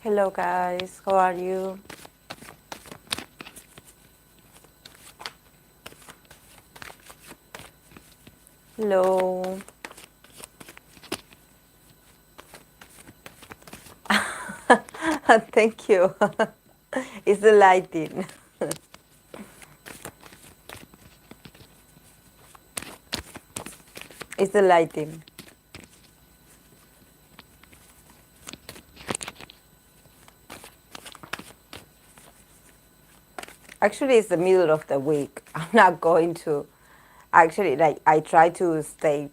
Hello guys, how are you? Hello. Thank you. It's the lighting. It's the lighting. Actually, it's the middle of the week. I'm not going to. Actually, like I try to stay,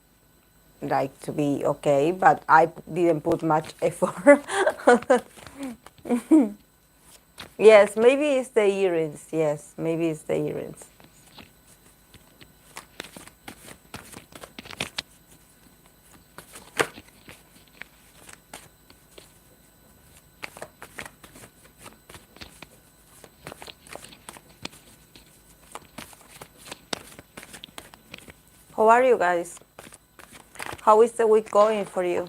like to be okay, but I didn't put much effort. Yes, maybe it's the earrings. Yes, maybe it's the earrings. How are you guys? How is the week going for you?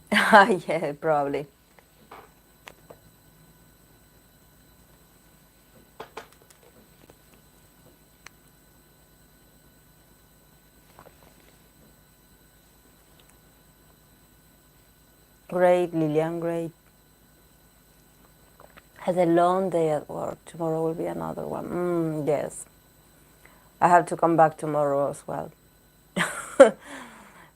Yeah, probably. Great, Lilian, great. Had a long day at work. Tomorrow will be another one. Yes. I have to come back tomorrow as well.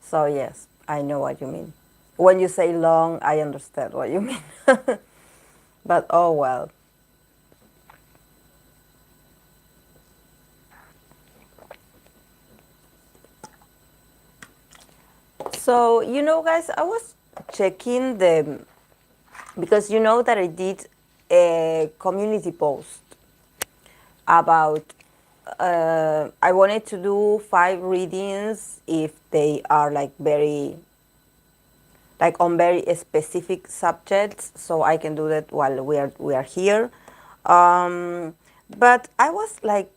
So, yes, I know what you mean. When you say long, I understand what you mean. But oh well. So, guys, I was checking because you know that I did a community post about I wanted to do 5 readings if they are like on very specific subjects, so I can do that while we are here. But I was like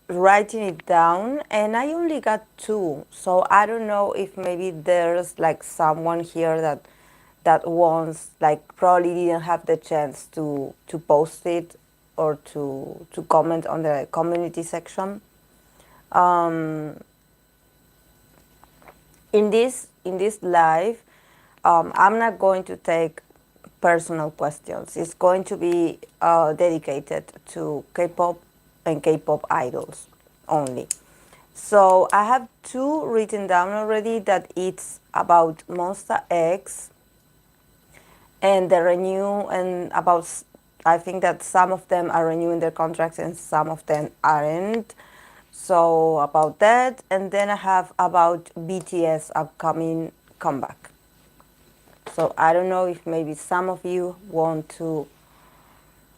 writing it down and I only got 2, so I don't know if maybe there's like someone here that wants, like, probably didn't have the chance to post it or to comment on the community section. In this live, I'm not going to take personal questions. It's going to be dedicated to K-pop and K-pop idols only. So I have 2 written down already, that it's about Monsta X and the renew, and about, I think that some of them are renewing their contracts and some of them aren't. So about that, and then I have about Bts Upcoming Comeback. So I don't know if maybe some of you want to.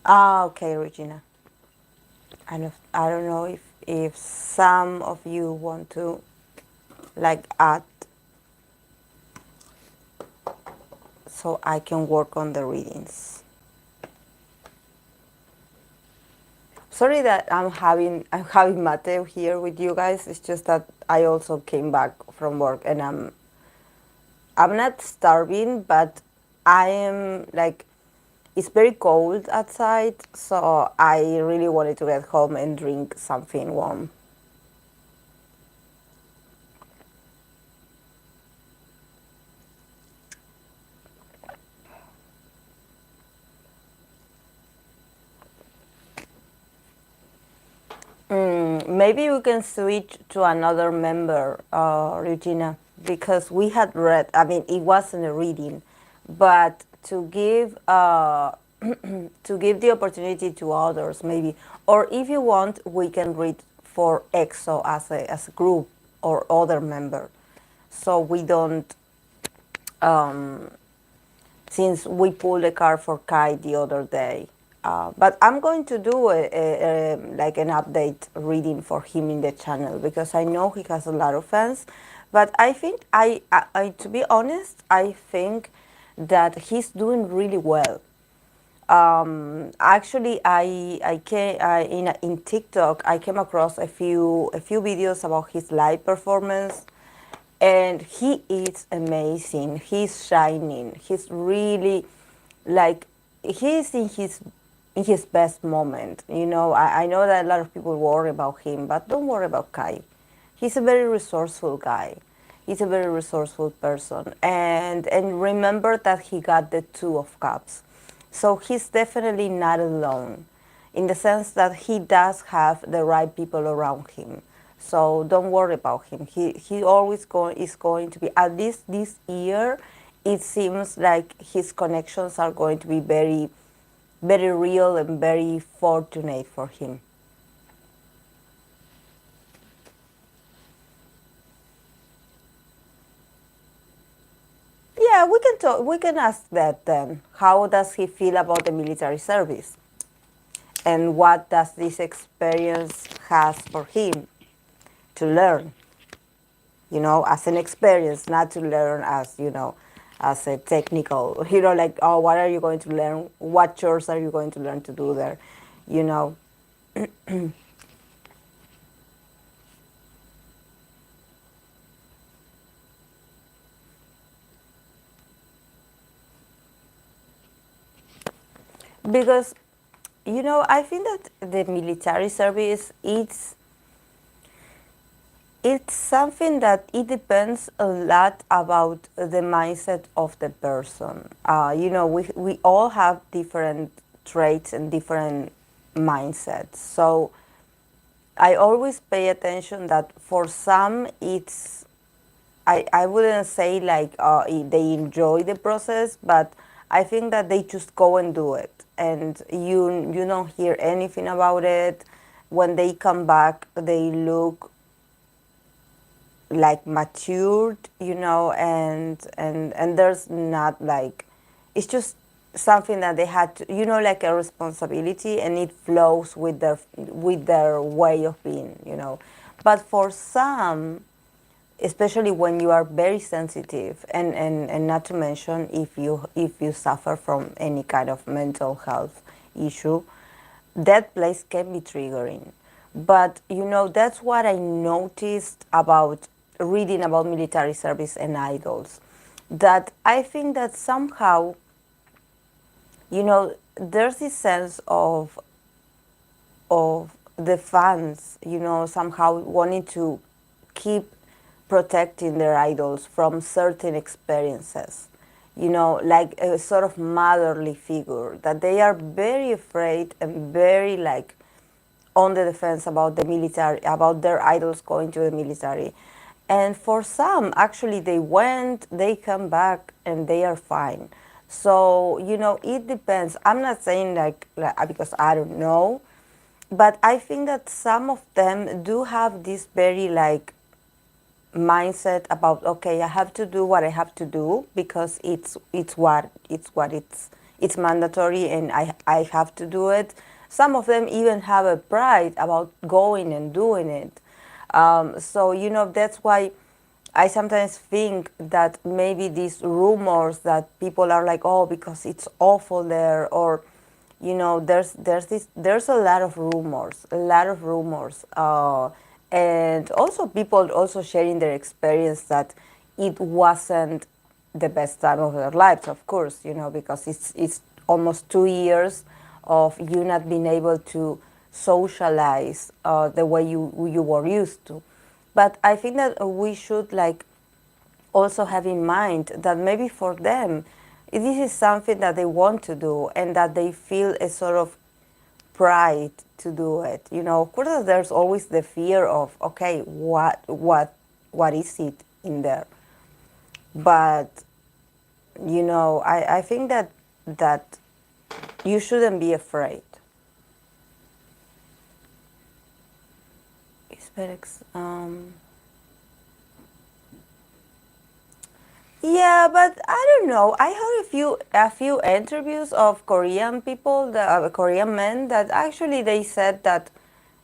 Okay, Regina. I don't know if some of you want to, like, add, so I can work on the readings. Sorry that I'm having Mateo here with you guys. It's just that I also came back from work and I'm not starving, but I am like, it's very cold outside, so I really wanted to get home and drink something warm. Maybe we can switch to another member, Regina, because we had read, I mean, it wasn't a reading, but to give to give the opportunity to others, maybe, or if you want, we can read for EXO as a group or other member, so we don't. Since we pulled a card for Kai the other day. But I'm going to do like an update reading for him in the channel, because I know he has a lot of fans. But I think to be honest, I think that he's doing really well. Actually, in TikTok I came across a few videos about his live performance, and he is amazing. He's shining. He's really like he's in his best moment. I know that a lot of people worry about him, but don't worry about Kai. He's a very resourceful guy. He's a very resourceful person, and remember that he got the Two of Cups, so he's definitely not alone, in the sense that he does have the right people around him. So don't worry about him. He always is going to be, at least this year, it seems like his connections are going to be very, very real and very fortunate for him. Yeah, we can talk. We can ask that then. How does he feel about the military service, and what does this experience has for him to learn? As an experience, not to learn as a technical. Like, oh, what are you going to learn? What chores are you going to learn to do there? You know. Because I think that the military service, it's something that it depends a lot about the mindset of the person. We all have different traits and different mindsets. So I always pay attention that for some I wouldn't say like they enjoy the process, but I think that they just go and do it, and you don't hear anything about it. When they come back, they look like matured, and there's not like, it's just something that they had to, like a responsibility, and it flows with their way of being. But for some, especially when you are very sensitive, and not to mention if you suffer from any kind of mental health issue, that place can be triggering. But that's what I noticed about reading about military service and idols, that I think that somehow there's this sense of the fans somehow wanting to keep protecting their idols from certain experiences, like a sort of motherly figure, that they are very afraid and very like on the defense about the military, about their idols going to the military. And for some, actually, they come back, and they are fine. So, it depends. I'm not saying like because I don't know, but I think that some of them do have this very like mindset about, okay, I have to do what I have to do because it's mandatory, and I have to do it. Some of them even have a pride about going and doing it. So that's why I sometimes think that maybe these rumors that people are like, oh, because it's awful there, or there's a lot of rumors, and also people also sharing their experience that it wasn't the best time of their lives, of course, because it's almost 2 years of you not being able to socialize the way you were used to. But I think that we should like also have in mind that maybe for them, this is something that they want to do, and that they feel a sort of pride to do it. Of course, there's always the fear of, okay, what is it in there? But I think that you shouldn't be afraid. Yeah, but I don't know. I heard a few interviews of Korean people, the Korean men, that actually they said that,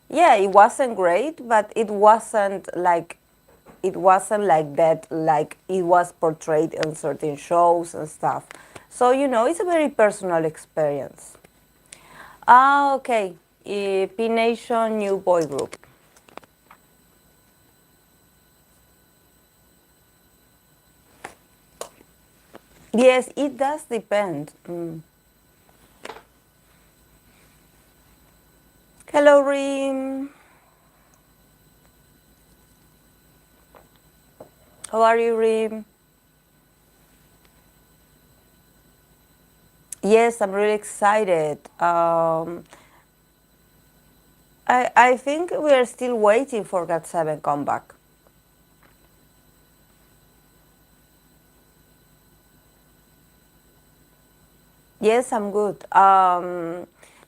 yeah, it wasn't great, but it wasn't like that, like it was portrayed in certain shows and stuff. So, you know, it's a very personal experience. Ah, okay. P Nation New Boy Group. Yes, it does depend. Hello, Rim. How are you, Rim? Yes, I'm really excited. I think we are still waiting for God 7 comeback. Yes, I'm good.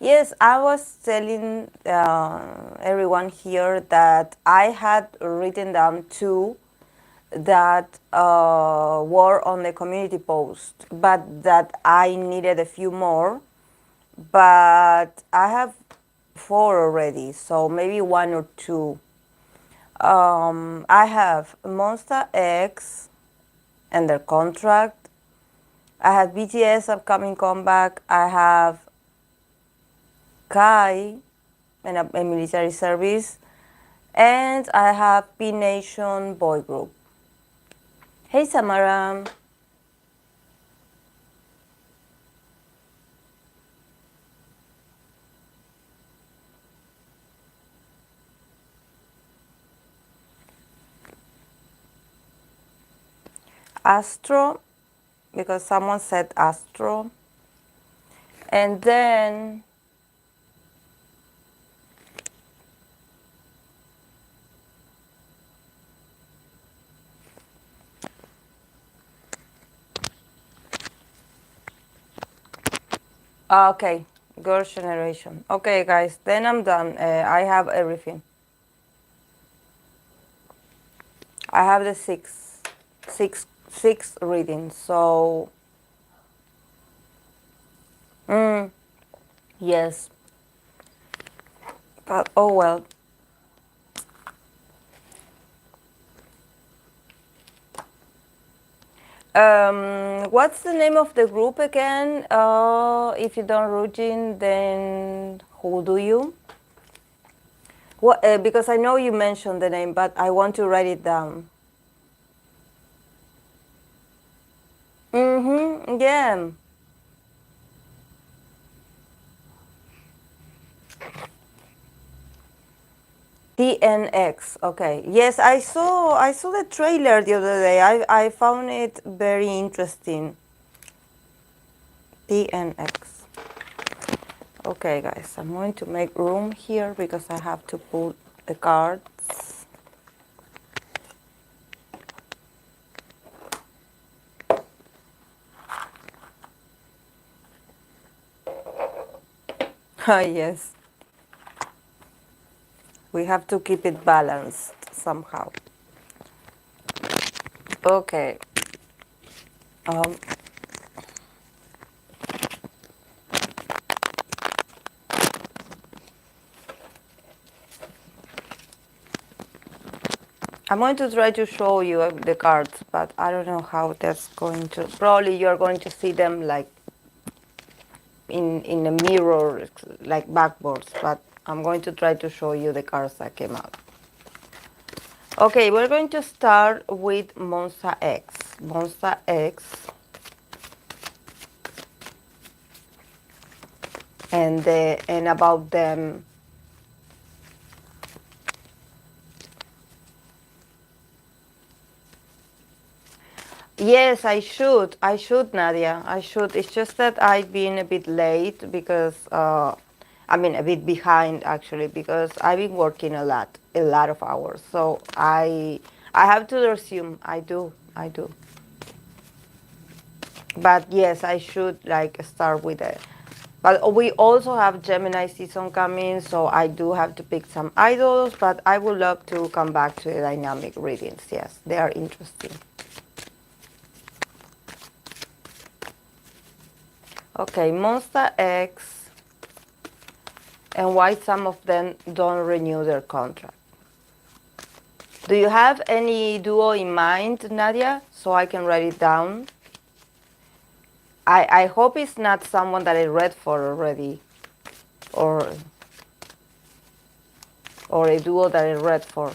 Yes, I was telling everyone here that I had written down two that were on the community post, but that I needed a few more. But I have four already, so maybe one or two. I have Monsta X and their contract. I have Bts Upcoming Comeback. I have Kai and a military service. And I have P Nation Boy Group. Hey, Samara. Astro, because someone said Astro. And then okay, Girl Generation. Okay, guys, then I'm done. I have everything. I have the six readings. So, yes. But oh well. What's the name of the group again? If you don't Rujin, then who do you? What? Because I know you mentioned the name, but I want to write it down. Yeah. TNX. Okay. Yes, I saw the trailer the other day. I found it very interesting. TNX. Okay, guys, I'm going to make room here because I have to put the cards. Ah, yes. We have to keep it balanced somehow. Okay. Um, I'm going to try to show you the cards, but I don't know how that's going to. Probably you're going to see them like in a mirror, like backboards, but I'm going to try to show you the cards that came out. Okay, we're going to start with Monsta X. Monsta X. And about them. Yes, I should. I should, Nadia. I should. It's just that I've been a bit late because, I mean, a bit behind actually because I've been working a lot of hours. So I have to resume. I do. But yes, I should like start with it. But we also have Gemini season coming, so I do have to pick some idols. But I would love to come back to the dynamic readings. Yes, they are interesting. Okay, Monsta X, and why some of them don't renew their contract. Do you have any duo in mind, Nadia, so I can write it down? I hope it's not someone that I read for already, or a duo that I read for.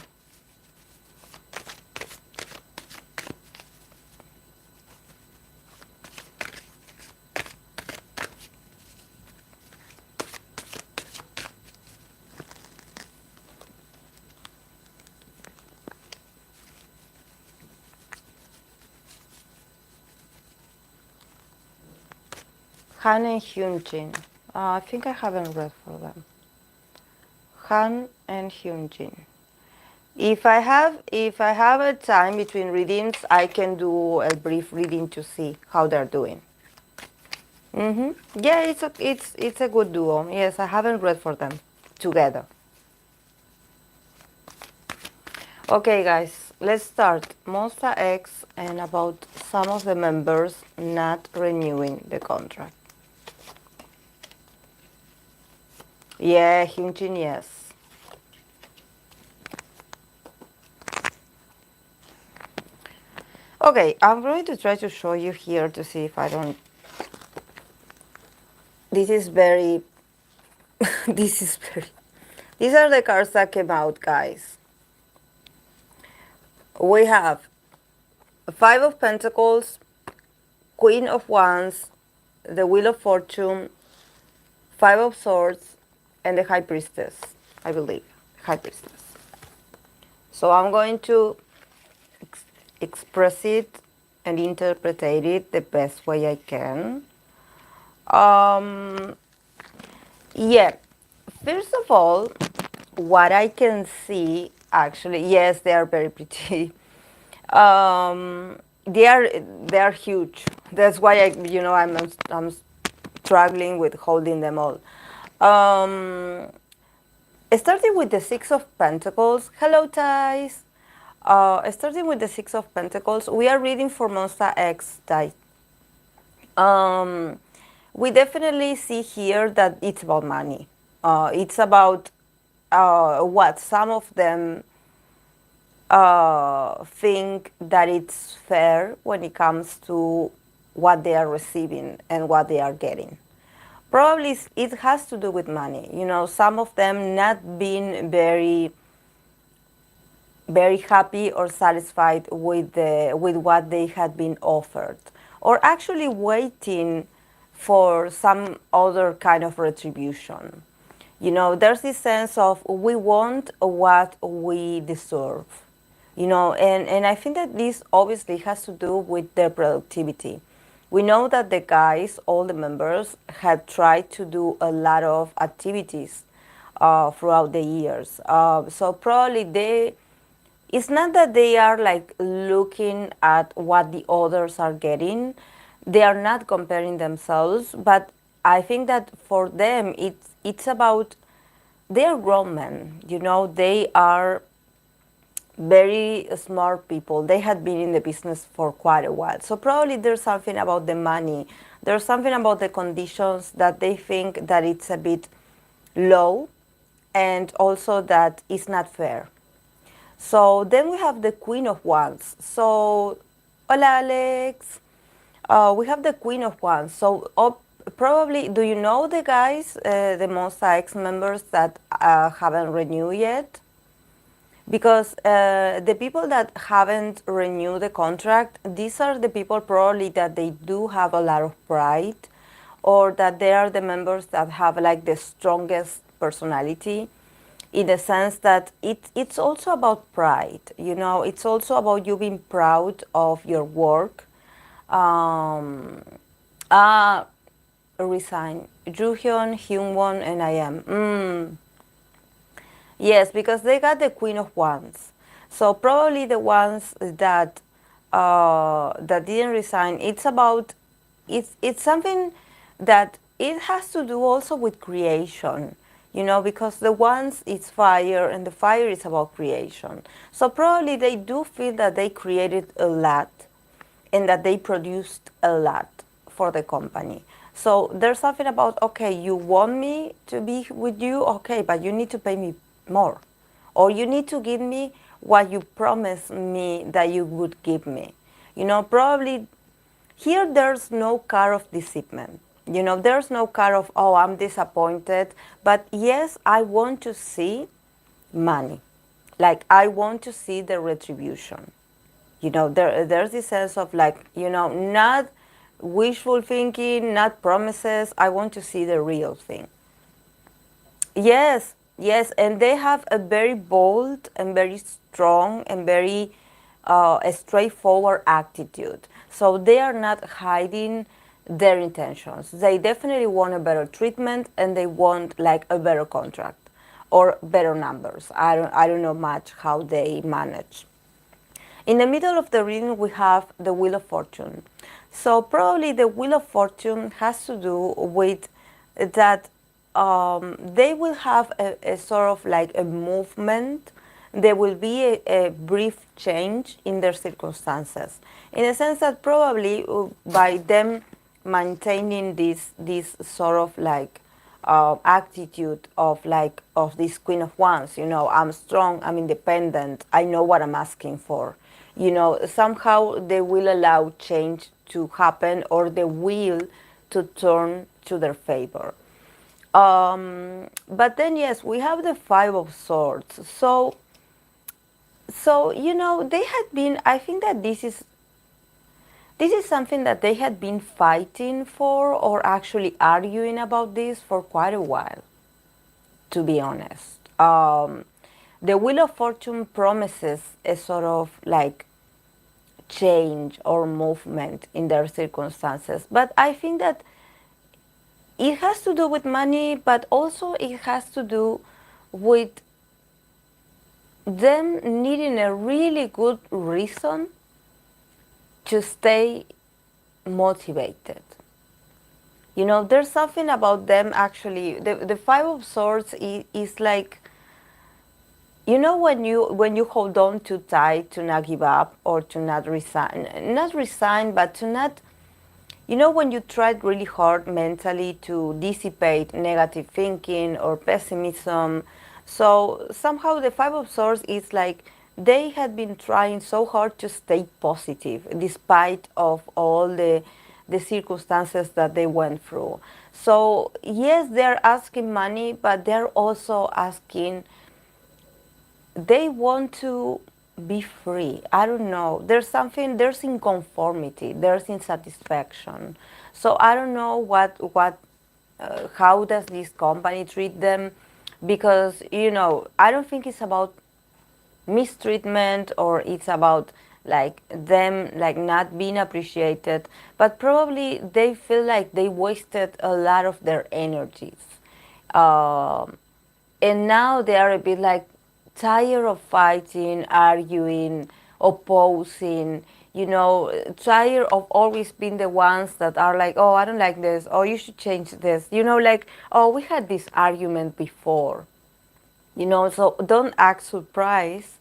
Han and Hyunjin. I think I haven't read for them. Han and Hyunjin. If I have a time between readings, I can do a brief reading to see how they're doing. Yeah, it's a good duo. Yes, I haven't read for them together. Okay, guys, let's start. Monsta X and about some of the members not renewing the contract. Yeah, Hyunjin, yes. Okay, I'm going to try to show you here to see if I don't. This is very. This is very. These are the cards that came out, guys. We have Five of Pentacles, Queen of Wands, the Wheel of Fortune, Five of Swords, and the High Priestess, I believe. High Priestess. So I'm going to express it and interpret it the best way I can. Yeah, first of all, what I can see, actually, yes, they are very pretty. They are huge. That's why I'm struggling with holding them all. Starting with the Six of Pentacles. Hello, Thais. Starting with the Six of Pentacles, we are reading for Monsta X, Thais. We definitely see here that it's about money. It's about what some of them think that it's fair when it comes to what they are receiving and what they are getting. Probably it has to do with money. You know, some of them not being very happy or satisfied with what they had been offered, or actually waiting for some other kind of retribution. You know, there's this sense of we want what we deserve. You know, and I think that this obviously has to do with their productivity. We know that the guys, all the members, had tried to do a lot of activities throughout the years. So probably it's not that they are like looking at what the others are getting. They are not comparing themselves, but I think that for them it's about, they are grown men. You know, they are very smart people. They had been in the business for quite a while. So probably there's something about the money. There's something about the conditions that they think that it's a bit low, and also that it's not fair. So then we have the Queen of Wands. So, hola Alex. We have the Queen of Wands. So probably, do you know the guys, the Monsta X members that haven't renewed yet? Because the people that haven't renewed the contract, these are the people probably that they do have a lot of pride, or that they are the members that have like the strongest personality, in the sense that it's also about pride. You know, it's also about you being proud of your work. Resign. Joohyun, Hyungwon, and I am. Yes, because they got the Queen of Wands. So probably the ones that didn't resign, it's about, it's something that it has to do also with creation, you know, because the ones, it's fire, and the fire is about creation. So probably they do feel that they created a lot and that they produced a lot for the company. So there's something about, okay, you want me to be with you, okay, but you need to pay me more, or you need to give me what you promised me that you would give me. You know, probably Here there's no card of deceitment. You know, there's no card of, oh, I'm disappointed. But yes, I want to see money. Like, I want to see the retribution. You know, there's this sense of like, you know, not wishful thinking, not promises. I want to see the real thing. Yes, yes, and they have a very bold and very strong and very straightforward attitude. So they are not hiding their intentions. They definitely want a better treatment and they want like a better contract or better numbers. I don't know much how they manage. In the middle of the reading, we have the Wheel of Fortune. So probably the Wheel of Fortune has to do with that they will have a sort of like a movement. There will be a brief change in their circumstances, in a sense that probably by them maintaining this sort of like attitude of like of this Queen of Wands, you know, I'm strong, I'm independent, I know what I'm asking for. You know, somehow they will allow change to happen or the wheel to turn to their favor. But then yes, we have the Five of Swords. So you know, they had been, I think that this is something that they had been fighting for or actually arguing about this for quite a while, to be honest. The Wheel of Fortune promises a sort of like change or movement in their circumstances. But I think that it has to do with money, but also it has to do with them needing a really good reason to stay motivated. You know, there's something about them actually. The Five of Swords is like, you know, when you hold on too tight to not give up or to not resign, but to not, you know, when you tried really hard mentally to dissipate negative thinking or pessimism. So somehow the Five of Swords is like they had been trying so hard to stay positive despite of all the circumstances that they went through. So yes, they're asking money, but they're also asking, they want to be free. I don't know. There's inconformity, there's insatisfaction. So I don't know how does this company treat them, because you know, I don't think it's about mistreatment or it's about like them like not being appreciated, but probably they feel like they wasted a lot of their energies, and now they are a bit like tired of fighting, arguing, opposing, you know, tired of always being the ones that are like, oh, I don't like this, oh, you should change this, you know, like, oh, we had this argument before, you know, so don't act surprised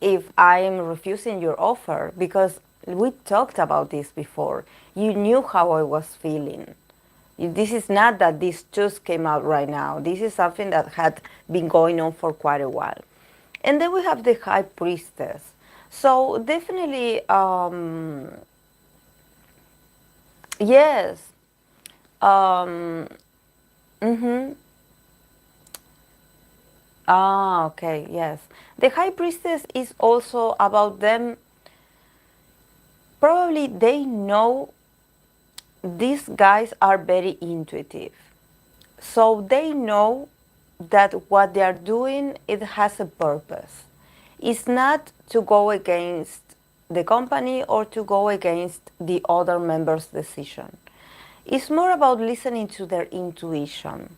if I am refusing your offer, because we talked about this before. You knew how I was feeling. This is not that this just came out right now. This is something that had been going on for quite a while. And then we have the High Priestess. So definitely, yes. Okay, yes. The High Priestess is also about them. Probably they know these guys are very intuitive. So they know that what they are doing, it has a purpose. It's not to go against the company or to go against the other members' decision. It's more about listening to their intuition.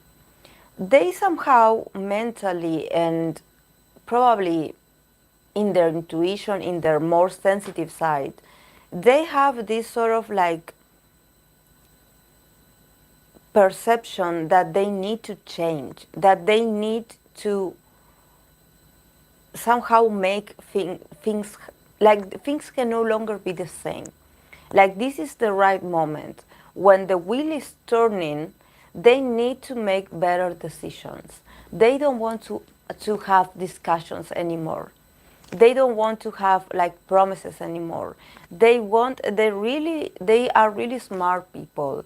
They somehow mentally and probably in their intuition, in their more sensitive side, they have this sort of like perception that they need to change, that they need to somehow make things like things can no longer be the same. Like this is the right moment. When the wheel is turning, they need to make better decisions. They don't want to have discussions anymore. They don't want to have like promises anymore. They are really smart people.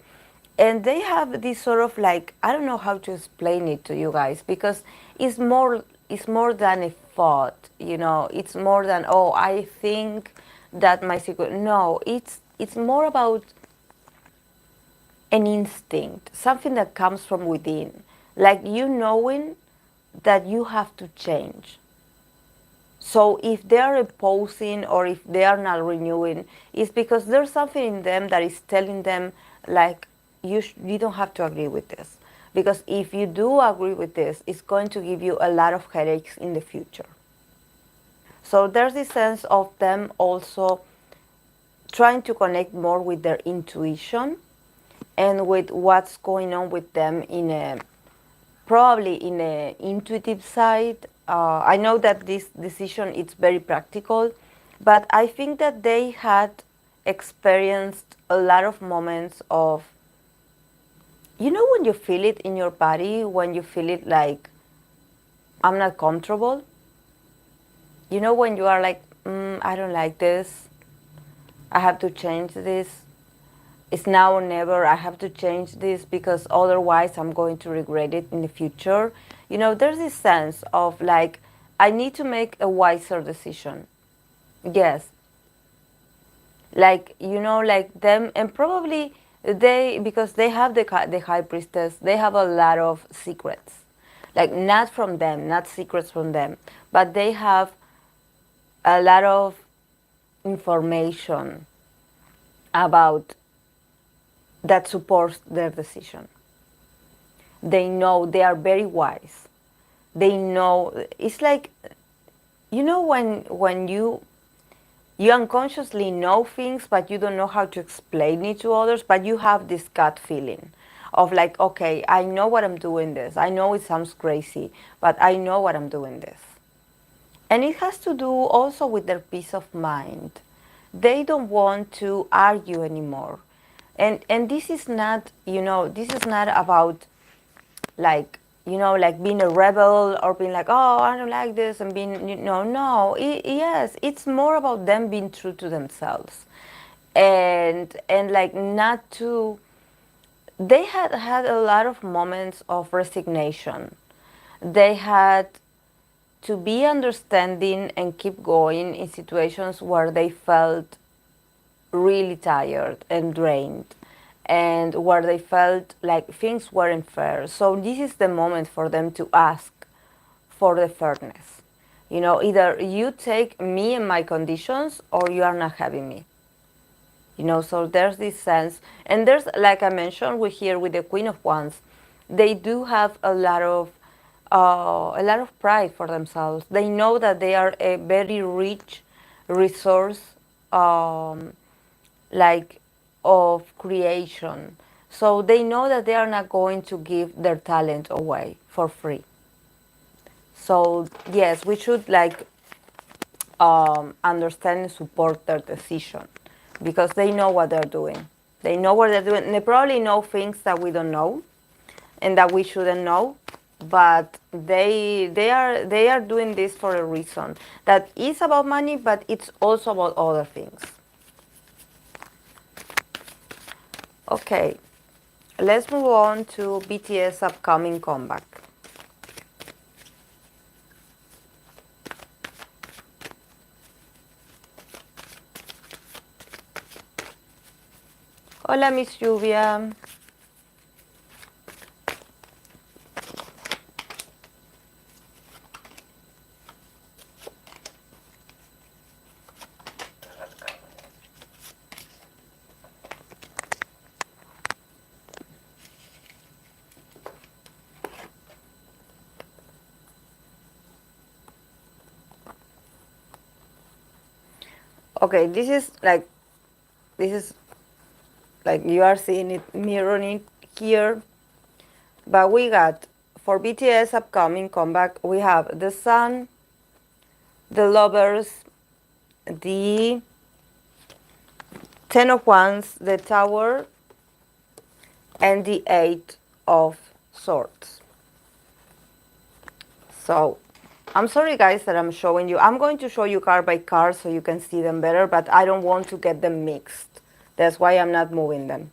And they have this sort of like, I don't know how to explain it to you guys, because it's more than a thought, you know. It's more than, oh, I think that my secret. No, it's more about an instinct, something that comes from within, like you knowing that you have to change. So if they are opposing or if they are not renewing, it's because there's something in them that is telling them, like, you don't have to agree with this. Because if you do agree with this, it's going to give you a lot of headaches in the future. So there's this sense of them also trying to connect more with their intuition and with what's going on with them in a probably in a intuitive side. I know that this decision is very practical, but I think that they had experienced a lot of moments of, you know, when you feel it in your body, when you feel it like, I'm not comfortable. You know, when you are like, I don't like this, I have to change this. It's now or never. I have to change this because otherwise I'm going to regret it in the future. You know, there's this sense of like, I need to make a wiser decision. Yes. Like, you know, like them, and probably because they have the High Priestess, they have a lot of secrets. Like, not from them, not secrets from them, but they have a lot of information about that supports their decision. They know, they are very wise. They know, it's like, you know, when you unconsciously know things, but you don't know how to explain it to others, but you have this gut feeling of like, okay, I know what I'm doing this. I know it sounds crazy, but I know what I'm doing this. And it has to do also with their peace of mind. They don't want to argue anymore. And this is not, you know, this is not about like, you know, like being a rebel or being like, oh, I don't like this, and being, you know, no. Yes, it's more about them being true to themselves. And like not to, they had a lot of moments of resignation. They had to be understanding and keep going in situations where they felt really tired and drained, and where they felt like things weren't fair. So this is the moment for them to ask for the fairness. You know, either you take me and my conditions or you are not having me. You know, so there's this sense. And there's, like I mentioned, we here with the Queen of Wands, they do have a lot of pride for themselves. They know that they are a very rich resource, like of creation. So they know that they are not going to give their talent away for free. So yes, we should like understand and support their decision, because they know what they're doing. They know what they're doing. They probably know things that we don't know and that we shouldn't know, but they are doing this for a reason that is about money, but it's also about other things. Okay, let's move on to Bts Upcoming Comeback. Hola, Miss Lluvia. Okay, this is like you are seeing it mirroring here, but we got for Bts Upcoming Comeback, we have the Sun, the Lovers, the Ten of Wands, the Tower, and the Eight of Swords. So I'm sorry guys that I'm showing you. I'm going to show you card by card so you can see them better, but I don't want to get them mixed. That's why I'm not moving them.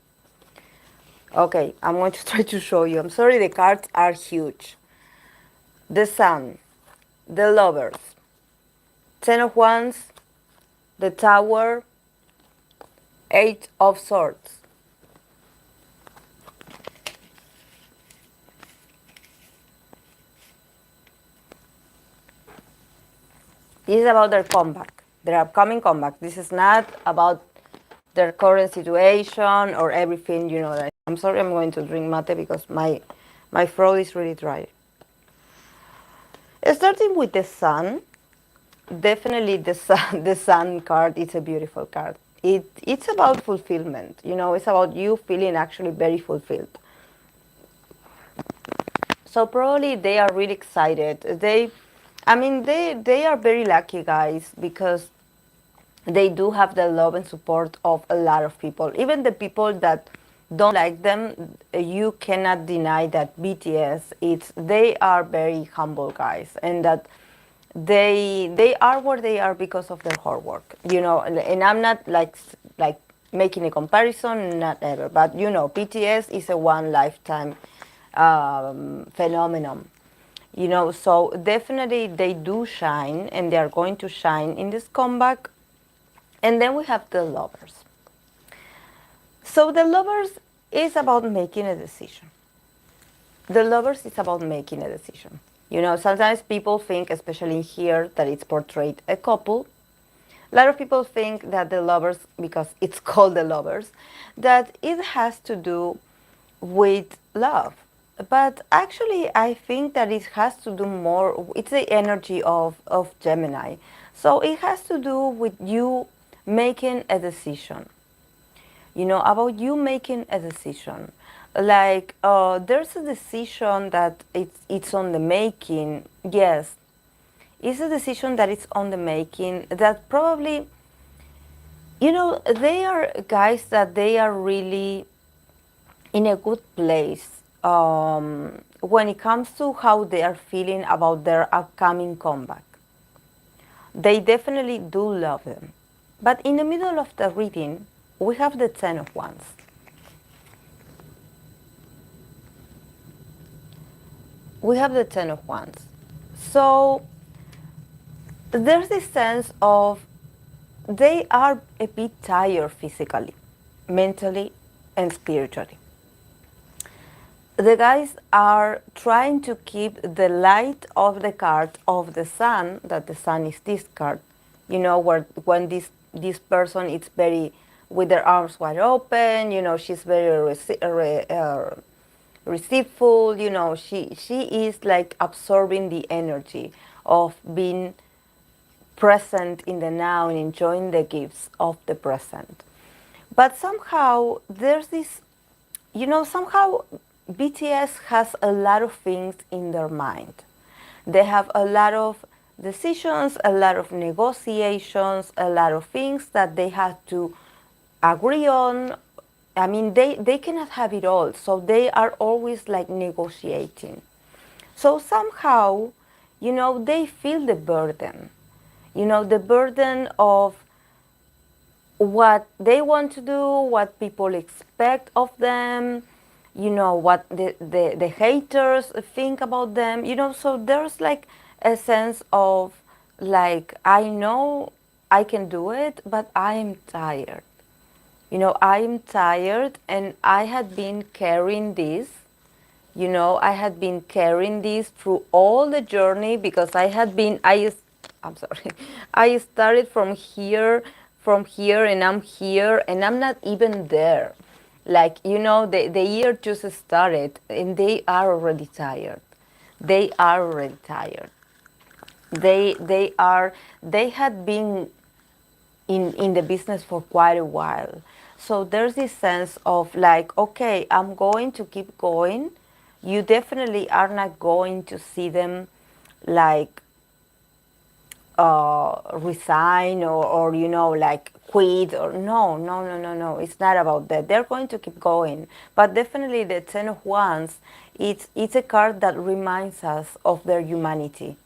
Okay, I'm going to try to show you. I'm sorry, the cards are huge. The Sun, the Lovers, Ten of Wands, the Tower, Eight of Swords. This is about their comeback, their upcoming comeback. This is not about their current situation or everything, you know. That I'm sorry, I'm going to drink mate because my throat is really dry. Starting with the Sun, definitely the Sun card is a beautiful card. It's about fulfillment, you know. It's about you feeling actually very fulfilled. So probably they are really excited. They are very lucky guys because they do have the love and support of a lot of people. Even the people that don't like them, you cannot deny that they are very humble guys, and that they are where they are because of their hard work. You know, and I'm not like making a comparison, not ever, but you know, BTS is a one lifetime phenomenon. You know, so definitely they do shine, and they are going to shine in this comeback. And then we have the Lovers. So the Lovers is about making a decision. The Lovers is about making a decision. You know, sometimes people think, especially here, that it's portrayed a couple. A lot of people think that the Lovers, because it's called the Lovers, that it has to do with love. But actually, I think that it has to do more, it's the energy of Gemini. So it has to do with you making a decision. You know, about you making a decision. Like, there's a decision that it's on the making. Yes, it's a decision that it's on the making that probably, you know, they are guys that they are really in a good place when it comes to how they are feeling about their upcoming comeback. They definitely do love them. But in the middle of the reading, we have the Ten of Wands. We have the Ten of Wands. So there's this sense of they are a bit tired physically, mentally, and spiritually. The guys are trying to keep the light of the card of the Sun, that the Sun is this card, you know, when this person is very, with their arms wide open, you know, she's very receiveful, you know, she is like absorbing the energy of being present in the now and enjoying the gifts of the present. But somehow there's this, you know, somehow BTS has a lot of things in their mind. They have a lot of decisions, a lot of negotiations, a lot of things that they have to agree on. I mean, they cannot have it all, so they are always like negotiating. So somehow, you know, they feel the burden. You know, the burden of what they want to do, what people expect of them, you know, what the haters think about them, you know. So there's like a sense of like, I know I can do it, but I am tired. You know, I am tired, and I had been carrying this, you know, I had been carrying this through all the journey because I'm sorry, I started from here, and I'm here, and I'm not even there. Like, you know, the year just started, and they are already tired. They are already tired. They had been in the business for quite a while. So there's this sense of like, okay, I'm going to keep going. You definitely are not going to see them like resign or you know, like quit, or no. It's not about that. They're going to keep going. But definitely the Ten of Wands, it's a card that reminds us of their humanity.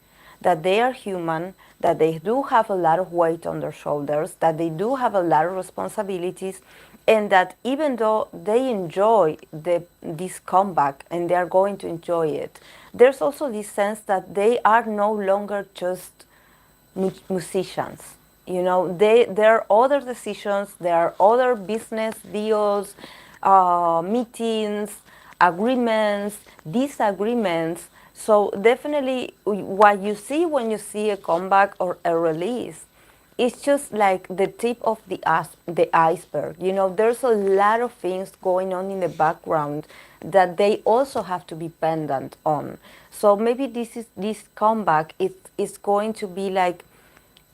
that they are human, that they do have a lot of weight on their shoulders, that they do have a lot of responsibilities, and that even though they enjoy this comeback and they are going to enjoy it, there's also this sense that they are no longer just musicians. You know, there are other decisions, there are other business deals, meetings, agreements, disagreements. So definitely what you see when you see a comeback or a release, it's just like the tip of the iceberg. You know, there's a lot of things going on in the background that they also have to be pendant on. So maybe this comeback is going to be like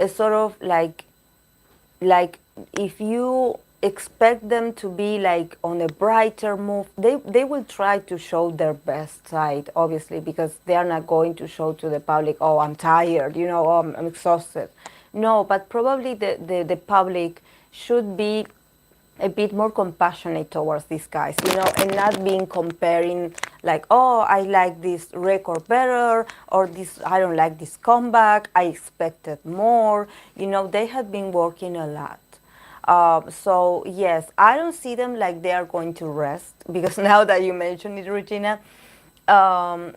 a sort of like if you expect them to be like on a brighter move, they will try to show their best side, obviously, because they are not going to show to the public, oh, I'm tired, you know, oh, I'm exhausted. No, but probably the public should be a bit more compassionate towards these guys, you know, and not being comparing like, oh, I like this record better, or this, I don't like this comeback, I expected more. You know, they have been working a lot. So yes, I don't see them like they are going to rest, because now that you mentioned it, Regina, I'm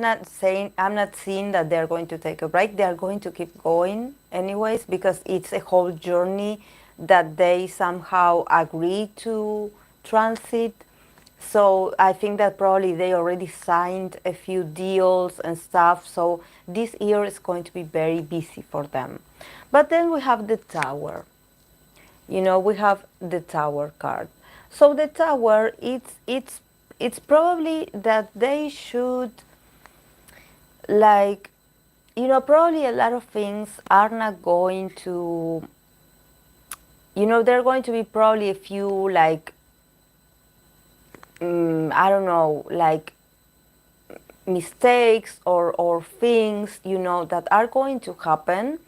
not seeing that they're going to take a break. They are going to keep going anyways, because it's a whole journey that they somehow agree to transit. So I think that probably they already signed a few deals and stuff. So this year is going to be very busy for them. But then we have the Tower. You know, we have the Tower card. So the Tower, it's probably that they should, like, you know, probably a lot of things are not going to, you know, there are going to be probably a few, like, I don't know, like mistakes or things, you know, that are going to happen,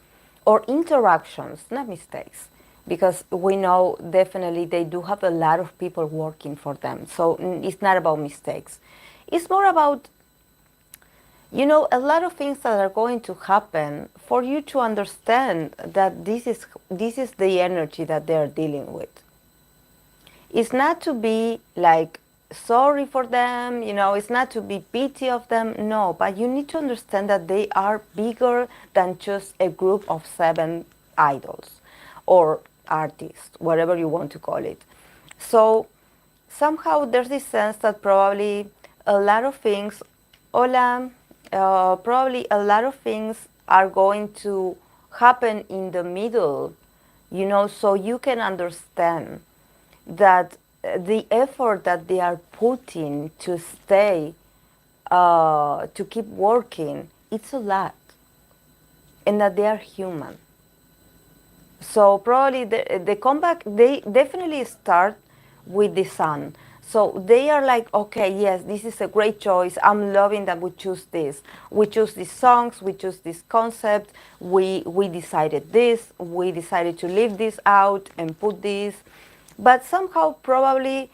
or interactions, not mistakes, because we know definitely they do have a lot of people working for them. So it's not about mistakes. It's more about, you know, a lot of things that are going to happen for you to understand that this is the energy that they're dealing with. It's not to be like sorry for them, you know, it's not to be pity of them, no, but you need to understand that they are bigger than just a group of 7 idols or artists, whatever you want to call it. So somehow there's this sense that probably a lot of things, probably a lot of things are going to happen in the middle, you know, so you can understand that the effort that they are putting to stay, to keep working, it's a lot, and that they are human. So probably the comeback, they definitely start with the Sun. So they are like, okay, yes, this is a great choice. I'm loving that we choose this. We choose these songs, we choose this concept, we decided this, we decided to leave this out and put this. But somehow probably,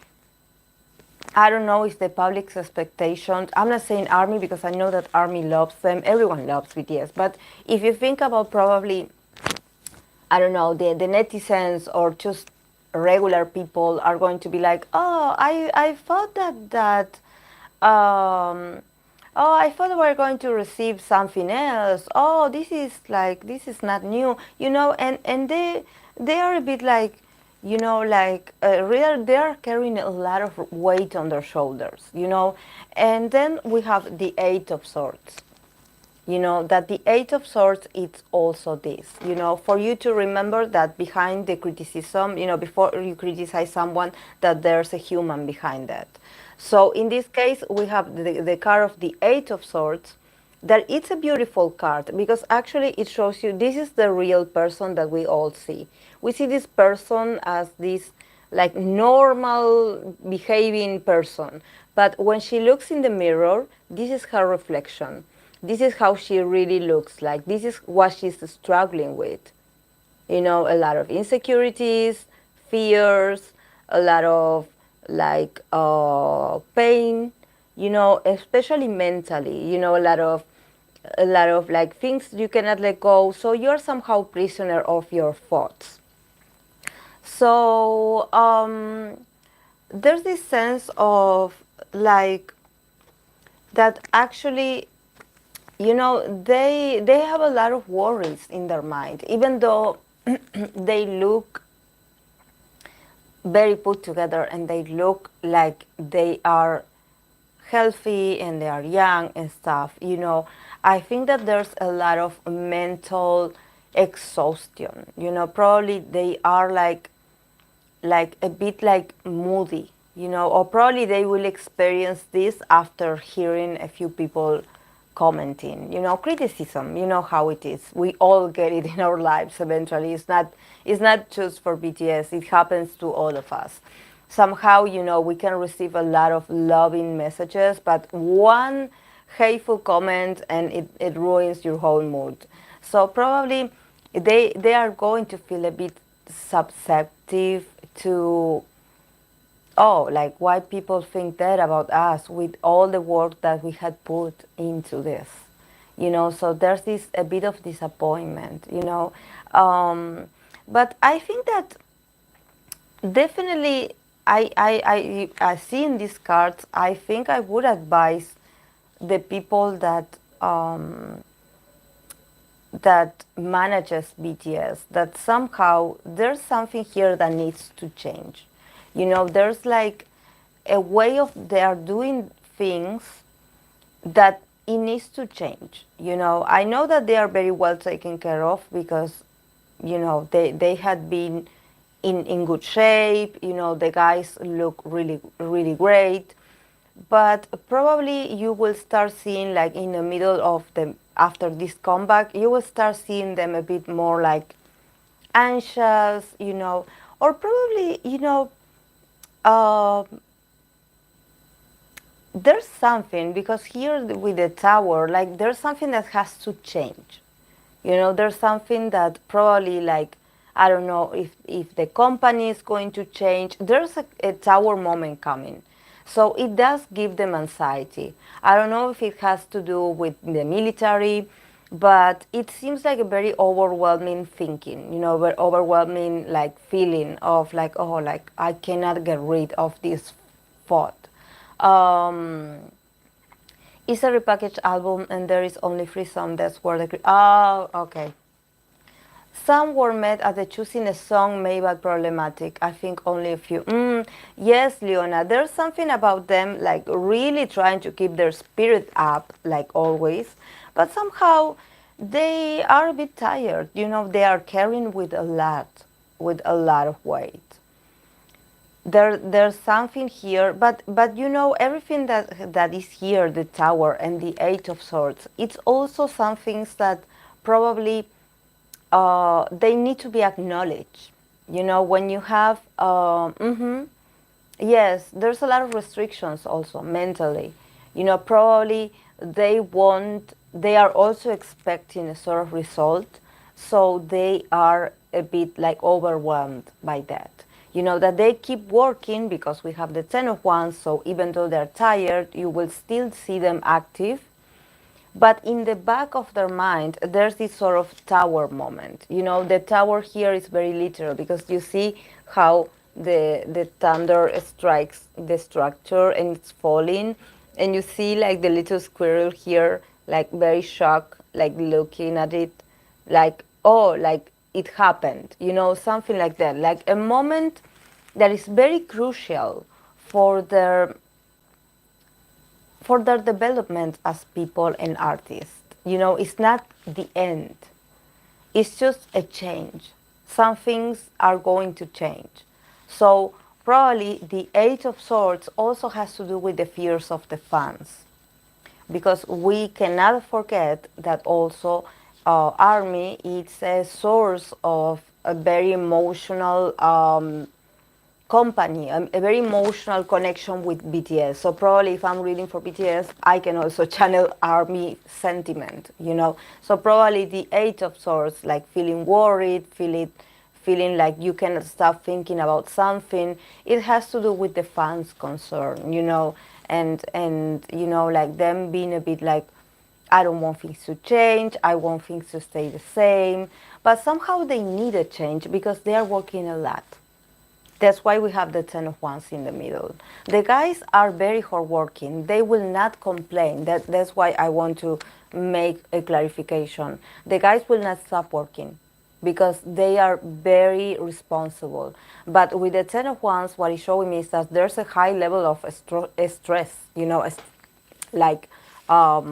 I don't know if the public's expectations, I'm not saying ARMY because I know that ARMY loves them, everyone loves BTS, but if you think about probably, I don't know, the netizens or just regular people are going to be like, oh, I thought oh, I thought we were going to receive something else. Oh, this is not new, you know, and they are a bit like, you know, like really they are carrying a lot of weight on their shoulders, you know. And then we have the Eight of Swords. You know, that the Eight of Swords, it's also this, you know, for you to remember that behind the criticism, you know, before you criticize someone, that there's a human behind that. So in this case, we have the card of the Eight of Swords, that it's a beautiful card because actually it shows you this is the real person that we all see. We see this person as this like normal behaving person, but when she looks in the mirror, this is her reflection. This is how she really looks like. This is what she's struggling with. You know, a lot of insecurities, fears, a lot of like pain, you know, especially mentally, you know, a lot of a lot of like things you cannot let go, so you're somehow prisoner of your thoughts. So there's this sense of like that actually, you know, they have a lot of worries in their mind, even though they look very put together and they look like they are healthy and they are young and stuff, you know. I think that there's a lot of mental exhaustion, you know. Probably they are like a bit like moody, you know, or probably they will experience this after hearing a few people commenting, you know, criticism. You know how it is. We all get it in our lives eventually. It's not just for BTS. It happens to all of us. Somehow, you know, we can receive a lot of loving messages, but one hateful comment and it ruins your whole mood. So probably they are going to feel a bit susceptible to, oh, like why people think that about us with all the work that we had put into this, you know. So there's this a bit of disappointment, you know. But I think that definitely I see in these cards, I think I would advise the people that manages BTS, that somehow there's something here that needs to change. You know, there's like a way of they are doing things that it needs to change. You know, I know that they are very well taken care of because, you know, they had been in good shape. You know, the guys look really, really great. But probably you will start seeing, like in the middle of the, after this comeback, you will start seeing them a bit more like anxious, you know, or probably, you know, uh, there's something, because here with the tower, like there's something that has to change. You know, there's something that probably like, I don't know if the company is going to change. There's a tower moment coming. So it does give them anxiety. I don't know if it has to do with the military, but it seems like a very overwhelming thinking, you know, very overwhelming like feeling of like, oh, like I cannot get rid of this thought. It's a repackaged album and there is only 3 songs. That's where the... Oh, okay. Some were made at the choosing a song made by Problematic. I think only a few. Yes, Leona, there's something about them like really trying to keep their spirit up, like always. But somehow they are a bit tired. You know, they are carrying with a lot of weight. There's something here, but you know, everything that is here, the tower and the 8 of Swords, it's also some things that probably they need to be acknowledged. You know, when you have yes, there's a lot of restrictions also mentally. You know, probably they are also expecting a sort of result, so they are a bit like overwhelmed by that. You know, that they keep working because we have the 10 of Wands, so even though they're tired, you will still see them active. But in the back of their mind, there's this sort of tower moment. You know, the tower here is very literal because you see how the thunder strikes the structure and it's falling. And you see like the little squirrel here, like very shocked, like looking at it, like, oh, like it happened, you know, something like that. Like a moment that is very crucial for their development as people and artists. You know, it's not the end. It's just a change. Some things are going to change. So probably the 8 of Swords also has to do with the fears of the fans. Because we cannot forget that also ARMY is a source of a very emotional company, a very emotional connection with BTS. So probably if I'm reading for BTS, I can also channel ARMY sentiment, you know. So probably the 8 of Swords, like feeling worried, feeling like you cannot stop thinking about something, it has to do with the fans' concern, you know, and you know, like them being a bit like I don't want things to change, I want things to stay the same, but somehow they need a change because they are working a lot. That's why we have the Ten of Wands in the middle. The guys are very hardworking. They will not complain. That's why I want to make a clarification. The guys will not stop working because they are very responsible. But with the Ten of Wands, what is showing me is that there's a high level of stress, you know, like of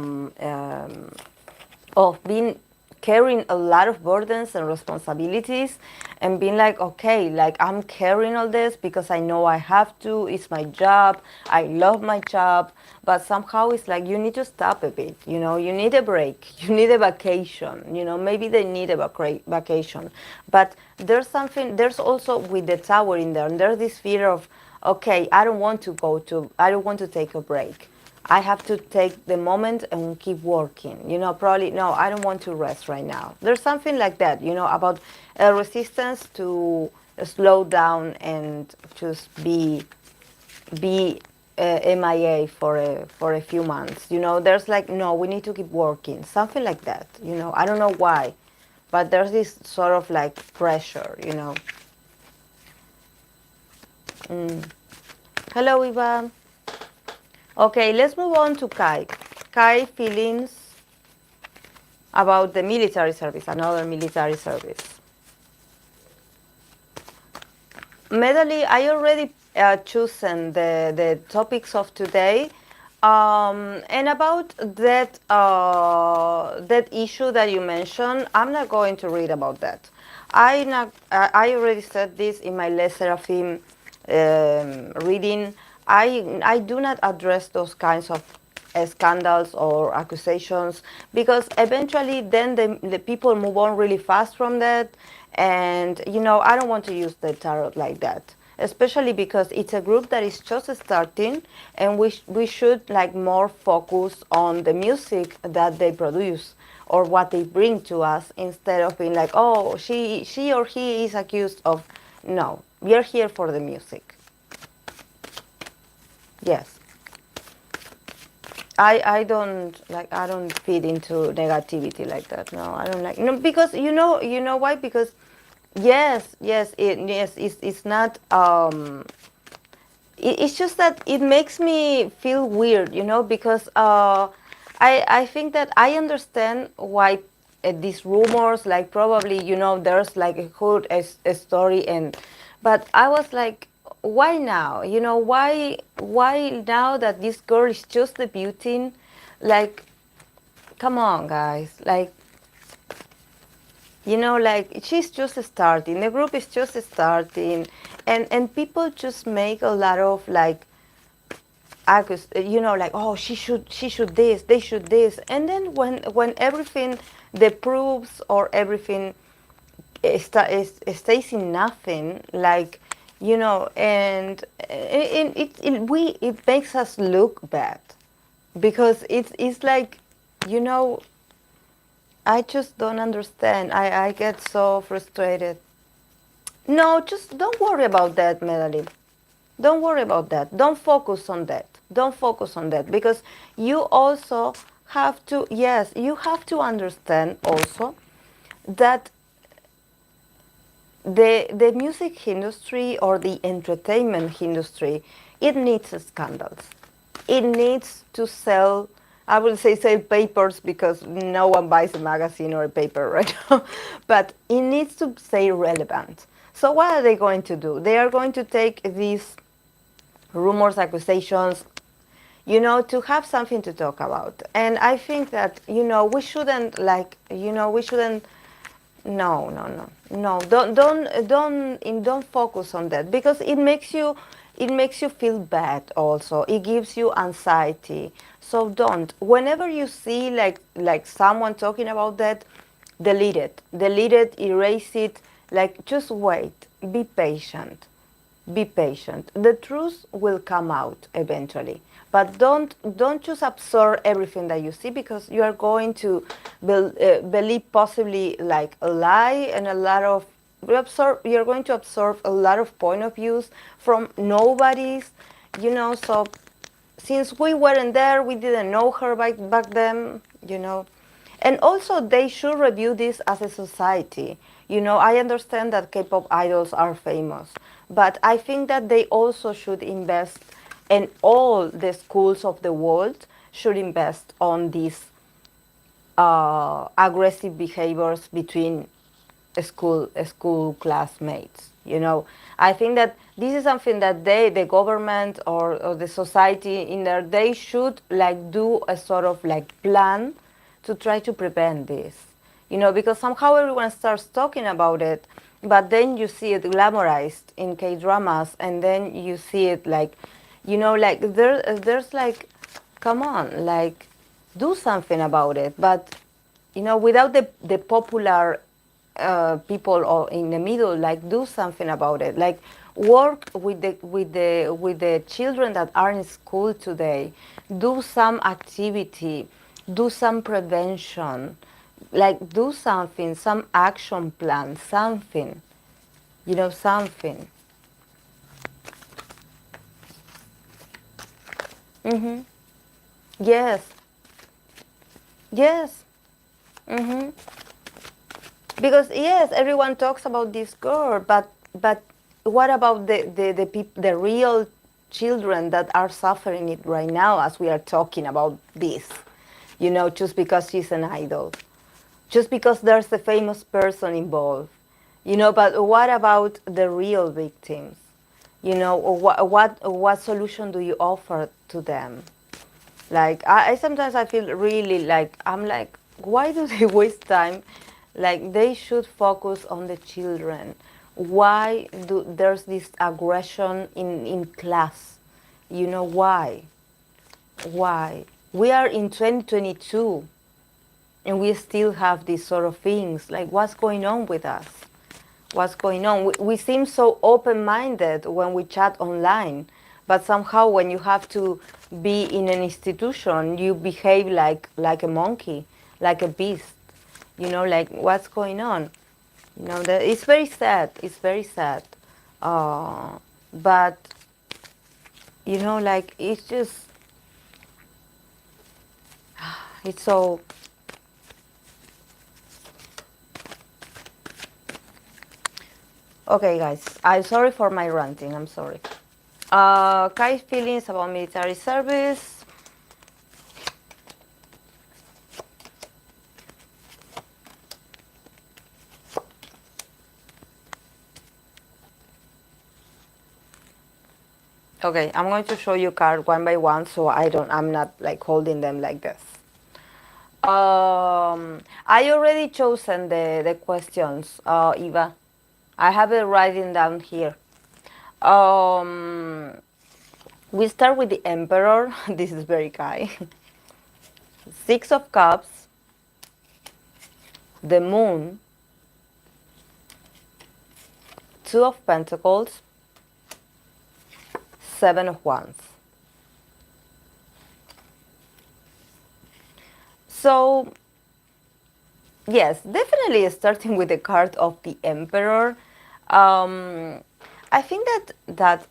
being carrying a lot of burdens and responsibilities and being like, okay, like I'm carrying all this because I know I have to, it's my job, I love my job, but somehow it's like you need to stop a bit, you know, you need a break, you need a vacation, you know, maybe they need a vacation, but there's something, there's also with the Tower in there, and there's this fear of, okay, I don't want to take a break. I have to take the moment and keep working. You know, probably, no, I don't want to rest right now. There's something like that, you know, about a resistance to slow down and just be MIA for a few months. You know, there's like, no, we need to keep working. Something like that, you know. I don't know why, but there's this sort of like pressure, you know. Hello, Eva. Okay, let's move on to Kai. Kai feelings about the military service, another military service. Medley, I already chosen the topics of today. And about that that issue that you mentioned, I'm not going to read about that. I already said this in my Les Seraphim reading. I do not address those kinds of scandals or accusations because eventually then the people move on really fast from that, and you know, I don't want to use the tarot like that, especially because it's a group that is just starting, and we should like more focus on the music that they produce or what they bring to us, instead of being like, oh, she or he is accused of. No, we are here for the music. Yes. I don't feed into negativity like that. No, I don't like, no, because you know why? Because it's not it's just that it makes me feel weird, you know, because I think that I understand why these rumors, like probably, you know, there's like a story, and but I was like, why now? You know, why now that this girl is just debuting? Like, come on, guys. Like, you know, like she's just starting. The group is just starting, and people just make a lot of like, you know, like, oh, she should this, they should this, and then when everything, the proofs or everything stays in nothing, like, you know, and it makes us look bad, because it's like, you know, I just don't understand. I get so frustrated. No, just don't worry about that, Melody. Don't worry about that. Don't focus on that. Don't focus on that, because you also have to, yes, you have to understand also that the music industry or the entertainment industry, it needs scandals. It needs to sell, I will say sell papers, because no one buys a magazine or a paper right now, but it needs to stay relevant. So what are they going to do? They are going to take these rumors, accusations, you know, to have something to talk about. And I think that, you know, we shouldn't, like, you know, we shouldn't, no, don't focus on that, because it makes you feel bad also. It gives you anxiety. So don't. Whenever you see like someone talking about that, delete it, erase it, like, just wait, be patient. Be patient. The truth will come out eventually. But don't just absorb everything that you see, because you are going to believe possibly like a lie, and a lot of you're going to absorb a lot of point of views from nobody's, you know. So since we weren't there, we didn't know her back then, you know. And also, they should review this as a society. You know, I understand that K-pop idols are famous, but I think that they also should invest, and all the schools of the world should invest on these aggressive behaviors between school classmates. You know, I think that this is something that the government or the society in there, they should like do a sort of like plan to try to prevent this. You know, because somehow everyone starts talking about it, but then you see it glamorized in K-dramas, and then you see it like, you know, like there's like, come on, like do something about it. But you know, without the popular people or in the middle, like do something about it, like work with the children that are in school today, do some activity, do some prevention, like do something, some action plan, something, you know, something. Mm-hmm. Yes. Yes. Mm-hmm. Because yes, everyone talks about this girl, but what about the real children that are suffering it right now as we are talking about this? You know, just because she's an idol, just because there's a famous person involved. You know, but what about the real victims? You know, or what solution do you offer to them? Like I sometimes I feel really like I'm like, why do they waste time? Like they should focus on the children. Why do there's this aggression in class? You know why? Why? We are in 2022 and we still have these sort of things. Like what's going on with us? What's going on? We seem so open-minded when we chat online, but somehow when you have to be in an institution, you behave like a monkey, like a beast. You know, like what's going on? You know, that it's very sad. It's very sad. But you know, like it's just it's so. Okay, guys, I'm sorry for my ranting. I'm sorry. Kai's feelings about military service. Okay, I'm going to show you cards one by one, so I'm not like holding them like this. I already chosen the questions, Eva. I have it writing down here. We start with the Emperor. This is very Kai. Six of Cups, the Moon, Two of Pentacles, Seven of Wands. So, yes, definitely starting with the card of the Emperor. I think that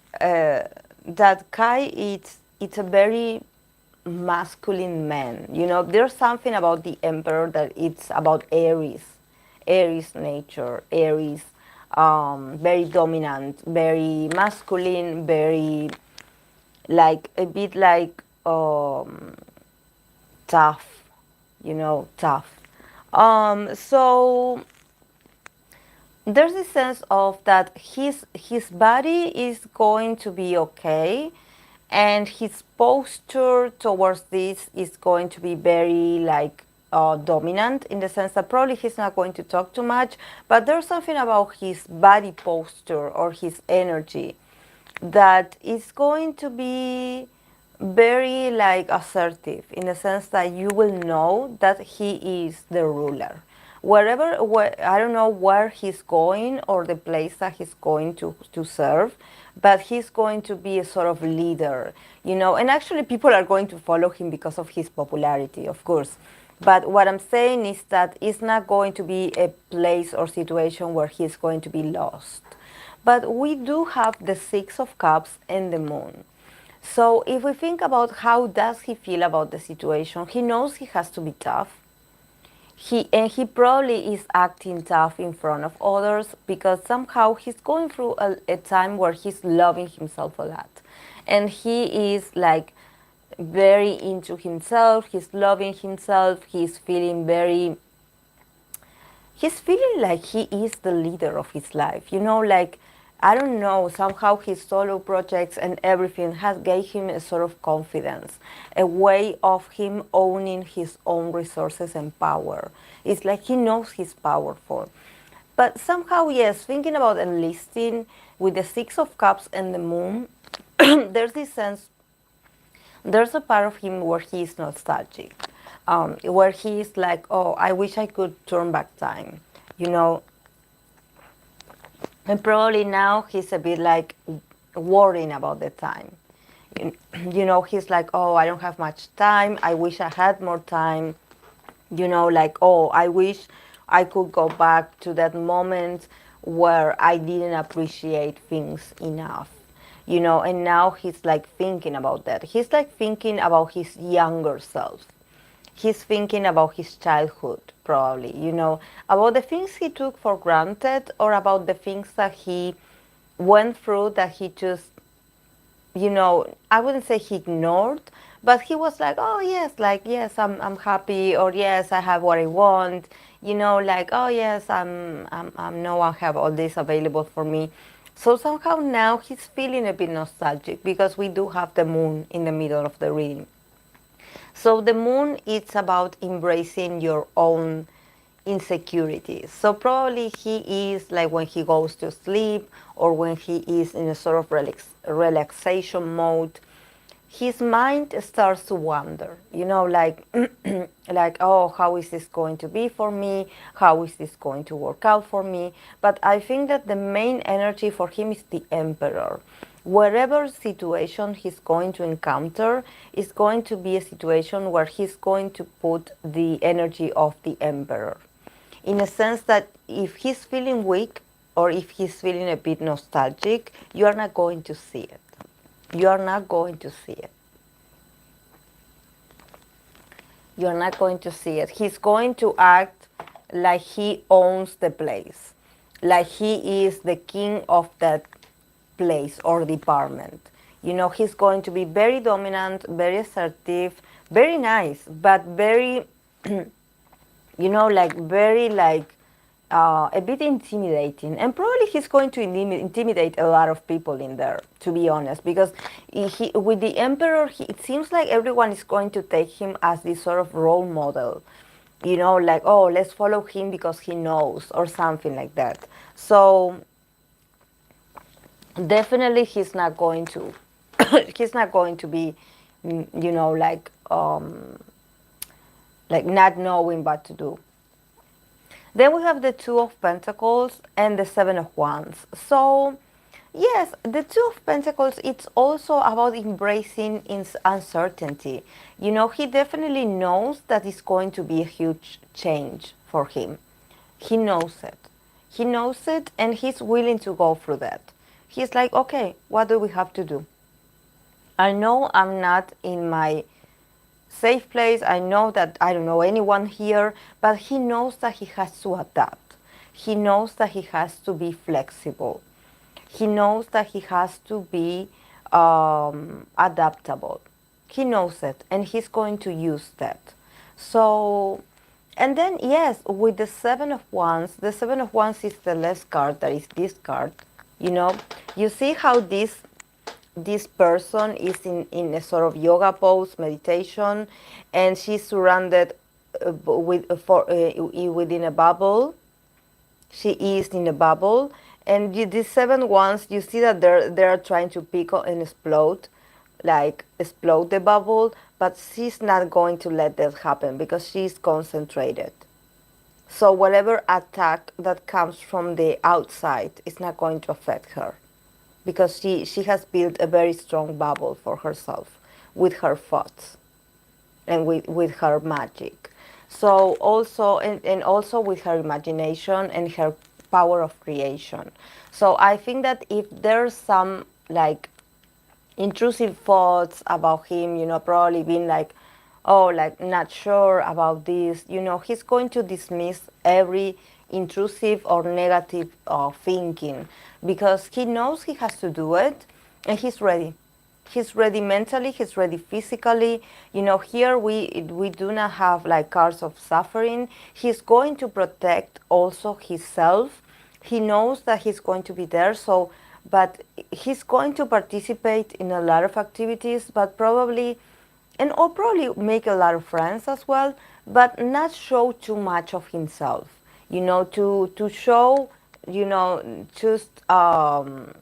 Kai it's a very masculine man. You know, there's something about the Emperor that it's about Aries nature, Aries, very dominant, very masculine, very like a bit like tough, you know, tough. So there's a sense of that his body is going to be okay, and his posture towards this is going to be very like dominant, in the sense that probably he's not going to talk too much, but there's something about his body posture or his energy that is going to be very like assertive, in the sense that you will know that he is the ruler. I don't know where he's going or the place that he's going to serve, but he's going to be a sort of leader, you know, and actually people are going to follow him because of his popularity, of course. But what I'm saying is that it's not going to be a place or situation where he's going to be lost. But we do have the Six of Cups and the Moon. So if we think about how does he feel about the situation, he knows he has to be tough. He probably is acting tough in front of others because somehow he's going through a time where he's loving himself a lot. And he is like very into himself, he's loving himself, he's feeling like he is the leader of his life. You know, like, I don't know, somehow his solo projects and everything has gave him a sort of confidence, a way of him owning his own resources and power. It's like he knows he's powerful. But somehow, yes, thinking about enlisting with the Six of Cups and the Moon, there's this sense, there's a part of him where he is nostalgic, where he is like, oh, I wish I could turn back time, you know. And probably now he's a bit like worrying about the time. You know, he's like, oh, I don't have much time. I wish I had more time. You know, like, oh, I wish I could go back to that moment where I didn't appreciate things enough. You know, and now he's like thinking about that. He's like thinking about his younger self. He's thinking about his childhood, probably, you know, about the things he took for granted or about the things that he went through that he just, you know, I wouldn't say he ignored, but he was like, oh, yes, like, yes, I'm happy, or yes, I have what I want, you know, like, oh, yes, I'm now I have all this available for me. So somehow now he's feeling a bit nostalgic because we do have the moon in the middle of the reading. So the moon is about embracing your own insecurities. So probably he is like when he goes to sleep or when he is in a sort of relaxation mode, his mind starts to wander, you know, like, like, oh, how is this going to be for me? How is this going to work out for me? But I think that the main energy for him is the Emperor. Wherever situation he's going to encounter is going to be a situation where he's going to put the energy of the Emperor. In a sense that if he's feeling weak or if he's feeling a bit nostalgic, you are not going to see it. You are not going to see it. You are not going to see it. He's going to act like he owns the place, like he is the king of that place or department. You know, he's going to be very dominant, very assertive, very nice, but very, you know, like very like a bit intimidating, and probably he's going to intimidate a lot of people in there, to be honest, because with the Emperor, it seems like everyone is going to take him as this sort of role model, you know, like, oh, let's follow him because he knows, or something like that. So definitely he's not going to he's not going to be, you know, like not knowing what to do. Then we have the Two of Pentacles and the Seven of Wands. So, yes, the Two of Pentacles, it's also about embracing uncertainty. You know, he definitely knows that it's going to be a huge change for him. He knows it. He knows it, and he's willing to go through that. He's like, okay, what do we have to do? I know I'm not in my safe place. I know that I don't know anyone here, but he knows that he has to adapt. He knows that he has to be flexible. He knows that he has to be adaptable. He knows it, and he's going to use that. So, and then, yes, with the Seven of Wands, the Seven of Wands is the last card, that is this card. You know, you see how this person is in a sort of yoga pose, meditation, and she's surrounded within a bubble. She is in a bubble, and these seven wands, you see that they're trying to pick and explode the bubble, but she's not going to let that happen because she's concentrated. So whatever attack that comes from the outside is not going to affect her, because she has built a very strong bubble for herself with her thoughts and with her magic. So also, and also with her imagination and her power of creation. So I think that if there's some like intrusive thoughts about him, you know, probably being like, oh, like not sure about this, you know, he's going to dismiss every intrusive or negative thinking, because he knows he has to do it, and he's ready. He's ready mentally, he's ready physically. You know, here we do not have like cards of suffering. He's going to protect also himself. He knows that he's going to be there, so but he's going to participate in a lot of activities, but probably, and or probably make a lot of friends as well, but not show too much of himself, you know, to show, you know, just to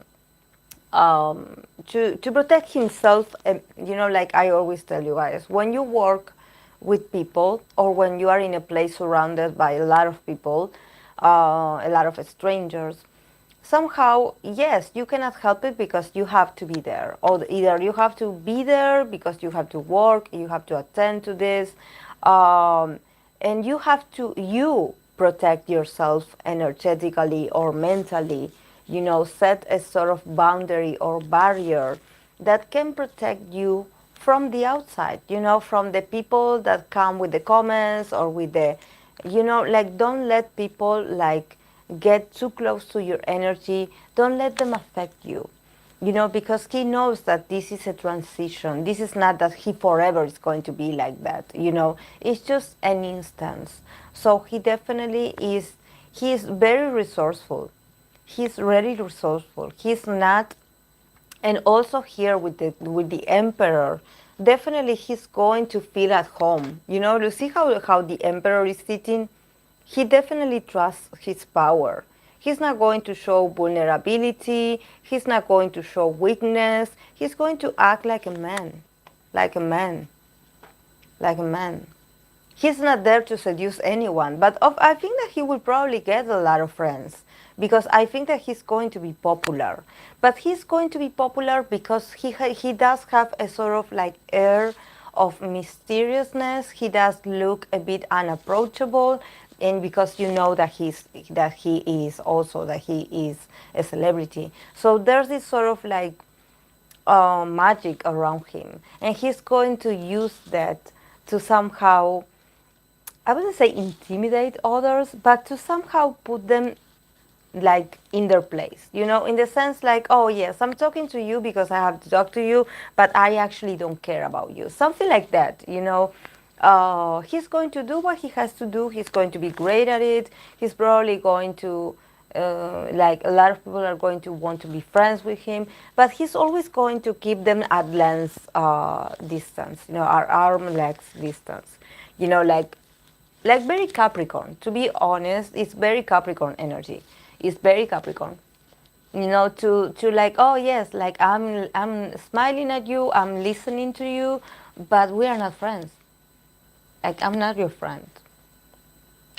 protect himself. You know, like I always tell you guys, when you work with people, or when you are in a place surrounded by a lot of people, a lot of strangers, somehow, yes, you cannot help it because you have to be there. Or either you have to be there because you have to work, you have to attend to this, and you have to, you protect yourself energetically or mentally, you know, set a sort of boundary or barrier that can protect you from the outside, you know, from the people that come with the comments or with the, you know, like don't let people like get too close to your energy. Don't let them affect you, you know, because he knows that this is a transition. This is not that he forever is going to be like that, you know, it's just an instance. So he definitely is, he is very resourceful. He's really resourceful. He's not, and also here with the emperor, definitely he's going to feel at home. You know, you see how the emperor is sitting? He definitely trusts his power. He's not going to show vulnerability. He's not going to show weakness. He's going to act like a man, like a man, like a man. He's not there to seduce anyone, but I think that he will probably get a lot of friends, because I think that he's going to be popular. But he's going to be popular because he does have a sort of like air of mysteriousness. He does look a bit unapproachable, and because you know that he is also that he is a celebrity. So there's this sort of like magic around him, and he's going to use that to somehow, I wouldn't say intimidate others, but to somehow put them like in their place, you know, in the sense like, oh yes, I'm talking to you because I have to talk to you, but I actually don't care about you. Something like that, you know. He's going to do what he has to do. He's going to be great at it. He's probably going to, like a lot of people are going to want to be friends with him, but he's always going to keep them at length distance, you know, arm length distance, you know, like very Capricorn. To be honest, it's very Capricorn energy. It's very Capricorn. You know, to like, oh yes, like I'm smiling at you, I'm listening to you, but we are not friends. Like I'm not your friend.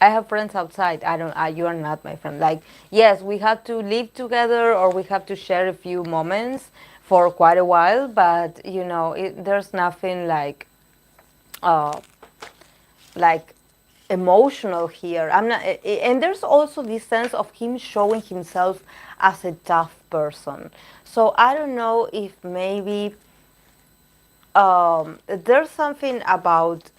I have friends outside. I don't. You are not my friend. Like yes, we have to live together, or we have to share a few moments for quite a while. But you know, there's nothing uh, like emotional here. I'm not, and there's also this sense of him showing himself as a tough person. So I don't know if maybe there's something about,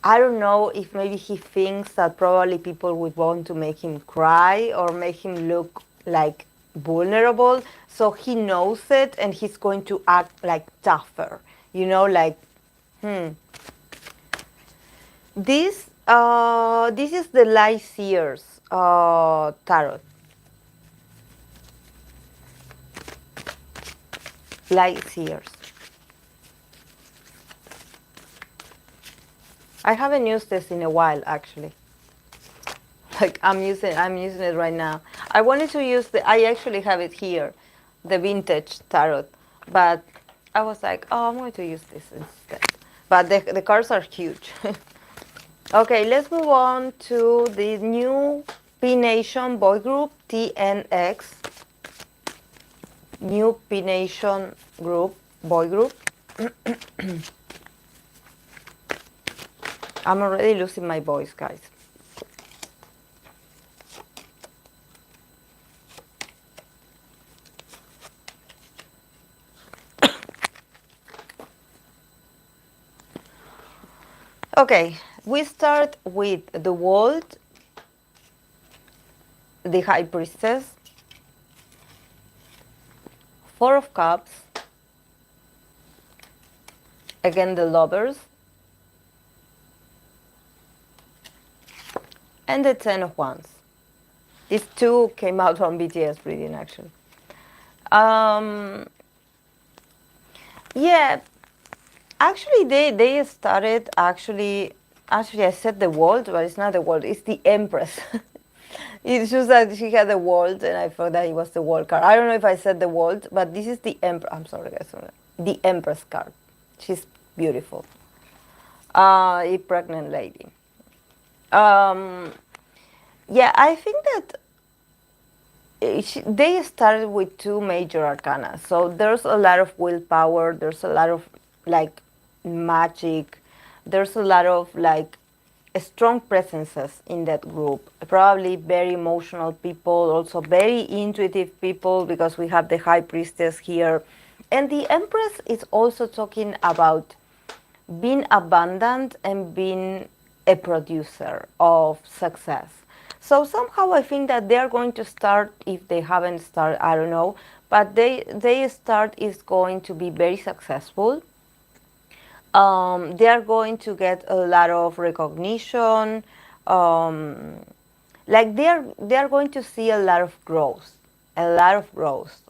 I don't know if maybe he thinks that probably people would want to make him cry or make him look like vulnerable. So he knows it, and he's going to act like tougher. You know, like, this is the Light Seers tarot. Light Seers. I haven't used this in a while, actually. Like I'm using it right now. I wanted to use I actually have it here, the vintage tarot, but I was like, oh, I'm going to use this instead. But the cards are huge. Okay, let's move on to the new P Nation boy group, TNX. New P Nation group, boy group. I'm already losing my voice, guys. Okay, we start with the World, the High Priestess, Four of Cups, again the Lovers, and the Ten of Wands. These two came out from BTS reading, actually. Yeah, actually, they started, actually, I said the world, but it's not the world, it's the Empress. It's just that she had the world, and I thought that it was the world card. I don't know if I said the world, but this is the Empress. I'm sorry, guys. The Empress card. She's beautiful. A pregnant lady. Yeah, I think that they started with two major arcana. So there's a lot of willpower. There's a lot of like magic. There's a lot of like strong presences in that group. Probably very emotional people, also very intuitive people, because we have the High Priestess here. And the Empress is also talking about being abundant and being a producer of success. So somehow I think that they are going to start, if they haven't started, I don't know, but they start is going to be very successful. They are going to get a lot of recognition. Like they are going to see a lot of growth, a lot of growth.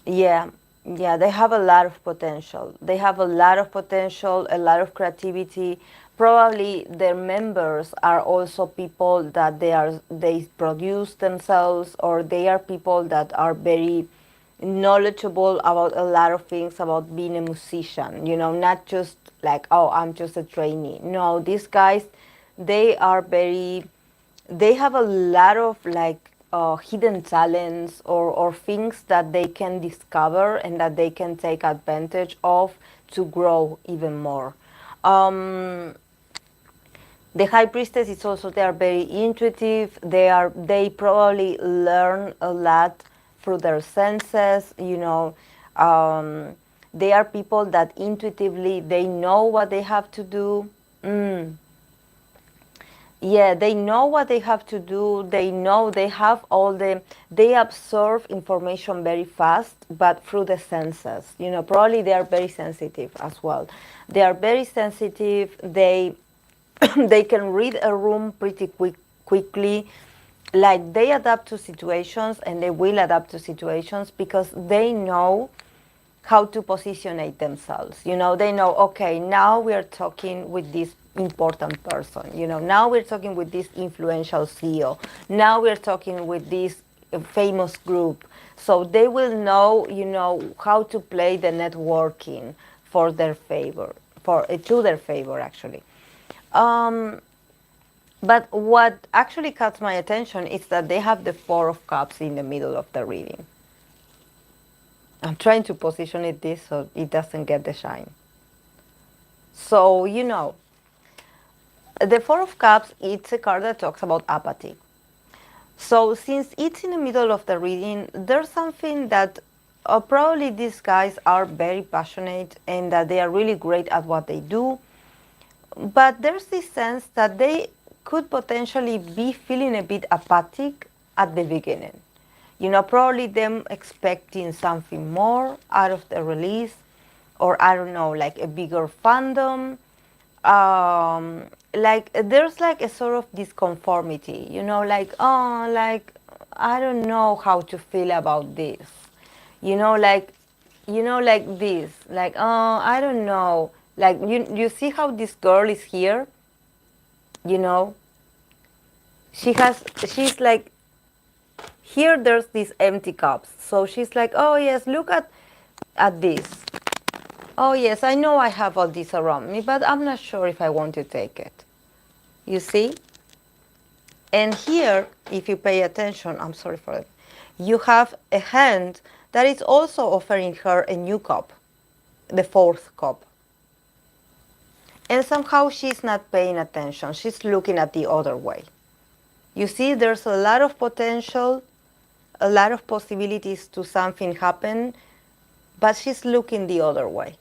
Yeah, yeah, they have a lot of potential. They have a lot of potential, a lot of creativity. Probably their members are also people that they produce themselves, or they are people that are very knowledgeable about a lot of things about being a musician, you know, not just like, oh, I'm just a trainee. No, these guys, they are very, they have a lot of like hidden talents, or things that they can discover and that they can take advantage of to grow even more. The High Priestess is also, they are very intuitive. They probably learn a lot through their senses, you know. They are people that intuitively, they know what they have to do. Yeah, they know what they have to do. They know they have all they absorb information very fast, but through the senses. You know, probably they are very sensitive as well. They are very sensitive. They they can read a room pretty quickly. Like they adapt to situations, and they will adapt to situations because they know how to positionate themselves. You know, they know, okay, now we are talking with this important person. You know, now we're talking with this influential CEO. Now we're talking with this famous group. So they will know, you know, how to play the networking for their favor, for to their favor, actually. But what actually caught my attention is that they have the Four of Cups in the middle of the reading. I'm trying to position it this so it doesn't get the shine. So, you know, the Four of Cups, it's a card that talks about apathy. So since it's in the middle of the reading, there's something that probably these guys are very passionate and that they are really great at what they do. But there's this sense that they could potentially be feeling a bit apathic at the beginning. You know, probably them expecting something more out of the release, or I don't know, like a bigger fandom. Like there's like a sort of disconformity, you know, like, oh, like I don't know how to feel about this, you know, like this, like, oh, I don't know, like you see how this girl is here, you know, she's like, here there's these empty cups, so she's like, oh yes, look at this. Oh yes, I know I have all this around me, but I'm not sure if I want to take it. You see? And here, if you pay attention, I'm sorry for it, you have a hand that is also offering her a new cup, the fourth cup. And somehow she's not paying attention. She's looking at the other way. You see, there's a lot of potential, a lot of possibilities to something happen, but she's looking the other way.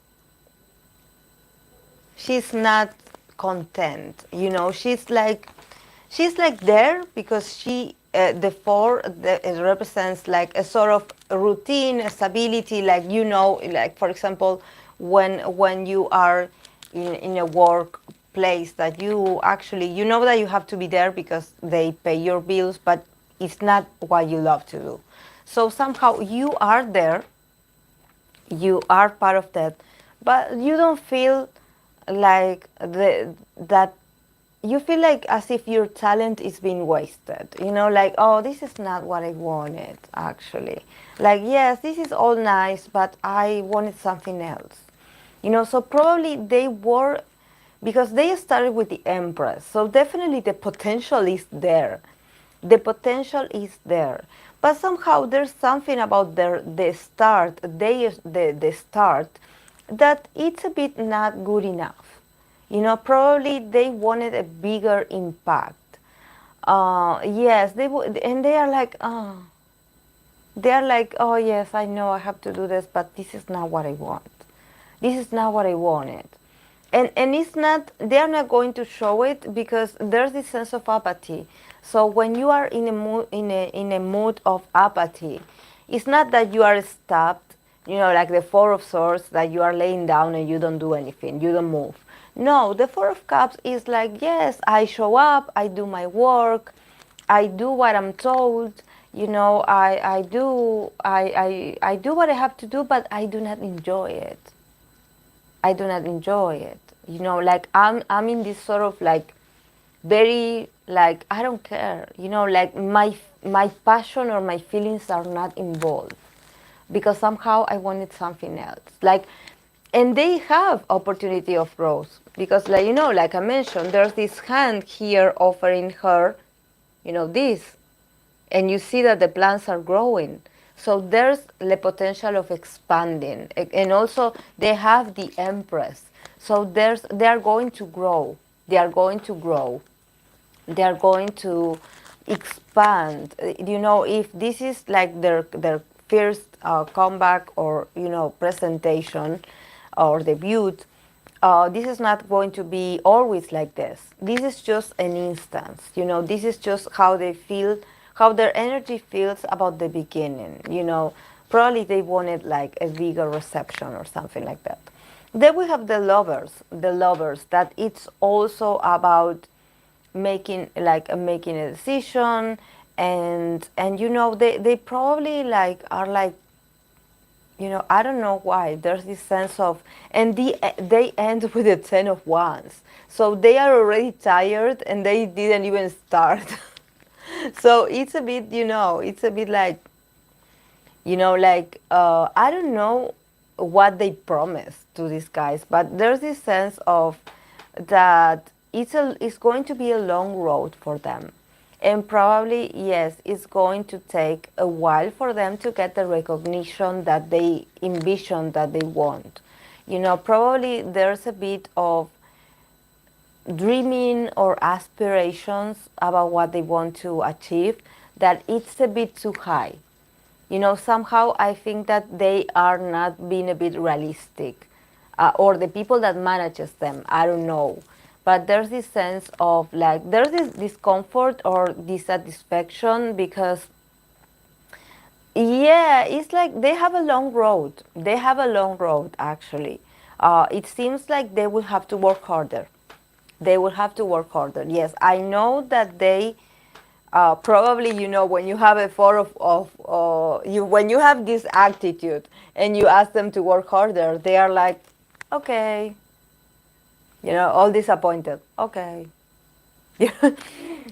she's not content. You know, she's like there because she the four it represents like a sort of routine, a stability, like, you know, like for example, when you are in a workplace that you actually, you know, that you have to be there because they pay your bills, but it's not what you love to do. So somehow you are there, you are part of that, but you don't feel like that you feel like as if your talent is being wasted, you know, like, oh, this is not what I wanted actually, like, yes, this is all nice, but I wanted something else, you know. So probably they were, because they started with the Empress, so definitely the potential is there, the potential is there, but somehow there's something about the start, the start, that it's a bit not good enough. You know, probably they wanted a bigger impact. Yes, they would, and they are like, oh yes, I know I have to do this, but this is not what I want. This is not what I wanted. And it's not, they are not going to show it because there's this sense of apathy. So when you are in a mood, in a mood of apathy, it's not that you are stopped, you know, like the Four of Swords, that you are laying down and you don't do anything, you don't move. No, the Four of Cups is like, yes, I show up, I do my work, I do what I'm told, you know, I do what I have to do, but I do not enjoy it. I do not enjoy it. You know, like I'm in this sort of like very, like, I don't care. You know, like my passion or my feelings are not involved because somehow I wanted something else. Like, and they have opportunity of growth because, like, you know, like I mentioned, there's this hand here offering her, you know, this, and you see that the plants are growing. So there's the potential of expanding, and also they have the Empress. So they are going to grow. They are going to grow. They are going to expand. You know, if this is like their first comeback or, you know, presentation or debut, this is not going to be always like this. This is just an instance, you know, this is just how they feel, how their energy feels about the beginning, you know. Probably they wanted like a bigger reception or something like that. Then we have the lovers, that it's also about making, like making a decision, and you know, they probably like are like, you know, I don't know why. There's this sense of, and they end with the Ten of Wands. So they are already tired and they didn't even start. So it's a bit, you know, it's a bit like, you know, like, I don't know what they promised to these guys, but there's this sense of that it's going to be a long road for them. And probably, yes, it's going to take a while for them to get the recognition that they envision that they want. You know, probably there's a bit of dreaming or aspirations about what they want to achieve that it's a bit too high. You know, somehow I think that they are not being a bit realistic, or the people that manages them, I don't know. But there's this sense of like, there's this discomfort or dissatisfaction because, yeah, it's like they have a long road. They have a long road, actually. It seems like they will have to work harder. They will have to work harder. Yes, I know that they probably, you know, when you have a four of you, when you have this attitude and you ask them to work harder, they are like, okay, you know, all disappointed. Okay.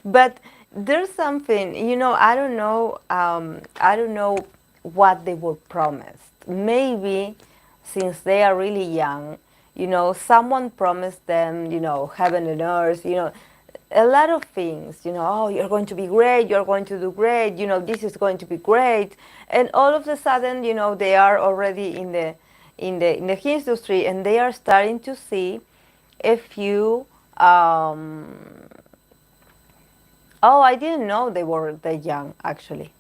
But there's something, you know, I don't know what they were promised. Maybe since they are really young, you know, someone promised them, you know, heaven and earth, you know, a lot of things, you know, oh, you're going to be great, you're going to do great, you know, this is going to be great. And all of a sudden, you know, they are already in the industry, and they are starting to see a few oh, I didn't know they were that young, actually.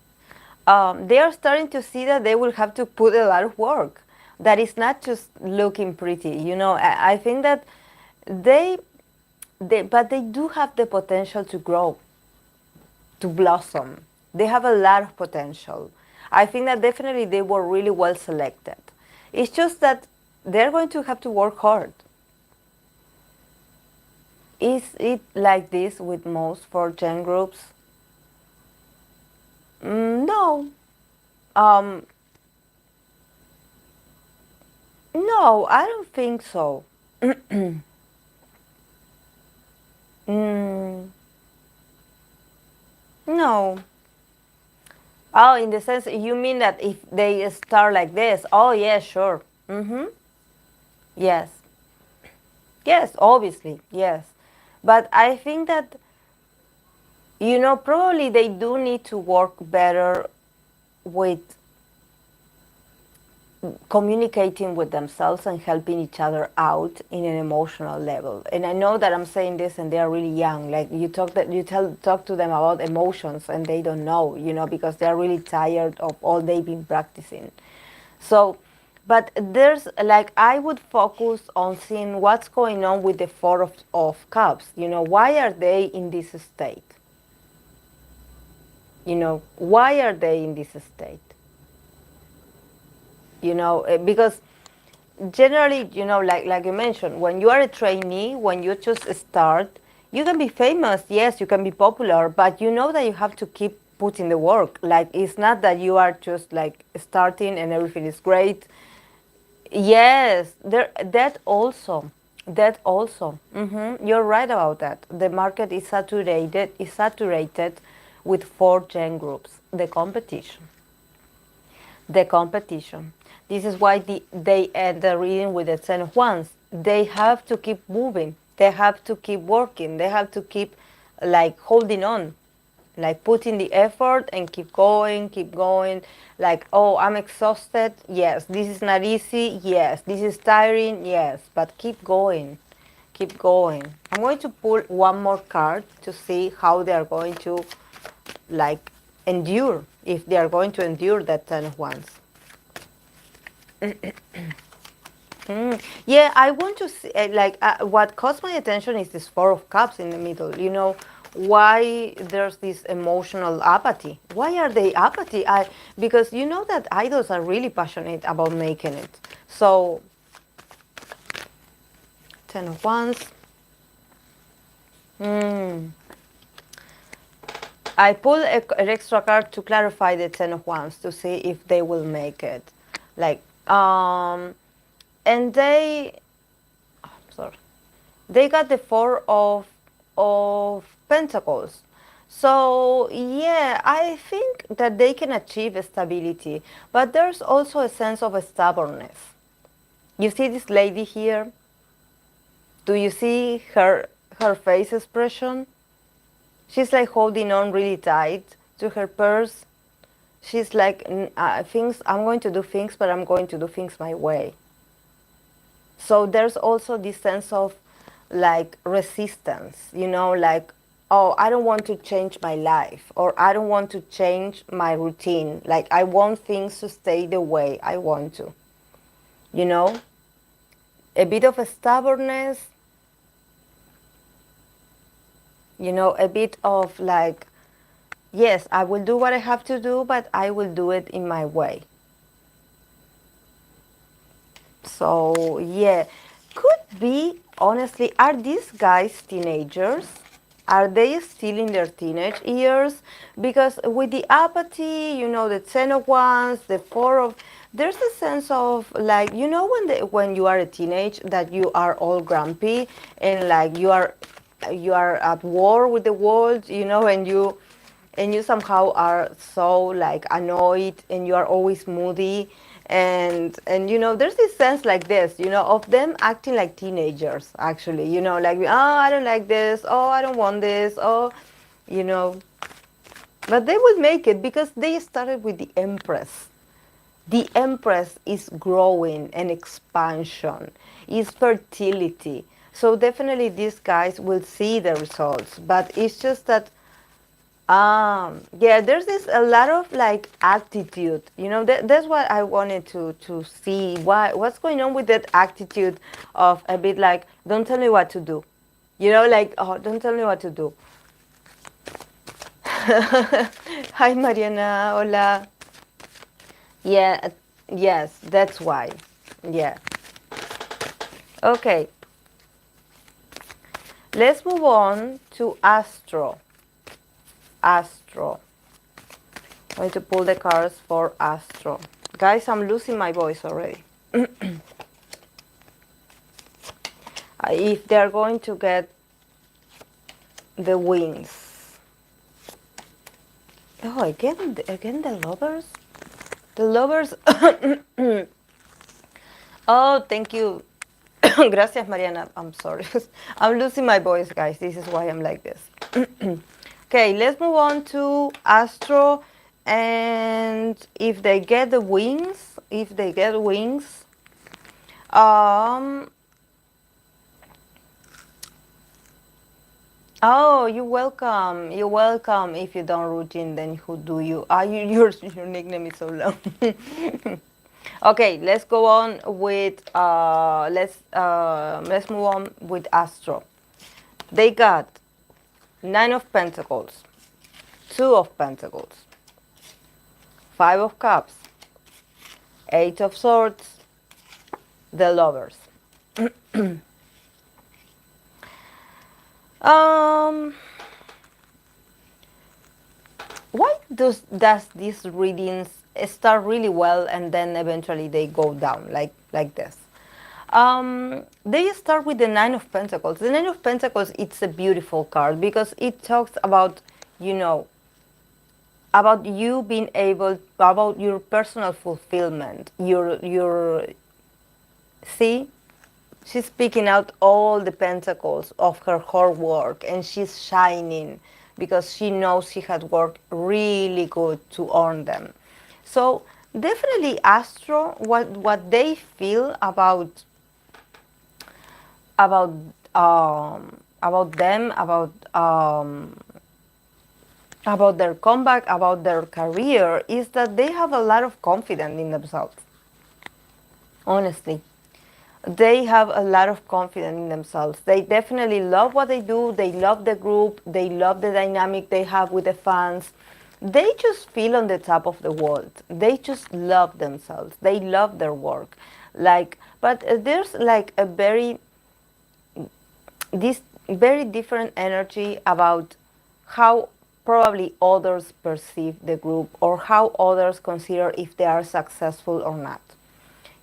They are starting to see that they will have to put a lot of work. That is not just looking pretty. You know, I think that they, but they do have the potential to grow, to blossom. They have a lot of potential. I think that definitely they were really well selected. It's just that they're going to have to work hard. Is it like this with most 4gen groups? No. Um, no, I don't think so. No. Oh, in the sense, you mean that if they start like this? Oh, yeah, sure. Yes. Yes, obviously, yes. But I think that, probably they do need to work better with communicating with themselves and helping each other out in an emotional level. And I know that I'm saying this and they are really young. Like talk to them about emotions and they don't know, because they're really tired of all they've been practicing. So, but there's like, I would focus on seeing what's going on with the Four of Cups. Why are they in this state? Why are they in this state? Because generally, like you mentioned, when you are a trainee, when you just start, you can be famous, yes, you can be popular, but you know that you have to keep putting the work. Like, it's not that you are just like starting and everything is great. Yes, that also. That also. You're right about that. The market is saturated with 4gen groups. The competition. This is why they end the reading with the Ten of Wands. They have to keep moving. They have to keep working. They have to keep like holding on, like putting the effort and keep going. Like, oh, I'm exhausted. Yes. This is not easy. Yes. This is tiring. Yes. But keep going. Keep going. I'm going to pull one more card to see how they are going to like endure, if they are going to endure that Ten of Wands. Yeah, I want to see, what caught my attention is this Four of Cups in the middle. Why there's this emotional apathy? Why are they apathy? Because you know that idols are really passionate about making it. So, Ten of Wands. I pull an extra card to clarify the Ten of Wands to see if they will make it. Like, and they got the Four of Pentacles. So yeah, I think that they can achieve stability, but there's also a sense of stubbornness. You see this lady here? Do you see her face expression? She's like holding on really tight to her purse. She's like, I'm going to do things, but I'm going to do things my way. So there's also this sense of like resistance, like, oh, I don't want to change my life, or I don't want to change my routine. Like, I want things to stay the way I want to. A bit of a stubbornness, a bit of like, yes, I will do what I have to do, but I will do it in my way. So, yeah, could be, honestly, are these guys teenagers? Are they still in their teenage years? Because with the apathy, the Ten of Wands, the Four of, there's a sense of like, when you are a teenage, that you are all grumpy and like you are at war with the world, and you somehow are so like annoyed and you are always moody. And there's this sense like this, of them acting like teenagers, actually, like, oh, I don't like this, oh, I don't want this, oh, but they will make it because they started with the Empress. The Empress is growing and expansion, is fertility. So definitely these guys will see the results, but it's just that Yeah, there's this a lot of like attitude, you know. That's what I wanted to see. What's going on with that attitude of a bit like, don't tell me what to do, you know, like, oh, don't tell me what to do. Hi, Mariana. Hola. Yeah, yes, that's why. Yeah. Okay. Let's move on to Astro. Astro. I'm going to pull the cards for Astro. Guys, I'm losing my voice already. If they're going to get the wings. Oh, again the lovers? The lovers. Oh, thank you. Gracias, Mariana. I'm sorry. I'm losing my voice, guys. This is why I'm like this. Okay, let's move on to Astro. And if they get the wings, oh, you're welcome. You're welcome. If you don't routine, then who do you? Your nickname is so long. Okay, let's go on with let's move on with Astro. They got 9 of Pentacles, 2 of Pentacles, 5 of Cups, 8 of Swords, the Lovers. Why does these readings start really well and then eventually they go down like this? They start with the 9 of Pentacles. The 9 of Pentacles, it's a beautiful card because it talks about, you know, about you being able, about your personal fulfillment, your see, she's picking out all the pentacles of her hard work and she's shining because she knows she had worked really good to earn them. So definitely Astro, what they feel about them, about their comeback, about their career, is that they have a lot of confidence in themselves. Honestly, they have a lot of confidence in themselves. They definitely love what they do. They love the group. They love the dynamic they have with the fans. They just feel on the top of the world. They just love themselves. They love their work. But there's like this very different energy about how probably others perceive the group or how others consider if they are successful or not.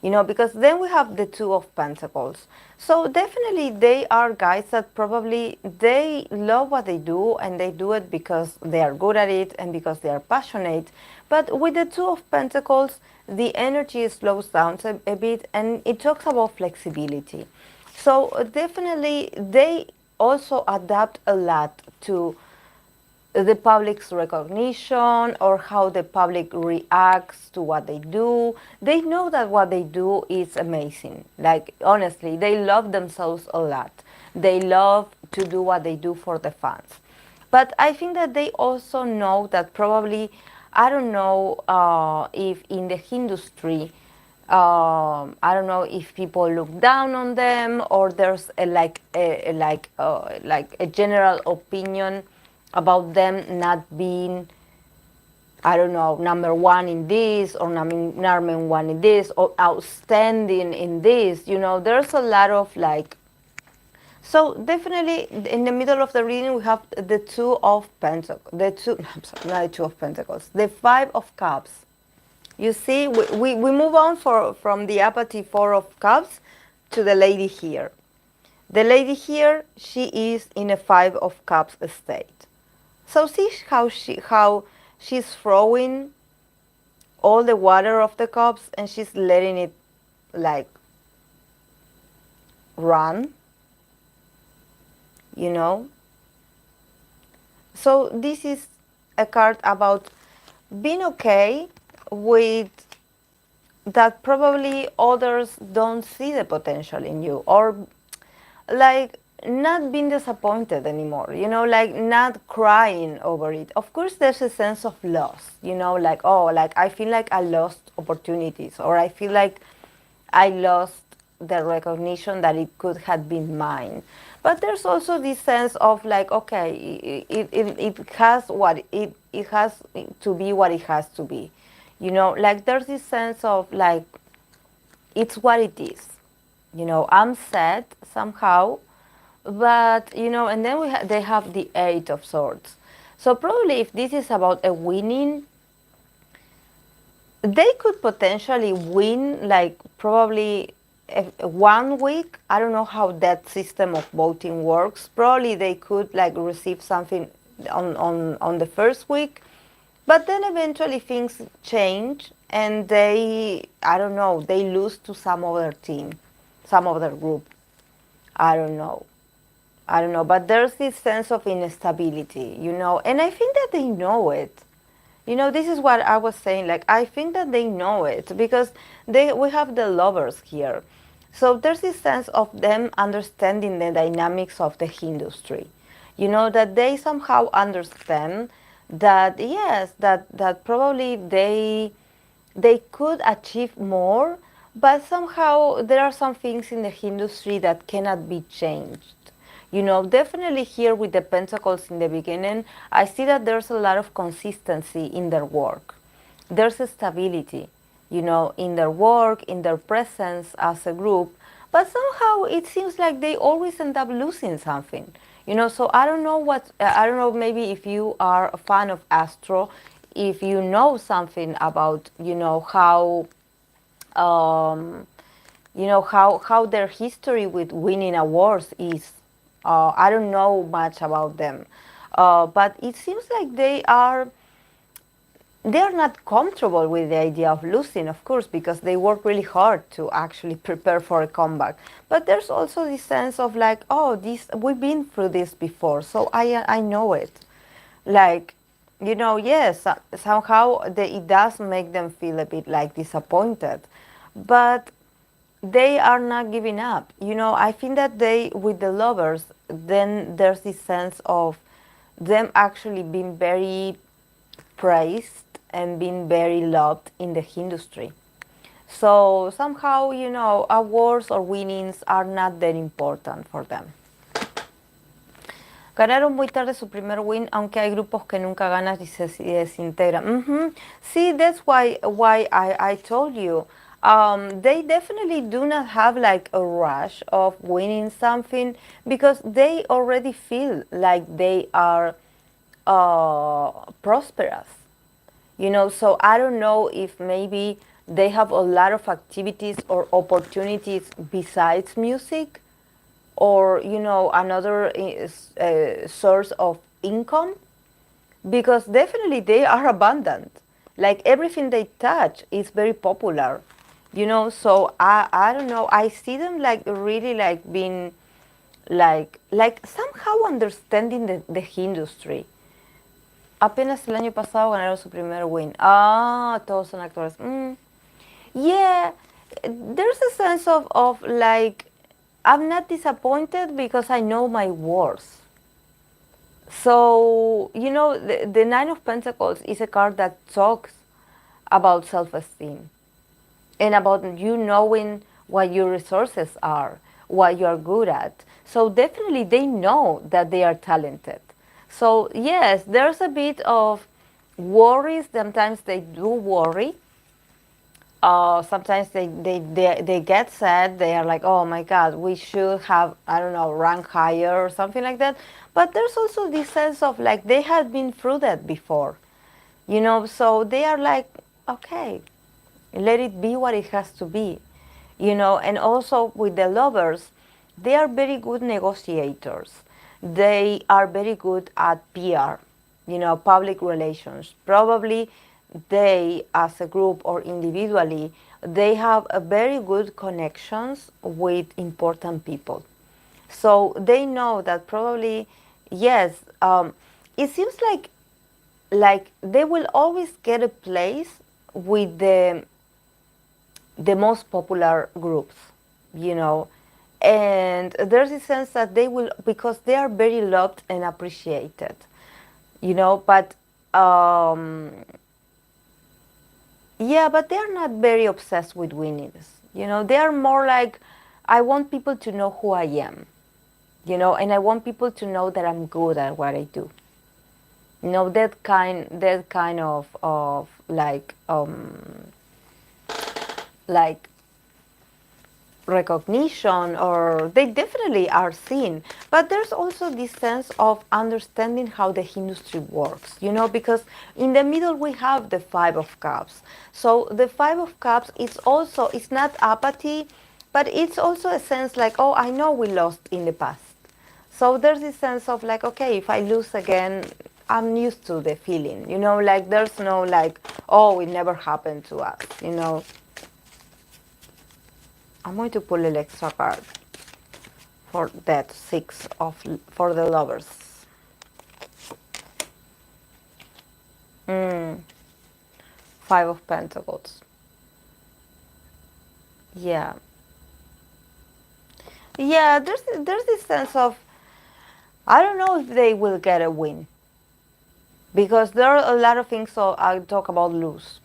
You know, because then we have the 2 of Pentacles. So definitely they are guys that probably they love what they do and they do it because they are good at it and because they are passionate. But with the 2 of Pentacles, the energy slows down a bit and it talks about flexibility. So definitely they also adapt a lot to the public's recognition or how the public reacts to what they do. They know that what they do is amazing. Like, honestly, they love themselves a lot. They love to do what they do for the fans. But I think that they also know that probably, I don't know if in the industry, I don't know if people look down on them or there's like a general opinion about them not being, I don't know, number 1 in this or number 1 in this or outstanding in this. You know, there's a lot of like. So definitely in the middle of the reading we have the 2 of Pentacles, I'm sorry, not the 2 of Pentacles, the 5 of Cups. You see, we move on from the apathy 4 of Cups to the lady here. The lady here, she is in a 5 of Cups state. So see how she's throwing all the water of the cups and she's letting it like run, you know. So this is a card about being okay with that probably others don't see the potential in you, or like not being disappointed anymore, you know, like not crying over it. Of course, there's a sense of loss, you know, like, oh, like I feel like I lost opportunities, or I feel like I lost the recognition that it could have been mine. But there's also this sense of like, okay, it has what it has to be what it has to be. You know, like there's this sense of like, it's what it is. You know, I'm sad somehow, but you know, and then they have the Eight of Swords. So probably if this is about a winning, they could potentially win, like probably 1 week. I don't know how that system of voting works. Probably they could like receive something on the first week, but then eventually things change and they, I don't know, they lose to some other team, some other group. I don't know. I don't know, but there's this sense of instability, you know, and I think that they know it. You know, this is what I was saying. Like, I think that they know it because we have the Lovers here. So there's this sense of them understanding the dynamics of the industry. You know, that they somehow understand that, yes, that probably they could achieve more, but somehow there are some things in the industry that cannot be changed. You know, definitely here with the Pentacles in the beginning, I see that there's a lot of consistency in their work. There's a stability, you know, in their work, in their presence as a group, but somehow it seems like they always end up losing something. You know, so I don't know I don't know, maybe if you are a fan of Astro, if you know something about, um, how their history with winning awards is. I don't know much about them, but it seems like they are not comfortable with the idea of losing, of course, because they work really hard to actually prepare for a comeback. But there's also this sense of like, oh, this we've been through this before, so I know it. Like, you know, yes, somehow it does make them feel a bit like disappointed, but they are not giving up. You know, I think that with the Lovers, then there's this sense of them actually being very praised and being very loved in the industry. So somehow, you know, awards or winnings are not that important for them. Ganaron muy tarde su primer win, aunque hay grupos que nunca ganan y se desintegran. See, that's why I told you. They definitely do not have like a rush of winning something because they already feel like they are prosperous. You know, so I don't know if maybe they have a lot of activities or opportunities besides music, or you know, another source of income, because definitely they are abundant. Like everything they touch is very popular, you know. So I don't know, I see them like really like being like somehow understanding the industry. Apenas el año pasado ganaron su primer win. Ah, todos son actores. Yeah, there's a sense of like, I'm not disappointed because I know my worth. So, you know, the Nine of Pentacles is a card that talks about self-esteem and about you knowing what your resources are, what you are good at. So definitely they know that they are talented. So yes, there's a bit of worries. Sometimes they do worry. Sometimes they get sad. They are like, oh my God, we should have, I don't know, rank higher or something like that. But there's also this sense of like they have been through that before, you know. So they are like, okay, let it be what it has to be, you know. And also with the Lovers, they are very good negotiators. They are very good at PR, you know, public relations. Probably they, as a group or individually, they have a very good connections with important people. So they know that probably, yes, it seems like they will always get a place with the most popular groups, you know. And there's a sense that they will, because they are very loved and appreciated, you know, but yeah, but they are not very obsessed with winnings, you know. They are more like, I want people to know who I am, you know, and I want people to know that I'm good at what I do. You know, that kind of like recognition, or they definitely are seen. But there's also this sense of understanding how the industry works, you know, because in the middle we have the Five of Cups. So the Five of Cups is also, it's not apathy, but it's also a sense like, oh, I know we lost in the past. So there's this sense of like, okay, if I lose again, I'm used to the feeling, you know, like there's no like, oh, it never happened to us, you know. I'm going to pull an extra card for that for the lovers. Five of Pentacles. Yeah. Yeah, there's this sense of, I don't know if they will get a win. Because there are a lot of things, so I talk about lose.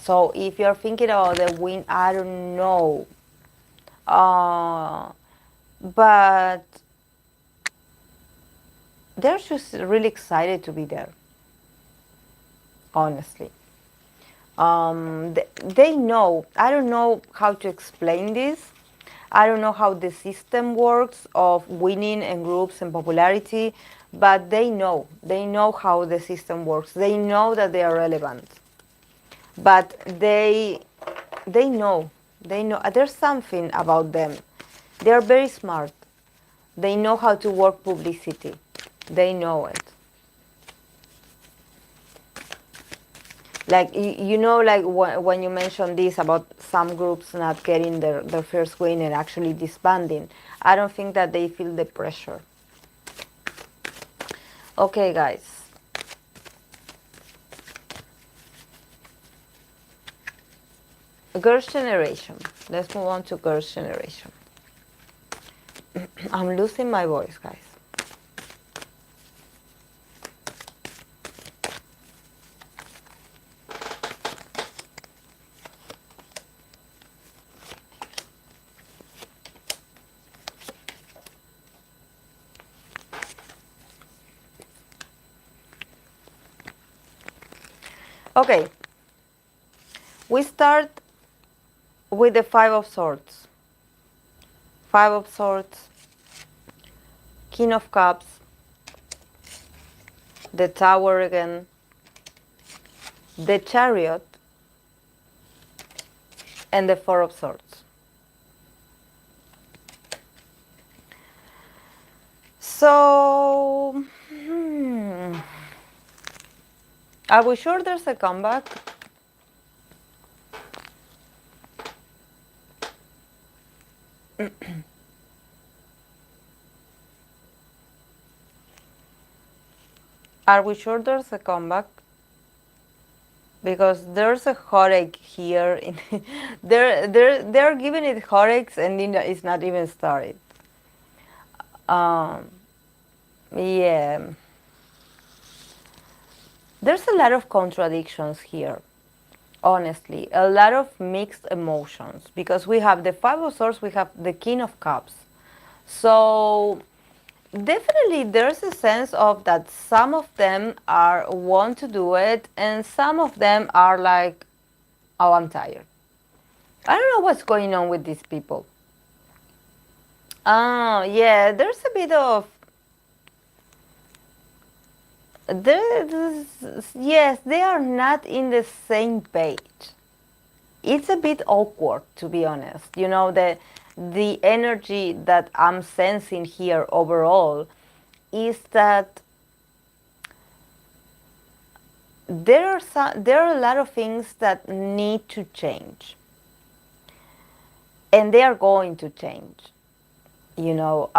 So if you're thinking about the win, I don't know. But they're just really excited to be there. Honestly. They know, I don't know how to explain this. I don't know how the system works of winning and groups and popularity, but they know how the system works. They know that they are relevant, but they know, there's something about them. They are very smart. They know how to work publicity. They know it. Like, you know, like when you mentioned this about some groups not getting their first win and actually disbanding, I don't think that they feel the pressure. Okay, guys. Girls' generation. Let's move on to girls' generation. I'm losing my voice, guys. Okay, we start with the Five of Swords. Five of Swords, King of Cups, the Tower again, the Chariot, and the Four of Swords. So, are we sure there's a comeback? Are we sure there's a comeback? Because there's a heartache here. They're giving it heartaches and it's not even started. Yeah. There's a lot of contradictions here. Honestly, a lot of mixed emotions, because we have the Five of Swords, we have the King of Cups. So definitely there's a sense of that some of them want to do it and some of them are like, oh, I'm tired. I don't know what's going on with these people. Yeah, there's a bit of, yes, they are not in the same page. It's a bit awkward, to be honest. You know, the energy that I'm sensing here overall is that there are a lot of things that need to change, and they are going to change. You know,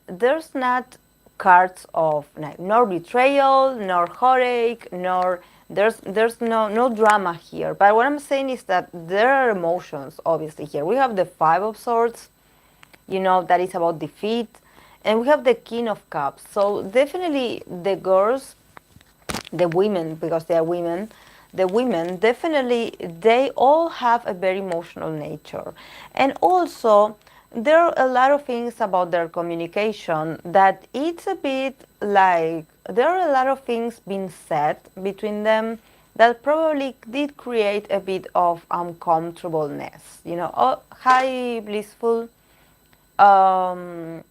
there's not cards of nor betrayal, nor heartache, nor there's no drama here. But what I'm saying is that there are emotions, obviously, here. We have the Five of Swords, you know, that is about defeat. And we have the King of Cups. So definitely the girls, the women, because they are women, the women, definitely, they all have a very emotional nature. And also, there are a lot of things about their communication that it's a bit like, there are a lot of things being said between them that probably did create a bit of uncomfortableness. You know, oh, hi, blissful. Um,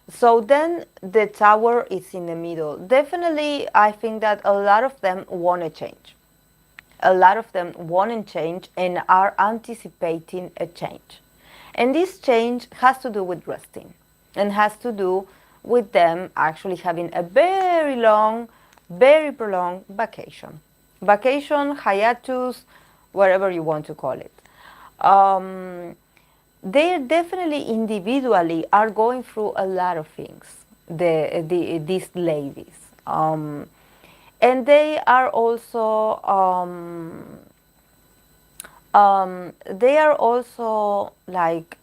so then the Tower is in the middle. Definitely, I think that a lot of them want to change. A lot of them want to change and are anticipating a change. And this change has to do with resting and has to do with them actually having a very long, very prolonged vacation. Vacation, hiatus, whatever you want to call it. They definitely individually are going through a lot of things, these ladies. And they are also like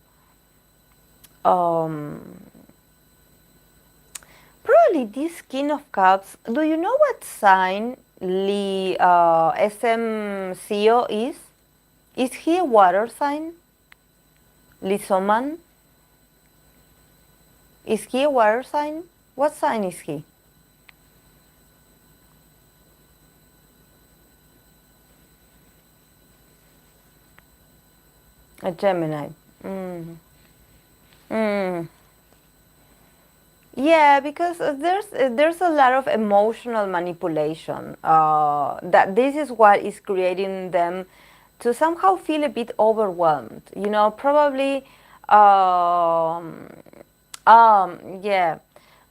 probably this King of Cups. Do you know what sign Lee SMCO is? Is he a water sign? Lisoman? Is he a water sign? What sign is he? A Gemini. Yeah, because there's a lot of emotional manipulation. That this is what is creating them to somehow feel a bit overwhelmed. You know, probably. Yeah,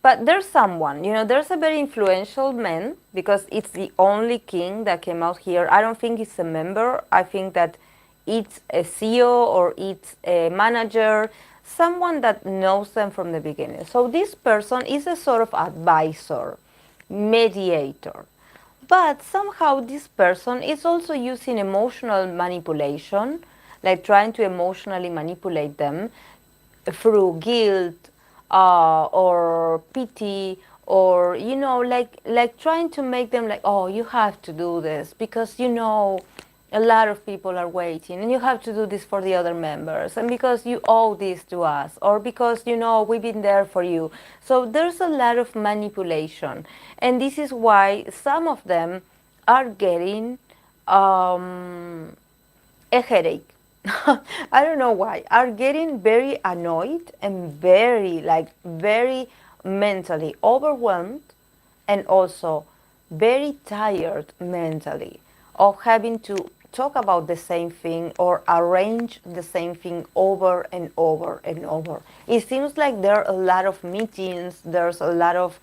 but there's someone. You know, there's a very influential man because it's the only king that came out here. I don't think it's a member. I think that it's a CEO or it's a manager, someone that knows them from the beginning. So this person is a sort of advisor, mediator. But somehow this person is also using emotional manipulation, like trying to emotionally manipulate them through guilt or pity, or you know, like trying to make them like, oh, you have to do this because you know a lot of people are waiting and you have to do this for the other members and because you owe this to us or because you know we've been there for you. So there's a lot of manipulation, and this is why some of them are getting a headache. I don't know why, are getting very annoyed and very, like, very mentally overwhelmed, and also very tired mentally of having to talk about the same thing or arrange the same thing over and over and over. It seems like there are a lot of meetings, there's a lot of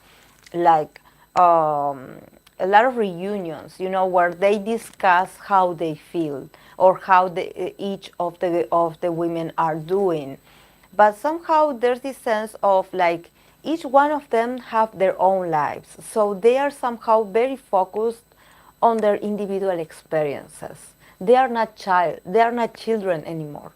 like a lot of reunions, you know, where they discuss how they feel or how each of the women are doing. But somehow there's this sense of like each one of them have their own lives, so they are somehow very focused on their individual experiences. They are not children anymore.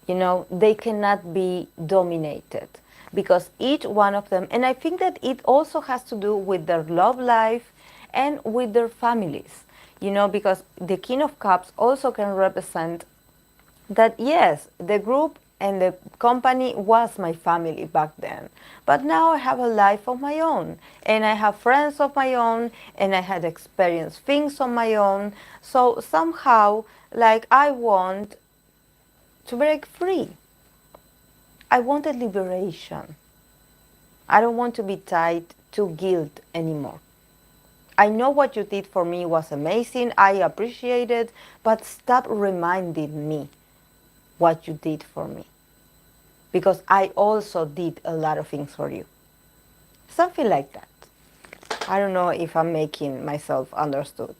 You know, they cannot be dominated because each one of them, and I think that it also has to do with their love life and with their families, you know, because the King of Cups also can represent that, yes, the group and the company was my family back then, but now I have a life of my own and I have friends of my own and I had experienced things on my own. So somehow, like, I want to break free. I wanted liberation. I don't want to be tied to guilt anymore. I know what you did for me was amazing. I appreciate it, but stop reminding me what you did for me, because I also did a lot of things for you. Something like that. I don't know if I'm making myself understood.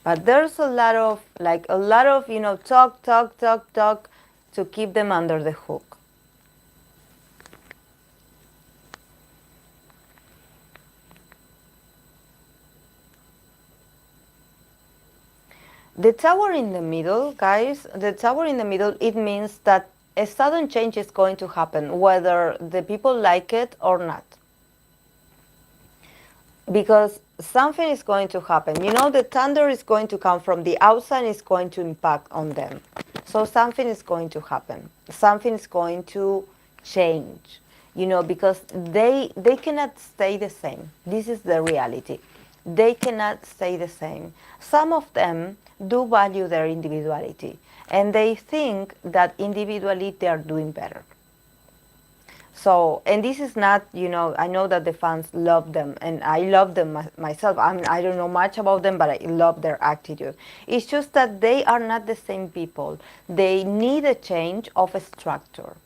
But there's a lot of, you know, talk to keep them under the hook. The tower in the middle, guys, the tower in the middle, it means that a sudden change is going to happen, whether the people like it or not. Because something is going to happen. You know, the thunder is going to come from the outside, is going to impact on them. So something is going to happen. Something is going to change. You know, because they cannot stay the same. This is the reality. They cannot stay the same. Some of them do value their individuality, and they think that individually they are doing better. So, and this is not, you know, I know that the fans love them, and I love them myself. I don't know much about them, but I love their attitude. It's just that they are not the same people. They need a change of a structure.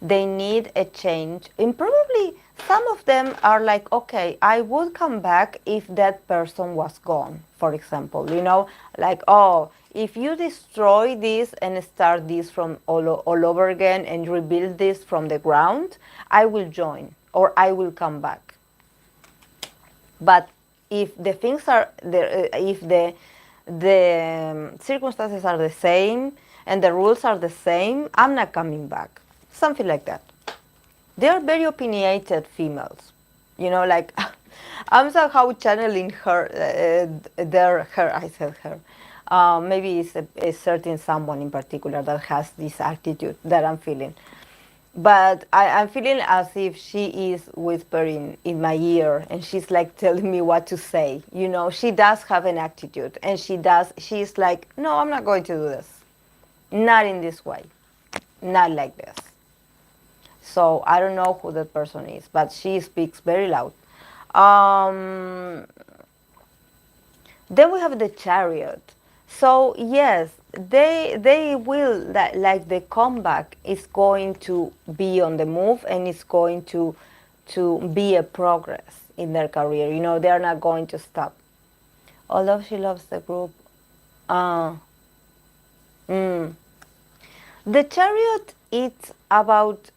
They need a change, and probably some of them are like, okay, I would come back if that person was gone, for example, you know, like, oh, if you destroy this and start this from all over again and rebuild this from the ground, I will join, or I will come back. But if the things are there, if the circumstances are the same and the rules are the same, I'm not coming back. Something like that. They are very opinionated females, you know, like I'm somehow channeling her, I said her. Maybe it's a certain someone in particular that has this attitude that I'm feeling. But I'm feeling as if she is whispering in my ear, and she's like telling me what to say. You know, she does have an attitude, and she's like, no, I'm not going to do this. Not in this way. Not like this. So I don't know who that person is, but she speaks very loud. Then we have the Chariot. So yes, they will, like the comeback is going to be on the move, and it's going to be a progress in their career. You know, they're not going to stop. Although she loves the group. The Chariot, it's about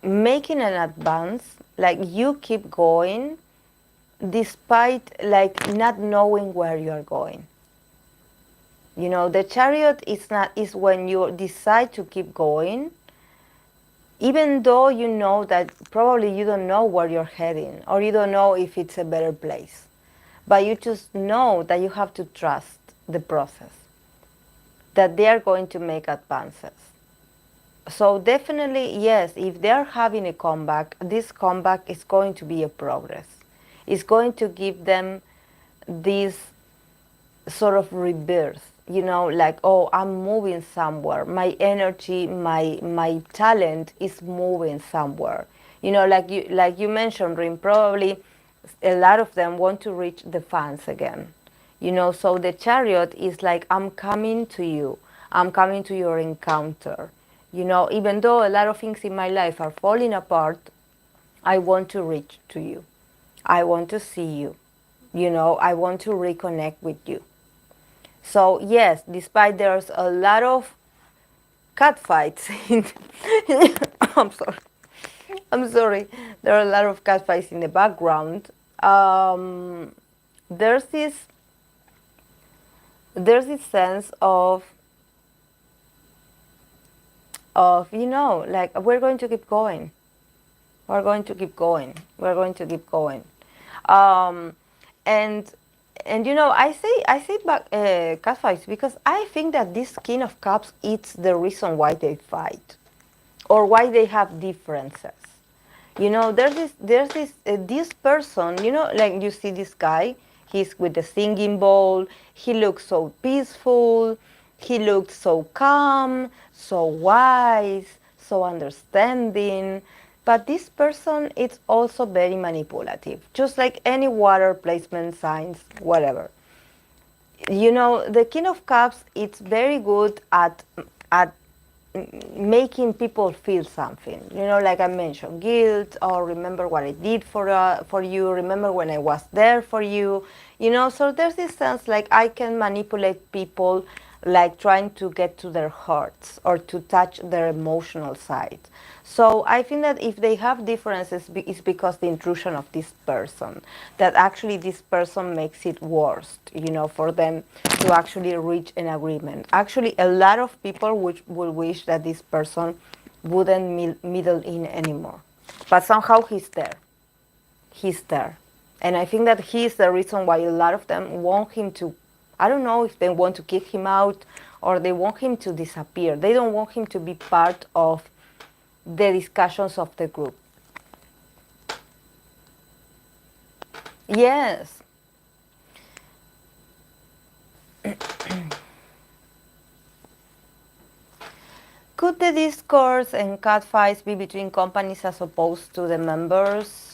making an advance, like you keep going despite like not knowing where you're going. You know, the Chariot is when you decide to keep going, even though you know that probably you don't know where you're heading, or you don't know if it's a better place, but you just know that you have to trust the process, that they are going to make advances. So definitely, yes, if they're having a comeback, this comeback is going to be a progress. It's going to give them this sort of rebirth, you know, like, oh, I'm moving somewhere. My energy, my talent is moving somewhere. You know, like you mentioned, Rim, probably a lot of them want to reach the fans again. You know, so the Chariot is like, I'm coming to you. I'm coming to your encounter. You know, even though a lot of things in my life are falling apart, I want to reach to you. I want to see you. You know, I want to reconnect with you. So yes, despite there's a lot of cat fights I'm sorry. There are a lot of cat fights in the background. There's this sense of, you know, like, we're going to keep going. We're going to keep going. We're going to keep going. And you know, I say back cat fights because I think that this King of Cups, it's the reason why they fight, or why they have differences. You know, there's this person, you know, like you see this guy, he's with the singing bowl, he looks so peaceful, he looked so calm, so wise, so understanding. But this person is also very manipulative, just like any water placement signs, whatever. You know, the King of Cups, it's very good at making people feel something. You know, like I mentioned, guilt, or remember what I did for you, remember when I was there for you. You know, so there's this sense like I can manipulate people like trying to get to their hearts or to touch their emotional side. So I think that if they have differences, it's because the intrusion of this person, that actually this person makes it worse, you know, for them to actually reach an agreement. Actually, a lot of people will wish that this person wouldn't middle in anymore. But somehow he's there. He's there. And I think that he's the reason why a lot of them want him to, I don't know if they want to kick him out or they want him to disappear. They don't want him to be part of the discussions of the group. Yes. Could the discourse and catfights be between companies as opposed to the members?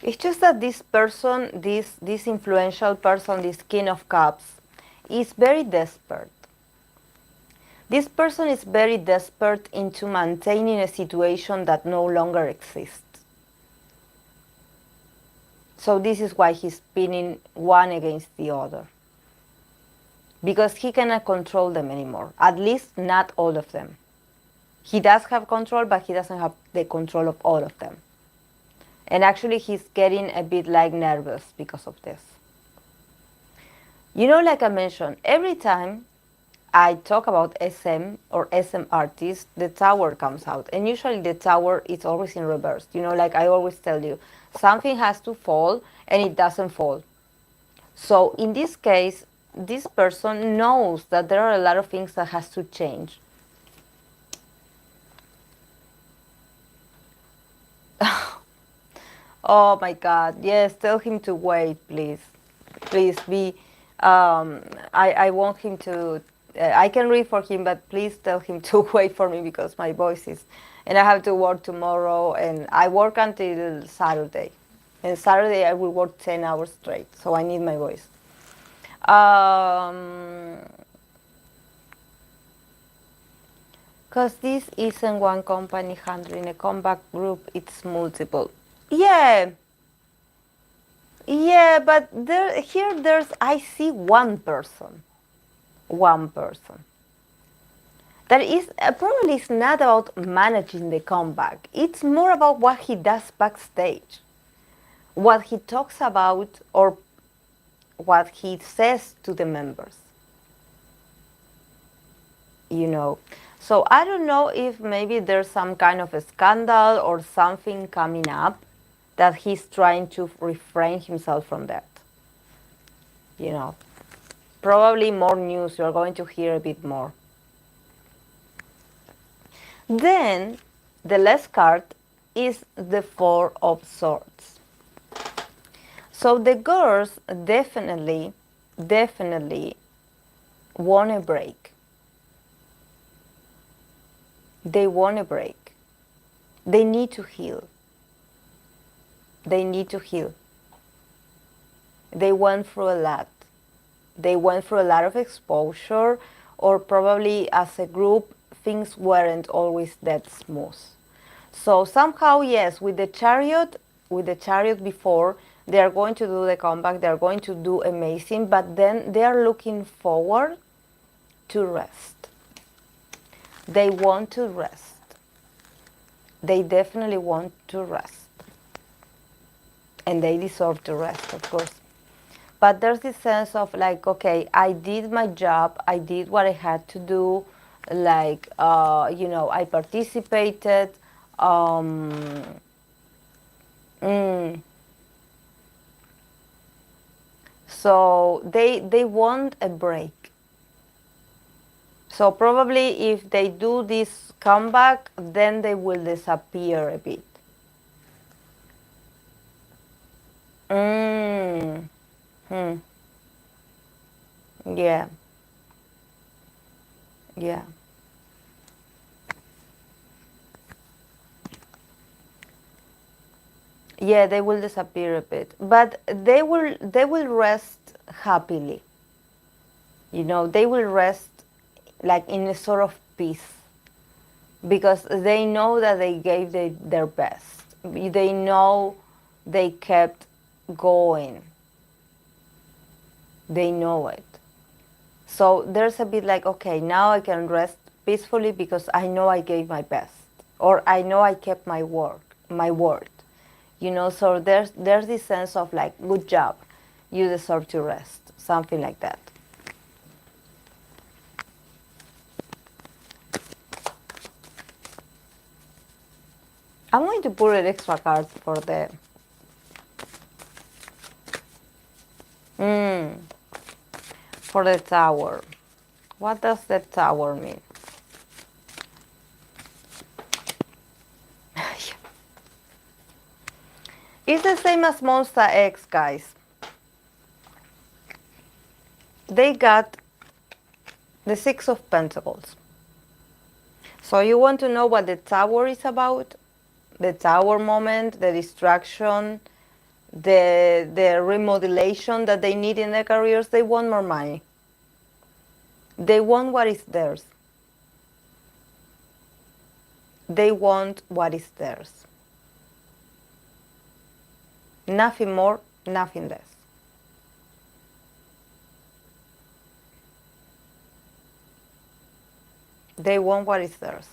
It's just that this person, this influential person, this King of Cups, is very desperate. This person is very desperate into maintaining a situation that no longer exists. So this is why he's pinning one against the other. Because he cannot control them anymore. At least not all of them. He does have control, but he doesn't have the control of all of them. And actually he's getting a bit like nervous because of this. You know, like I mentioned, every time I talk about SM or SM artists, the tower comes out. And usually the tower is always in reverse. You know, like I always tell you, something has to fall and it doesn't fall. So in this case, this person knows that there are a lot of things that has to change. Oh my God, yes, tell him to wait, please. Please be, I want him to, I can read for him, but please tell him to wait for me because my voice is, and I have to work tomorrow and I work until Saturday. And Saturday I will work 10 hours straight, so I need my voice. Because this isn't one company handling a comeback group, it's multiple. Yeah. Yeah, but there's, I see one person. One person. That is, probably it's not about managing the comeback. It's more about what he does backstage. What he talks about or what he says to the members. You know. So I don't know if maybe there's some kind of a scandal or something coming up that he's trying to refrain himself from that. You know, probably more news, you're going to hear a bit more. Then, the last card is the Four of Swords. So the girls definitely want a break. They want a break. They need to heal. They need to heal. They went through a lot. They went through a lot of exposure, or probably as a group, things weren't always that smooth. So somehow, yes, with the Chariot before, they are going to do the comeback, they are going to do amazing, but then they are looking forward to rest. They want to rest. They definitely want to rest. And they deserve to rest, of course. But there's this sense of like, okay, I did my job, I did what I had to do, like, you know, I participated. So they want a break. So probably if they do this comeback, then they will disappear a bit. Yeah. Yeah. Yeah, they will disappear a bit, but they will rest happily. You know, they will rest like in a sort of peace. because they know that they gave their best. They know they kept going. They know it. So there's a bit like, okay, now I can rest peacefully because I know I gave my best, or I know I kept my word. You know, so there's this sense of like, good job, you deserve to rest, something like that. I'm going to put an extra card for the for the Tower. What does the Tower mean? It's the same as Monsta X, guys. They got the Six of Pentacles. So you want to know what the Tower is about? The Tower moment, the distraction, the remodelation that they need in their careers. They want more money. They want what is theirs. They want what is theirs. Nothing more, nothing less. They want what is theirs.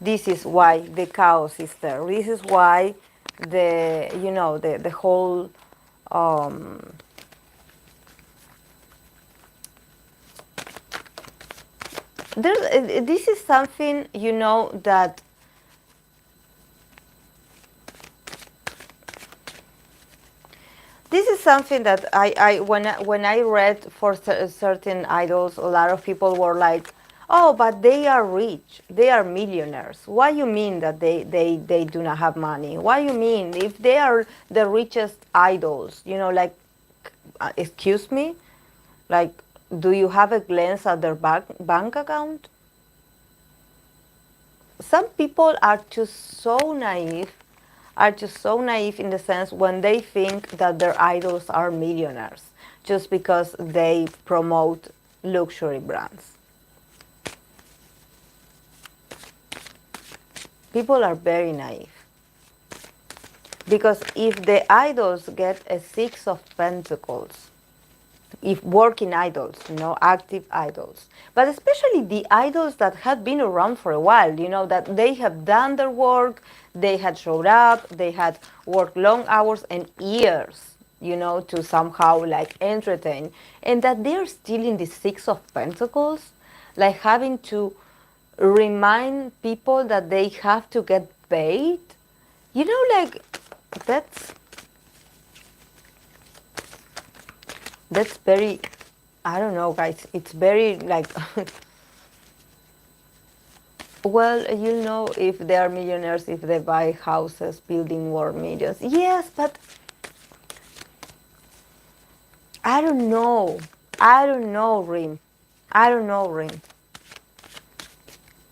This is why the chaos is there. This is why the whole this is something, that this is something that when I read for certain idols, a lot of people were like, oh, but they are rich, they are millionaires. Why you mean that they do not have money? Why you mean if they are the richest idols, like, excuse me, like, do you have a glance at their bank account? Some people are just so naive in the sense when they think that their idols are millionaires just because they promote luxury brands. People are very naive. Because if the idols get a Six of Pentacles, if working idols, active idols, but especially the idols that had been around for a while, that they have done their work, they had showed up, they had worked long hours and years, to somehow like entertain, and that they're still in the Six of Pentacles, like having to remind people that they have to get paid, like that's very, I don't know, guys, it's very like well, if they are millionaires, if they buy houses, building worth millions. Yes, but I don't know, Rim. I don't know, Rim.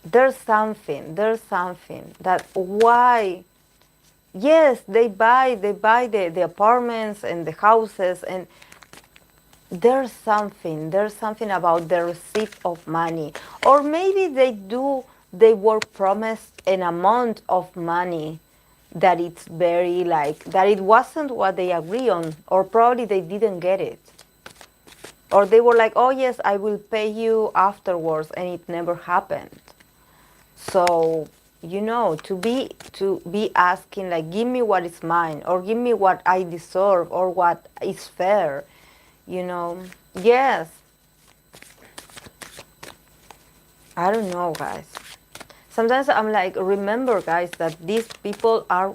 There's something that why. Yes, they buy the apartments and the houses, and there's something about the receipt of money. Or maybe they were promised an amount of money that it's very like, that it wasn't what they agree on, or probably they didn't get it. Or they were like, oh yes, I will pay you afterwards, and it never happened. So, to be asking like, give me what is mine, or give me what I deserve, or what is fair, yes. I don't know, guys. Sometimes I'm like, remember, guys, that these people are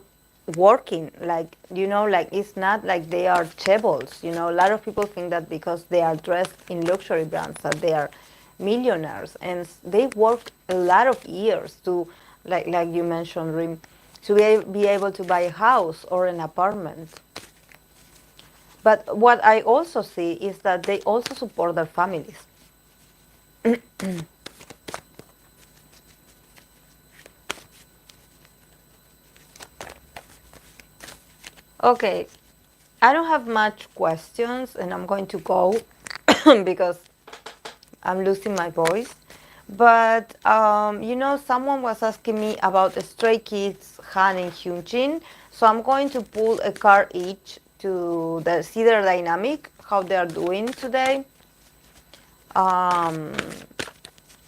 working, like, like, it's not like they are chaebols, a lot of people think that because they are dressed in luxury brands that they are millionaires, and they work a lot of years to, like you mentioned, Rim, to be able to buy a house or an apartment. But what I also see is that they also support their families. Okay, I don't have much questions, and I'm going to go because I'm losing my voice. But, you know, someone was asking me about the Stray Kids, Han and Hyunjin. So I'm going to pull a card each to see their dynamic, how they are doing today.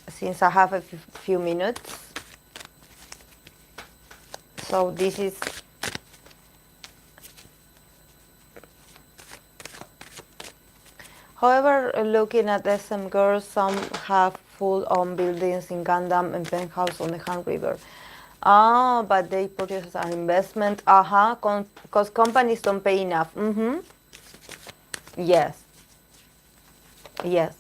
Since I have a few minutes. So this is... However, looking at SM girls, some have full-on buildings in Gundam and penthouse on the Han River. Ah, but they purchase an investment. Because companies don't pay enough. Yes. Yes.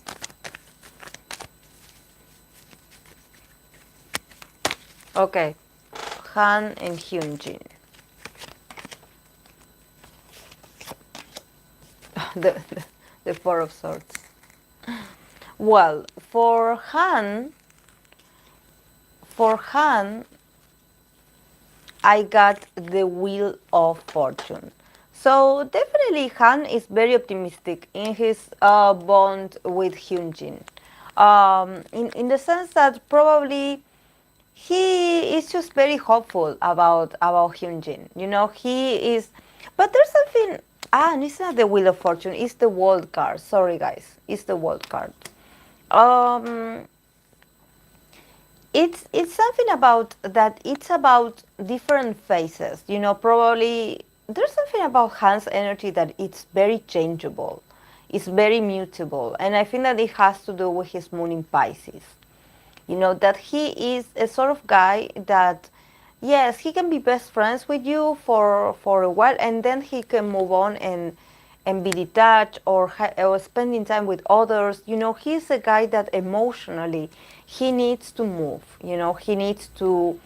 Okay. Han and Hyunjin. the Four of Swords. Well, for Han, I got the Wheel of Fortune. So definitely Han is very optimistic in his bond with Hyunjin. In the sense that probably he is just very hopeful about Hyunjin. You know, he is... But there's something... and it's not the Wheel of Fortune, it's the World card. Sorry, guys. It's the World card. It's something about that. It's about different phases. You know, probably there's something about Han's energy that it's very changeable. It's very mutable. And I think that it has to do with his moon in Pisces. You know, that he is a sort of guy that, yes, he can be best friends with you for a while, and then he can move on and be detached or spending time with others. You know, he's a guy that emotionally he needs to move. You know, he needs to...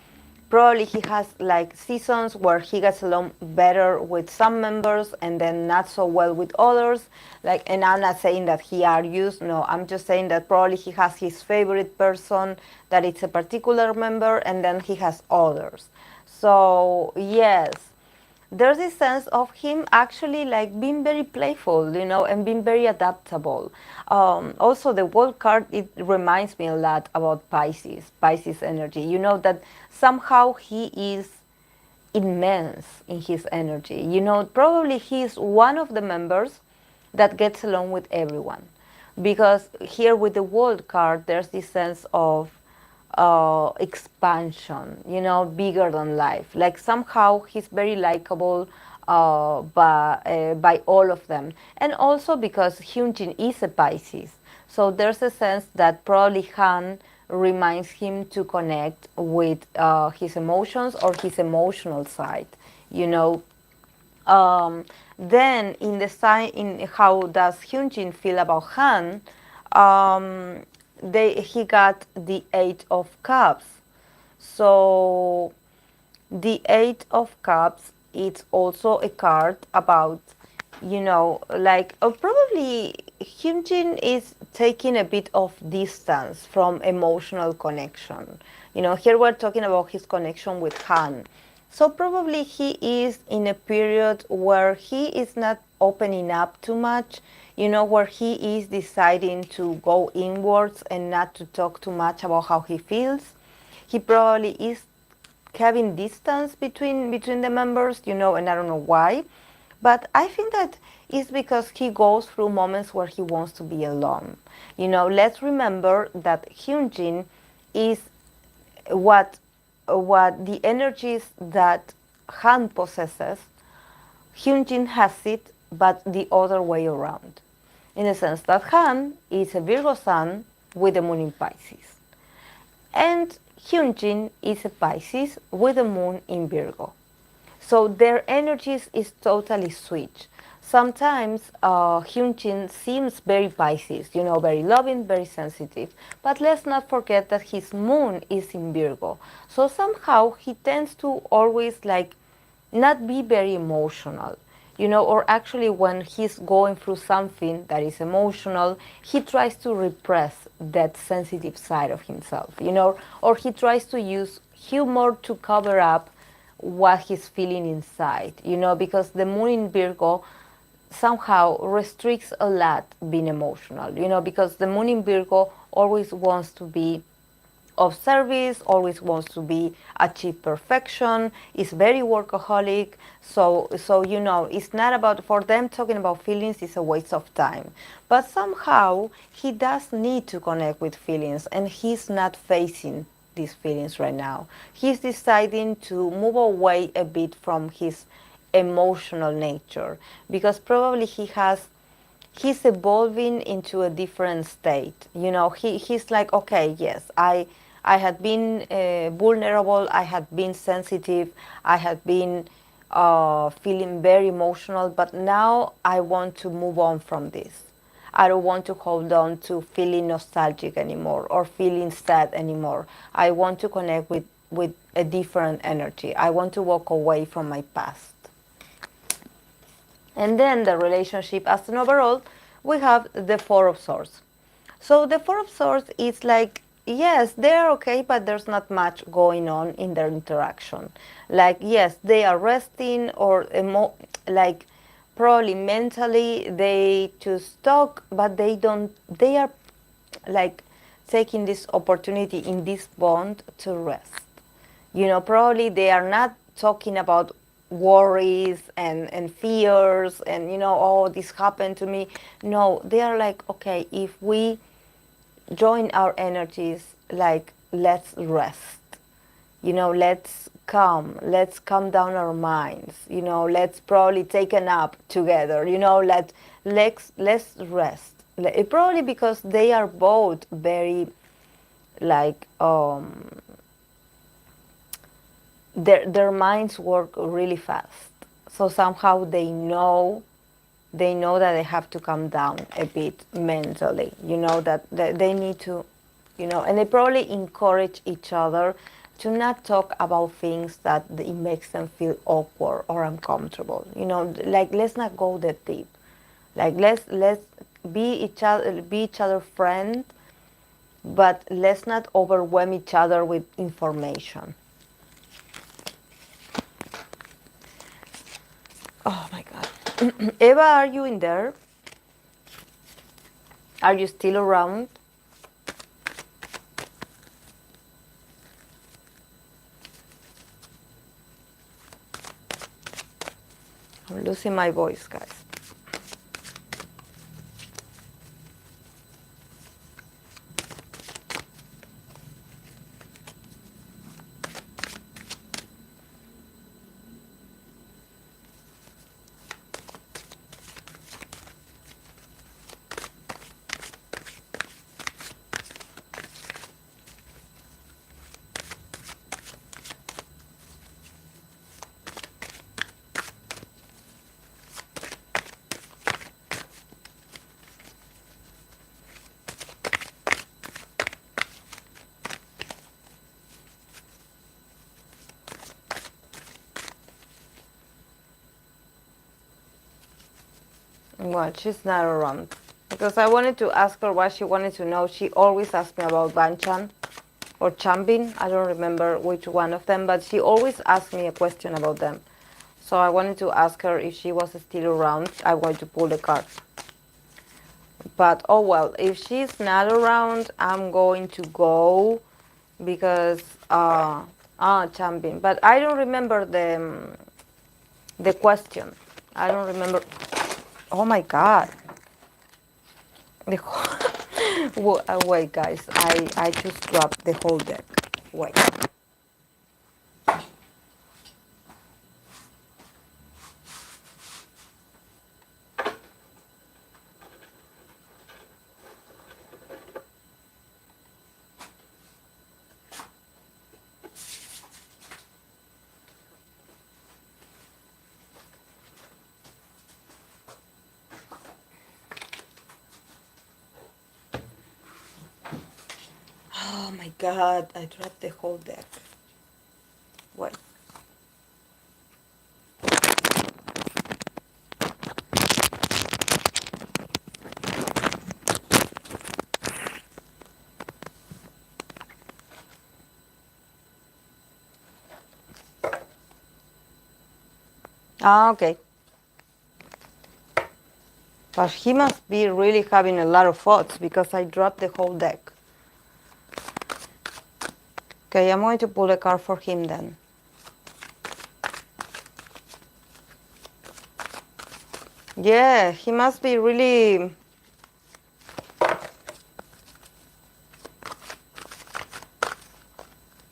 Probably he has like seasons where he gets along better with some members and then not so well with others. Like, and I'm not saying that he argues. No, I'm just saying that probably he has his favorite person, that it's a particular member, and then he has others. So yes, there's this sense of him actually like being very playful, you know, and being very adaptable. Also, the World card, it reminds me a lot about Pisces energy. You know, that somehow he is immense in his energy. You know, probably he's one of the members that gets along with everyone. Because here with the World card, there's this sense of expansion, you know, bigger than life. Like somehow he's very likable by all of them. And also because Hyunjin is a Pisces. So there's a sense that probably Han reminds him to connect with his emotions or his emotional side, you know. Then in the side, in how does Hyunjin feel about Han, he got the Eight of Cups. So the Eight of Cups, it's also a card about, you know, like probably Hyunjin is taking a bit of distance from emotional connection. You know, here we're talking about his connection with Han. So probably he is in a period where he is not opening up too much, you know, where he is deciding to go inwards and not to talk too much about how he feels. He probably is having distance between the members, you know, and I don't know why. But I think that it's because he goes through moments where he wants to be alone. You know, let's remember that Hyunjin is what the energies that Han possesses, Hyunjin has it, but the other way around. In the sense that Han is a Virgo sun with the moon in Pisces. And Hyunjin is a Pisces with the moon in Virgo. So their energies is totally switched. Sometimes Hyunjin seems very Pisces, you know, very loving, very sensitive. But let's not forget that his moon is in Virgo. So somehow he tends to always like not be very emotional, you know, or actually when he's going through something that is emotional, he tries to repress that sensitive side of himself, you know, or he tries to use humor to cover up what he's feeling inside, you know, because the moon in Virgo somehow restricts a lot being emotional, you know, because the moon in Virgo always wants to be of service, always wants to be achieve perfection, is very workaholic. So you know, it's not about, for them talking about feelings is a waste of time. But somehow he does need to connect with feelings, and he's not facing these feelings right now. He's deciding to move away a bit from his emotional nature, because probably he's evolving into a different state. You know, he's like, okay, yes, I had been vulnerable, I had been sensitive, I had been feeling very emotional, but now I want to move on from this. I don't want to hold on to feeling nostalgic anymore or feeling sad anymore. I want to connect with a different energy. I want to walk away from my past. And then the relationship as an overall, we have the Four of Swords. So the Four of Swords is like, yes, they're okay, but there's not much going on in their interaction. Like, yes, they are resting, or like probably mentally they just talk, but they don't, they are like taking this opportunity in this bond to rest. You know, probably they are not talking about worries and fears and, you know, oh, this happened to me. No, they are like, okay, if we join our energies, like, let's rest. You know, let's calm down our minds. You know, let's probably take a nap together. You know, let's rest. Probably because they are both very like their minds work really fast. So somehow they know that they have to calm down a bit mentally. You know, that they need to, you know, and they probably encourage each other to not talk about things that it makes them feel awkward or uncomfortable. You know, like, let's not go that deep. Like, let's be each other friend, but let's not overwhelm each other with information. Oh my God. Eva, are you in there? Are you still around? I'm losing my voice, guys. Well, she's not around. Because I wanted to ask her what she wanted to know. She always asks me about Banchan or Chambin. I don't remember which one of them, but she always asks me a question about them. So I wanted to ask her if she was still around. I'm going to pull the card. But oh well, if she's not around, I'm going to go because Chambin. But I don't remember the question. I don't remember. Oh my God. Wait, guys. I just dropped the whole deck. Wait. Oh my God, I dropped the whole deck. What? Ah, okay. But he must be really having a lot of thoughts because I dropped the whole deck. Okay, I'm going to pull a card for him then. Yeah, he must be really...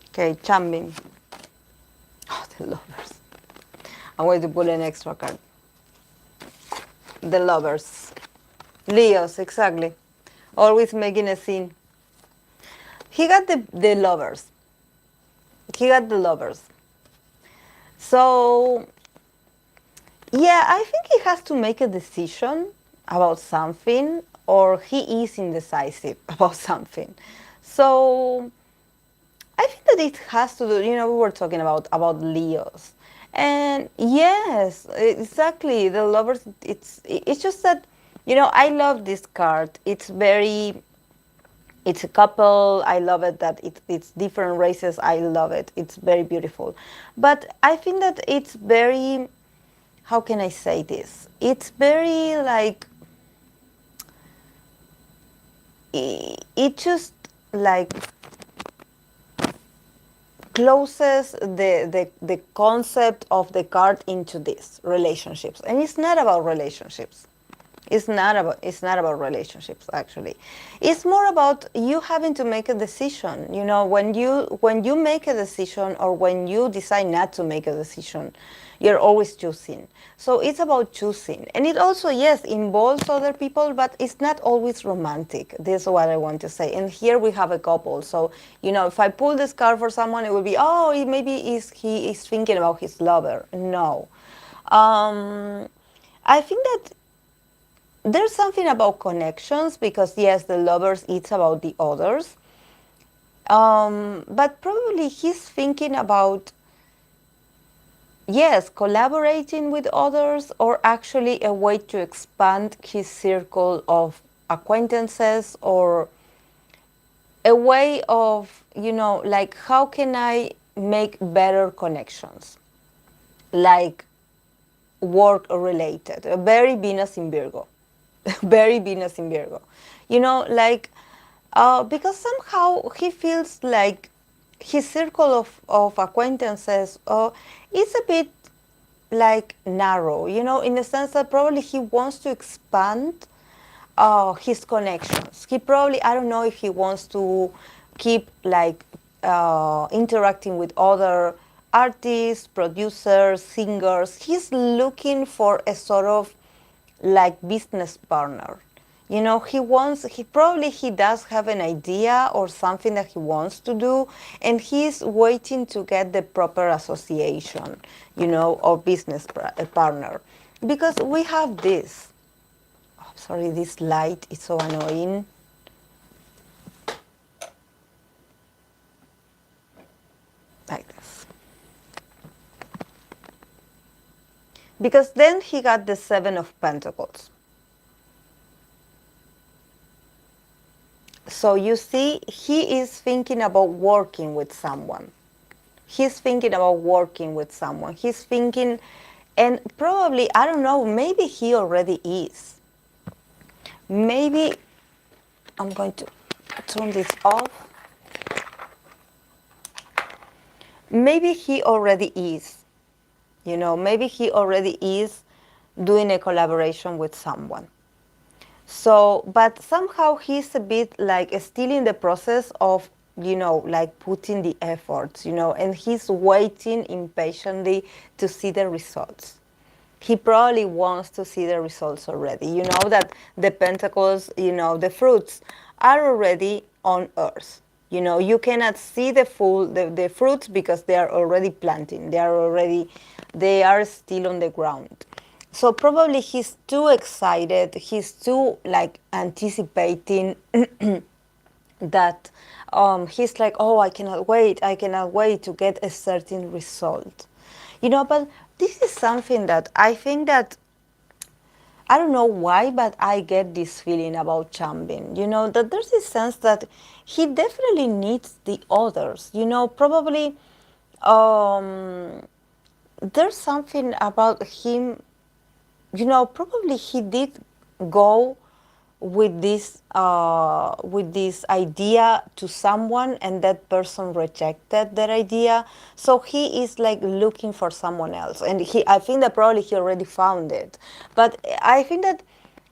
Okay, Chambin. Oh, the Lovers. I'm going to pull an extra card. The Lovers. Leos, exactly. Always making a scene. He got the Lovers. He got the Lovers. So, yeah, I think he has to make a decision about something, or he is indecisive about something. So, I think that it has to do, we were talking about Leos. And yes, exactly, the Lovers, it's just that, I love this card. It's a couple. I love it that it's different races. I love it. It's very beautiful. But I think that it's very, how can I say this? It's very like, it just like closes the concept of the card into this relationships. And it's not about relationships. It's not about relationships actually. It's more about you having to make a decision. When you make a decision, or when you decide not to make a decision, you're always choosing. So it's about choosing. And it also, yes, involves other people, but it's not always romantic. This is what I want to say. And here we have a couple. So, if I pull this card for someone, it would be, maybe he is thinking about his lover. No. I think that there's something about connections, because yes, the Lovers, it's about the others. But probably he's thinking about, yes, collaborating with others, or actually a way to expand his circle of acquaintances, or a way of, like, how can I make better connections? Like work related, very Venus in Virgo. Very Venus in Virgo. Because somehow he feels like his circle of acquaintances is a bit like narrow, in the sense that probably he wants to expand his connections. He probably, I don't know if he wants to keep like interacting with other artists, producers, singers. He's looking for a sort of like business partner. He does have an idea or something that he wants to do, and he's waiting to get the proper association, or business partner. Because we have this. Oh, sorry, this light is so annoying. Like this. Because then he got the Seven of Pentacles. So you see, he is thinking about working with someone. He's thinking about working with someone. He's thinking, and probably, I don't know, maybe he already is. Maybe, I'm going to turn this off. Maybe he already is. Maybe he already is doing a collaboration with someone. So, but somehow he's a bit like still in the process of, like putting the efforts, and he's waiting impatiently to see the results. He probably wants to see the results already. You know that the Pentacles, the fruits are already on earth. You cannot see the fruits because they are already planting. They are still on the ground. So probably he's too excited. He's too like anticipating that he's like, oh, I cannot wait to get a certain result. But this is something that I think that, I don't know why, but I get this feeling about Chambin, that there's this sense that he definitely needs the others, probably there's something about him, probably he did go with this idea to someone, and that person rejected that idea. So he is like looking for someone else, and I think that probably he already found it. But I think that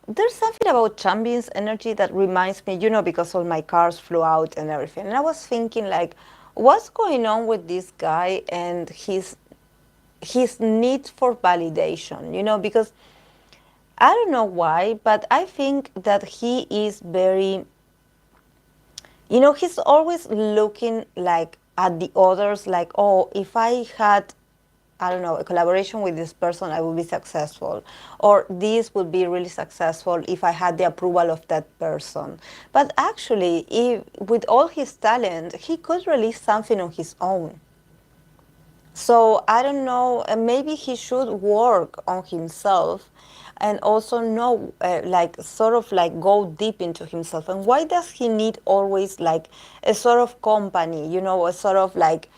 there's something about Champions energy that reminds me, because all my cards flew out and everything. And I was thinking, like, what's going on with this guy and his need for validation, because I don't know why, but I think that he is very, he's always looking like at the others, like, oh, if I had, I don't know, a collaboration with this person, I would be successful. Or this would be really successful if I had the approval of that person. But actually, with all his talent, he could release something on his own. So I don't know, maybe he should work on himself and also know, like, sort of like go deep into himself. And why does he need always like a sort of company, a sort of like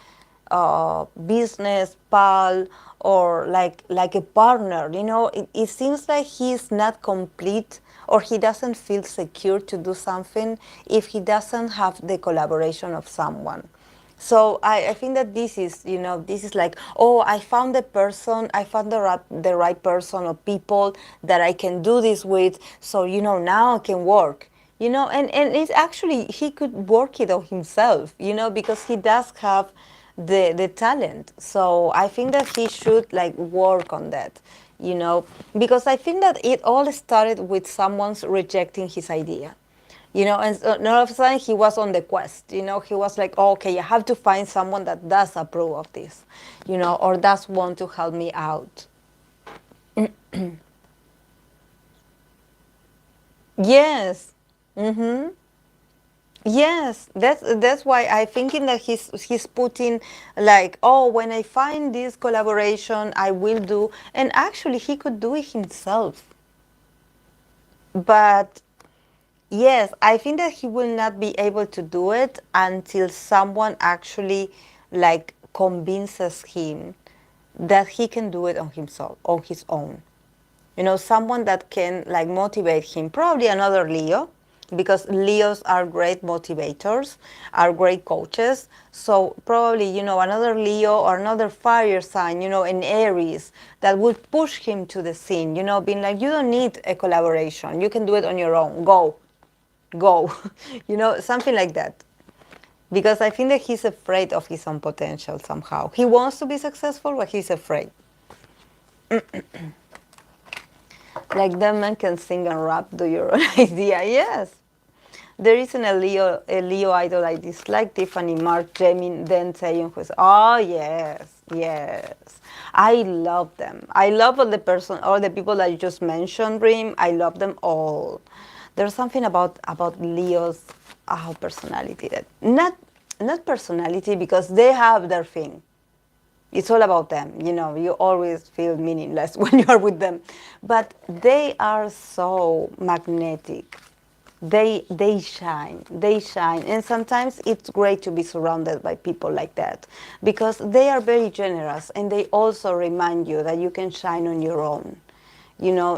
business pal, or like a partner? It seems like he's not complete, or he doesn't feel secure to do something if he doesn't have the collaboration of someone. So I think that this is like, oh, I found the right person or people that I can do this with. So, now I can work, and it's actually, he could work it on himself, because he does have the talent. So I think that he should like work on that, because I think that it all started with someone's rejecting his idea. And so all of a sudden he was on the quest. He was like, oh, okay, I have to find someone that does approve of this, or does want to help me out. Yes. Mm-hmm. Yes, that's why I thinking that he's putting like, oh, when I find this collaboration, I will do, and actually he could do it himself. But yes, I think that he will not be able to do it until someone actually like convinces him that he can do it on himself, on his own. Someone that can like motivate him, probably another Leo, because Leos are great motivators, are great coaches. So probably, another Leo or another fire sign, an Aries, that would push him to the scene, being like, you don't need a collaboration. You can do it on your own. Go, something like that. Because I think that he's afraid of his own potential somehow. He wants to be successful, but he's afraid. Like that man can sing and rap, do your own idea. Yes. There isn't a Leo idol like this, like Tiffany, Mark, Jamie, then Taeyeon, who's, oh yes, yes. I love them. I love all the people that you just mentioned, Reem. I love them all. There's something about Leo's personality, that not personality, because they have their thing. It's all about them. You always feel meaningless when you are with them. But they are so magnetic. They shine. And sometimes it's great to be surrounded by people like that, because they are very generous, and they also remind you that you can shine on your own.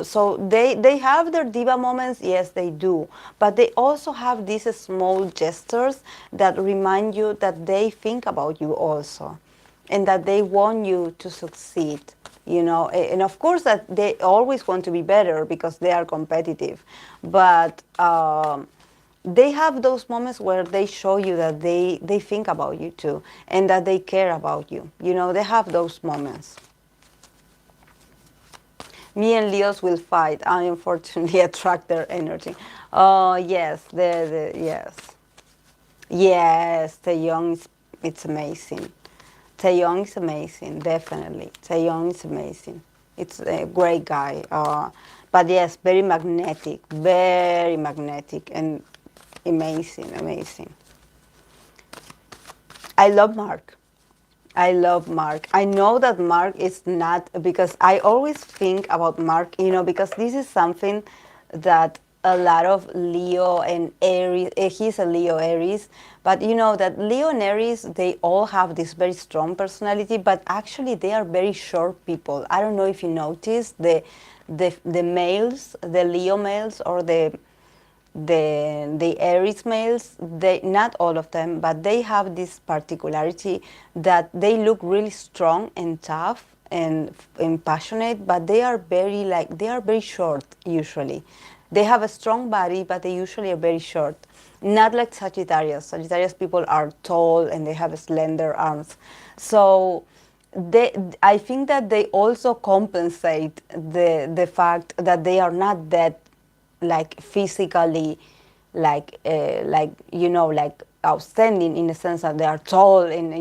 So they have their diva moments, yes, they do. But they also have these small gestures that remind you that they think about you also, and that they want you to succeed, and of course that they always want to be better because they are competitive. But they have those moments where they show you that they think about you too, and that they care about you. They have those moments. Me and Leos will fight. I unfortunately attract their energy. Oh yes, yes. Yes, Taeyong it's amazing. Taeyong is amazing, definitely. Taeyong is amazing. It's a great guy. But yes, very magnetic, and amazing. I love Mark. I know that Mark is not, because I always think about Mark, because this is something that a lot of Leo and Aries, he's a Leo Aries, but that Leo and Aries, they all have this very strong personality, but actually they are very short people. I don't know if you noticed the males, the Leo males, or the the Aries males, they, not all of them, but they have this particularity that they look really strong and tough and passionate, but they are very they are very short usually. They have a strong body, but they usually are very short. Not like Sagittarius. Sagittarius people are tall and they have slender arms. So I think that they also compensate the fact that they are not that like physically like like outstanding, in the sense that they are tall and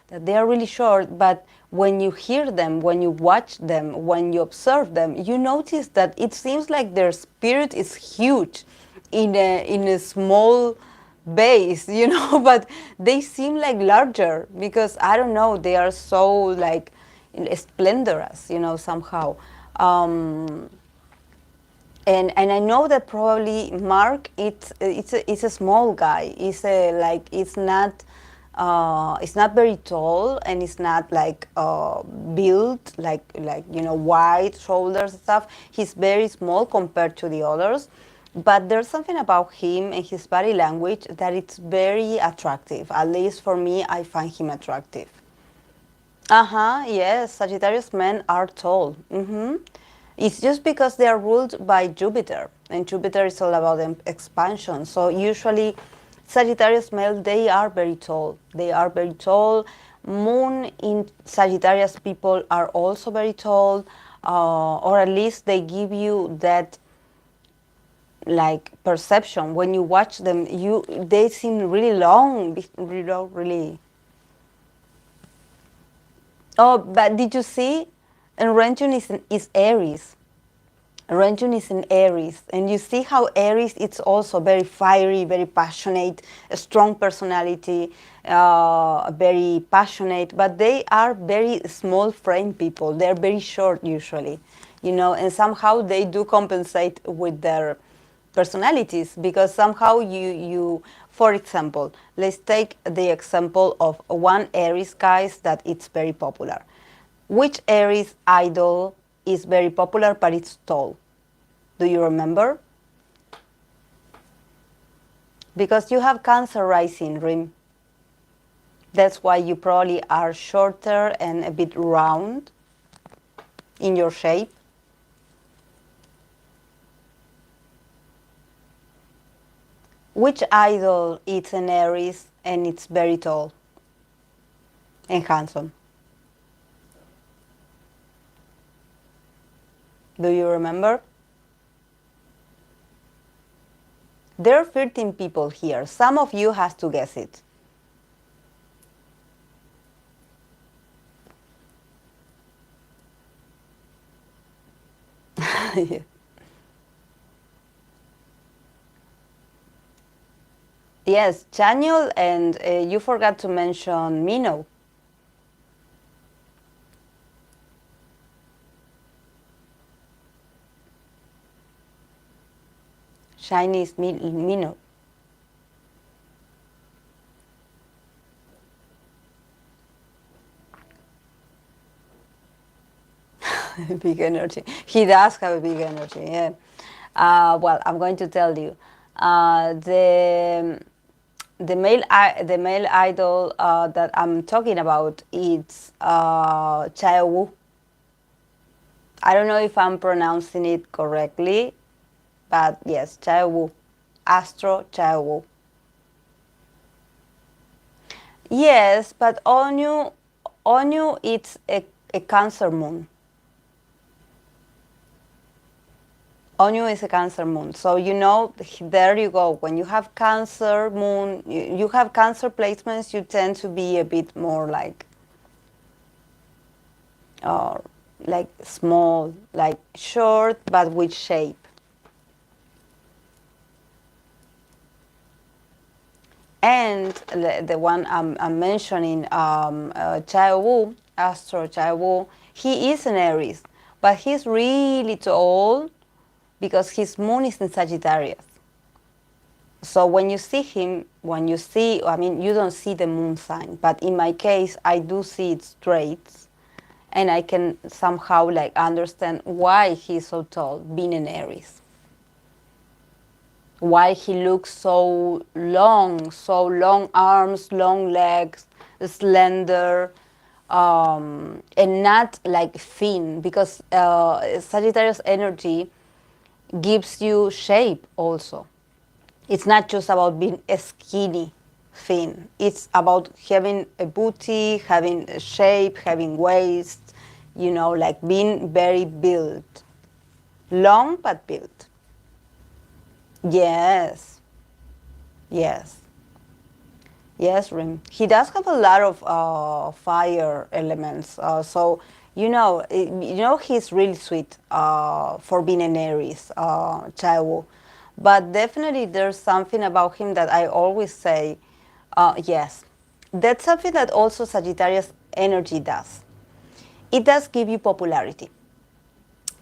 that they are really short. But when you hear them, when you watch them, when you observe them, you notice that it seems like their spirit is huge in a small base, but they seem like larger because I don't know, they are so like splendorous, somehow. And I know that probably Mark, it's a small guy. It's not very tall, and it's not like built like wide shoulders and stuff. He's very small compared to the others, but there's something about him and his body language that it's very attractive. At least for me, I find him attractive. Yes, Sagittarius men are tall. It's just because they are ruled by Jupiter, and Jupiter is all about expansion. So usually, Sagittarius male, they are very tall. They are very tall. Moon in Sagittarius people are also very tall, or at least they give you that like perception when you watch them. They seem really long, really. Oh, but did you see? And Renjun is Aries. Renjun is in Aries. And you see how Aries is also very fiery, very passionate, a strong personality, very passionate. But they are very small frame people. They're very short usually, and somehow they do compensate with their personalities, because somehow for example, let's take the example of one Aries guys that it's very popular. Which Aries idol is very popular but it's tall? Do you remember? Because you have Cancer rising, Rim. That's why you probably are shorter and a bit round in your shape. Which idol is an Aries and it's very tall and handsome? Do you remember? There are 13 people here. Some of you has to guess it. Yeah. Yes, Chaniel, and you forgot to mention Mino. Chinese Mino. Big energy. He does have a big energy, yeah. Well, I'm going to tell you. The male idol that I'm talking about is Chaewu. I don't know if I'm pronouncing it correctly, but yes, Chaewu. Astro Chaewu. Yes, but Onyu it's a Cancer moon. Onyu is a Cancer moon. So, there you go. When you have Cancer moon, you have Cancer placements, you tend to be a bit more like small, like short, but with shape. And the one I'm mentioning, Chaewu, Astro Chaewu, he is an Aries, but he's really tall because his moon is in Sagittarius. So when you see him, you don't see the moon sign, but in my case, I do see its traits, and I can somehow understand why he's so tall, being an Aries. why he looks so long arms, long legs, slender, and not like thin, because Sagittarius energy gives you shape also. It's not just about being skinny, thin. It's about having a booty, having a shape, having waist, like being very built. Long but built. Yes. Yes. Yes, Rim. He does have a lot of fire elements. He's really sweet for being an Aries, Chaiwu. But definitely there's something about him that I always say, yes. That's something that also Sagittarius energy does. It does give you popularity.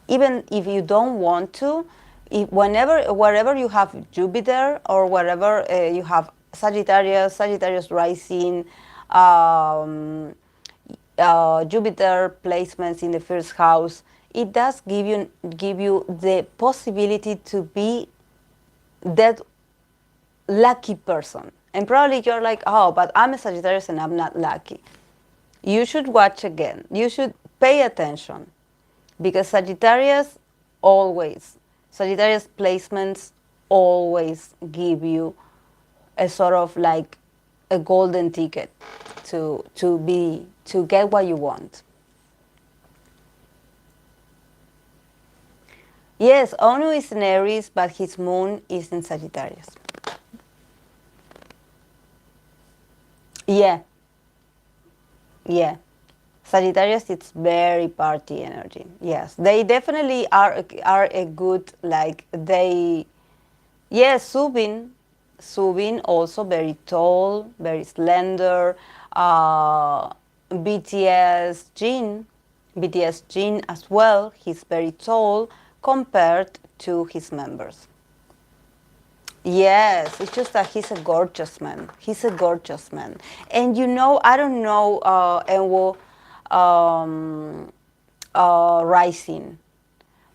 Even if you don't want to, wherever you have Jupiter, or wherever you have Sagittarius rising, Jupiter placements in the first house, it does give you the possibility to be that lucky person. And probably you're like, oh, but I'm a Sagittarius and I'm not lucky. You should watch again. You should pay attention, because Sagittarius placements always give you a sort of like a golden ticket to get what you want. Yes, Onu is in Aries, but his moon is in Sagittarius. Yeah. Sagittarius, it's very party energy. Yes, they definitely are a good, like, they. Yes, Subin also very tall, very slender. BTS Jin as well. He's very tall compared to his members. Yes, it's just that he's a gorgeous man. And I don't know Enwo rising,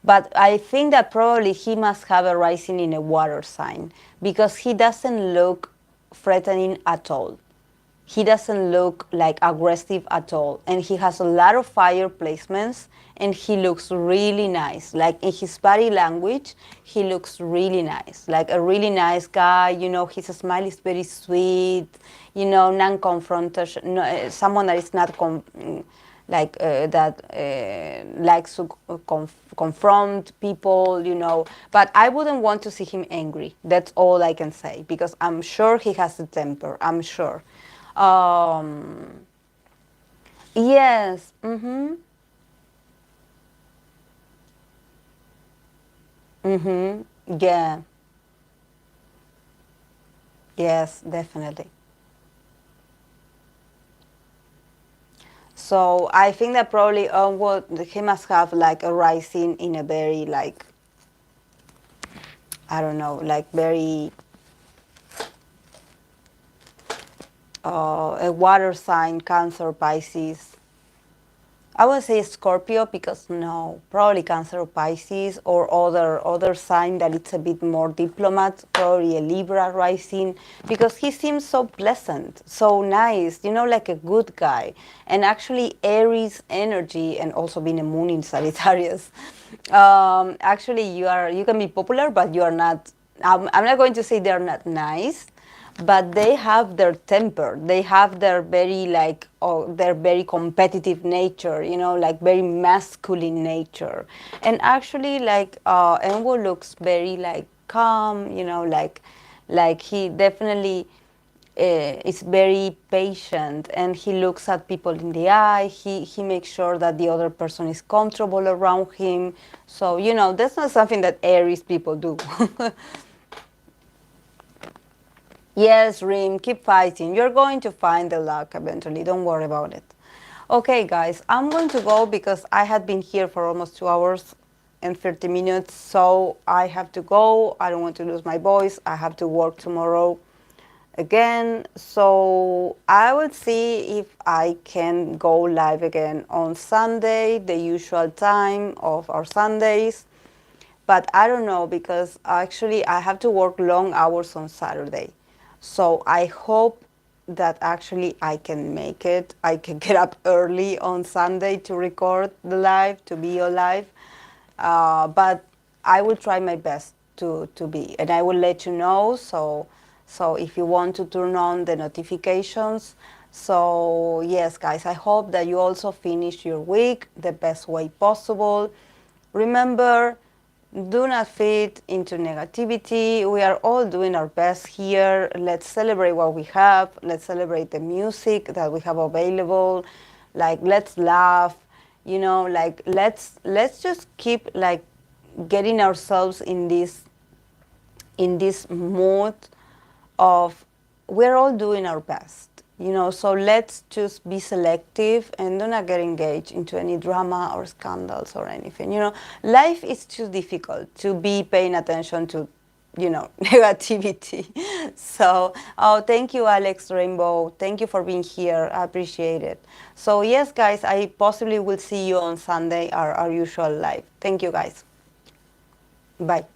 but I think that probably he must have a rising in a water sign, because he doesn't look threatening at all. He doesn't look like aggressive at all, and he has a lot of fire placements, and he looks really nice. Like, in his body language, he looks really nice, like a really nice guy. His smile is very sweet, non-confrontation, someone that is not likes to confront people. But I wouldn't want to see him angry. That's all I can say, because I'm sure he has a temper. I'm sure. Yes. Mm-hmm. Mm-hmm. Yeah. Yes, definitely. So I think that probably he must have like a rising in a very, like, I don't know, like very a water sign, Cancer, Pisces. I would say Scorpio, because no, probably Cancer or Pisces, or other sign that it's a bit more diplomat, probably a Libra rising, because he seems so pleasant, so nice, like a good guy. And actually Aries energy, and also being a moon in Sagittarius, actually you can be popular, but you are not. I'm not going to say they're not nice, but they have their temper. They have their very, like, their very competitive nature, like very masculine nature. And actually, like, Enwo looks very, like, calm, like he definitely is very patient, and he looks at people in the eye. He makes sure that the other person is comfortable around him. So, that's not something that Aries people do. Yes, Rim, keep fighting. You're going to find the luck eventually. Don't worry about it. Okay, guys, I'm going to go, because I had been here for almost 2 hours and 30 minutes. So I have to go. I don't want to lose my voice. I have to work tomorrow again. So I will see if I can go live again on Sunday, the usual time of our Sundays. but I don't know, because actually I have to work long hours on Saturday. So I hope that actually I can make it. I can get up early on Sunday to record the live, to be alive. But I will try my best to be, and I will let you know. So if you want to turn on the notifications. So yes, guys, I hope that you also finish your week the best way possible. Remember, do not feed into negativity. We are all doing our best here. Let's celebrate what we have. Let's celebrate the music that we have available. Like, let's laugh, like, let's just keep like getting ourselves in this mood of, we're all doing our best, so let's just be selective and do not get engaged into any drama or scandals or anything. Life is too difficult to be paying attention to, negativity. So, oh, thank you, Alex Rainbow. Thank you for being here. I appreciate it. So yes, guys, I possibly will see you on Sunday, our usual live. Thank you, guys. Bye.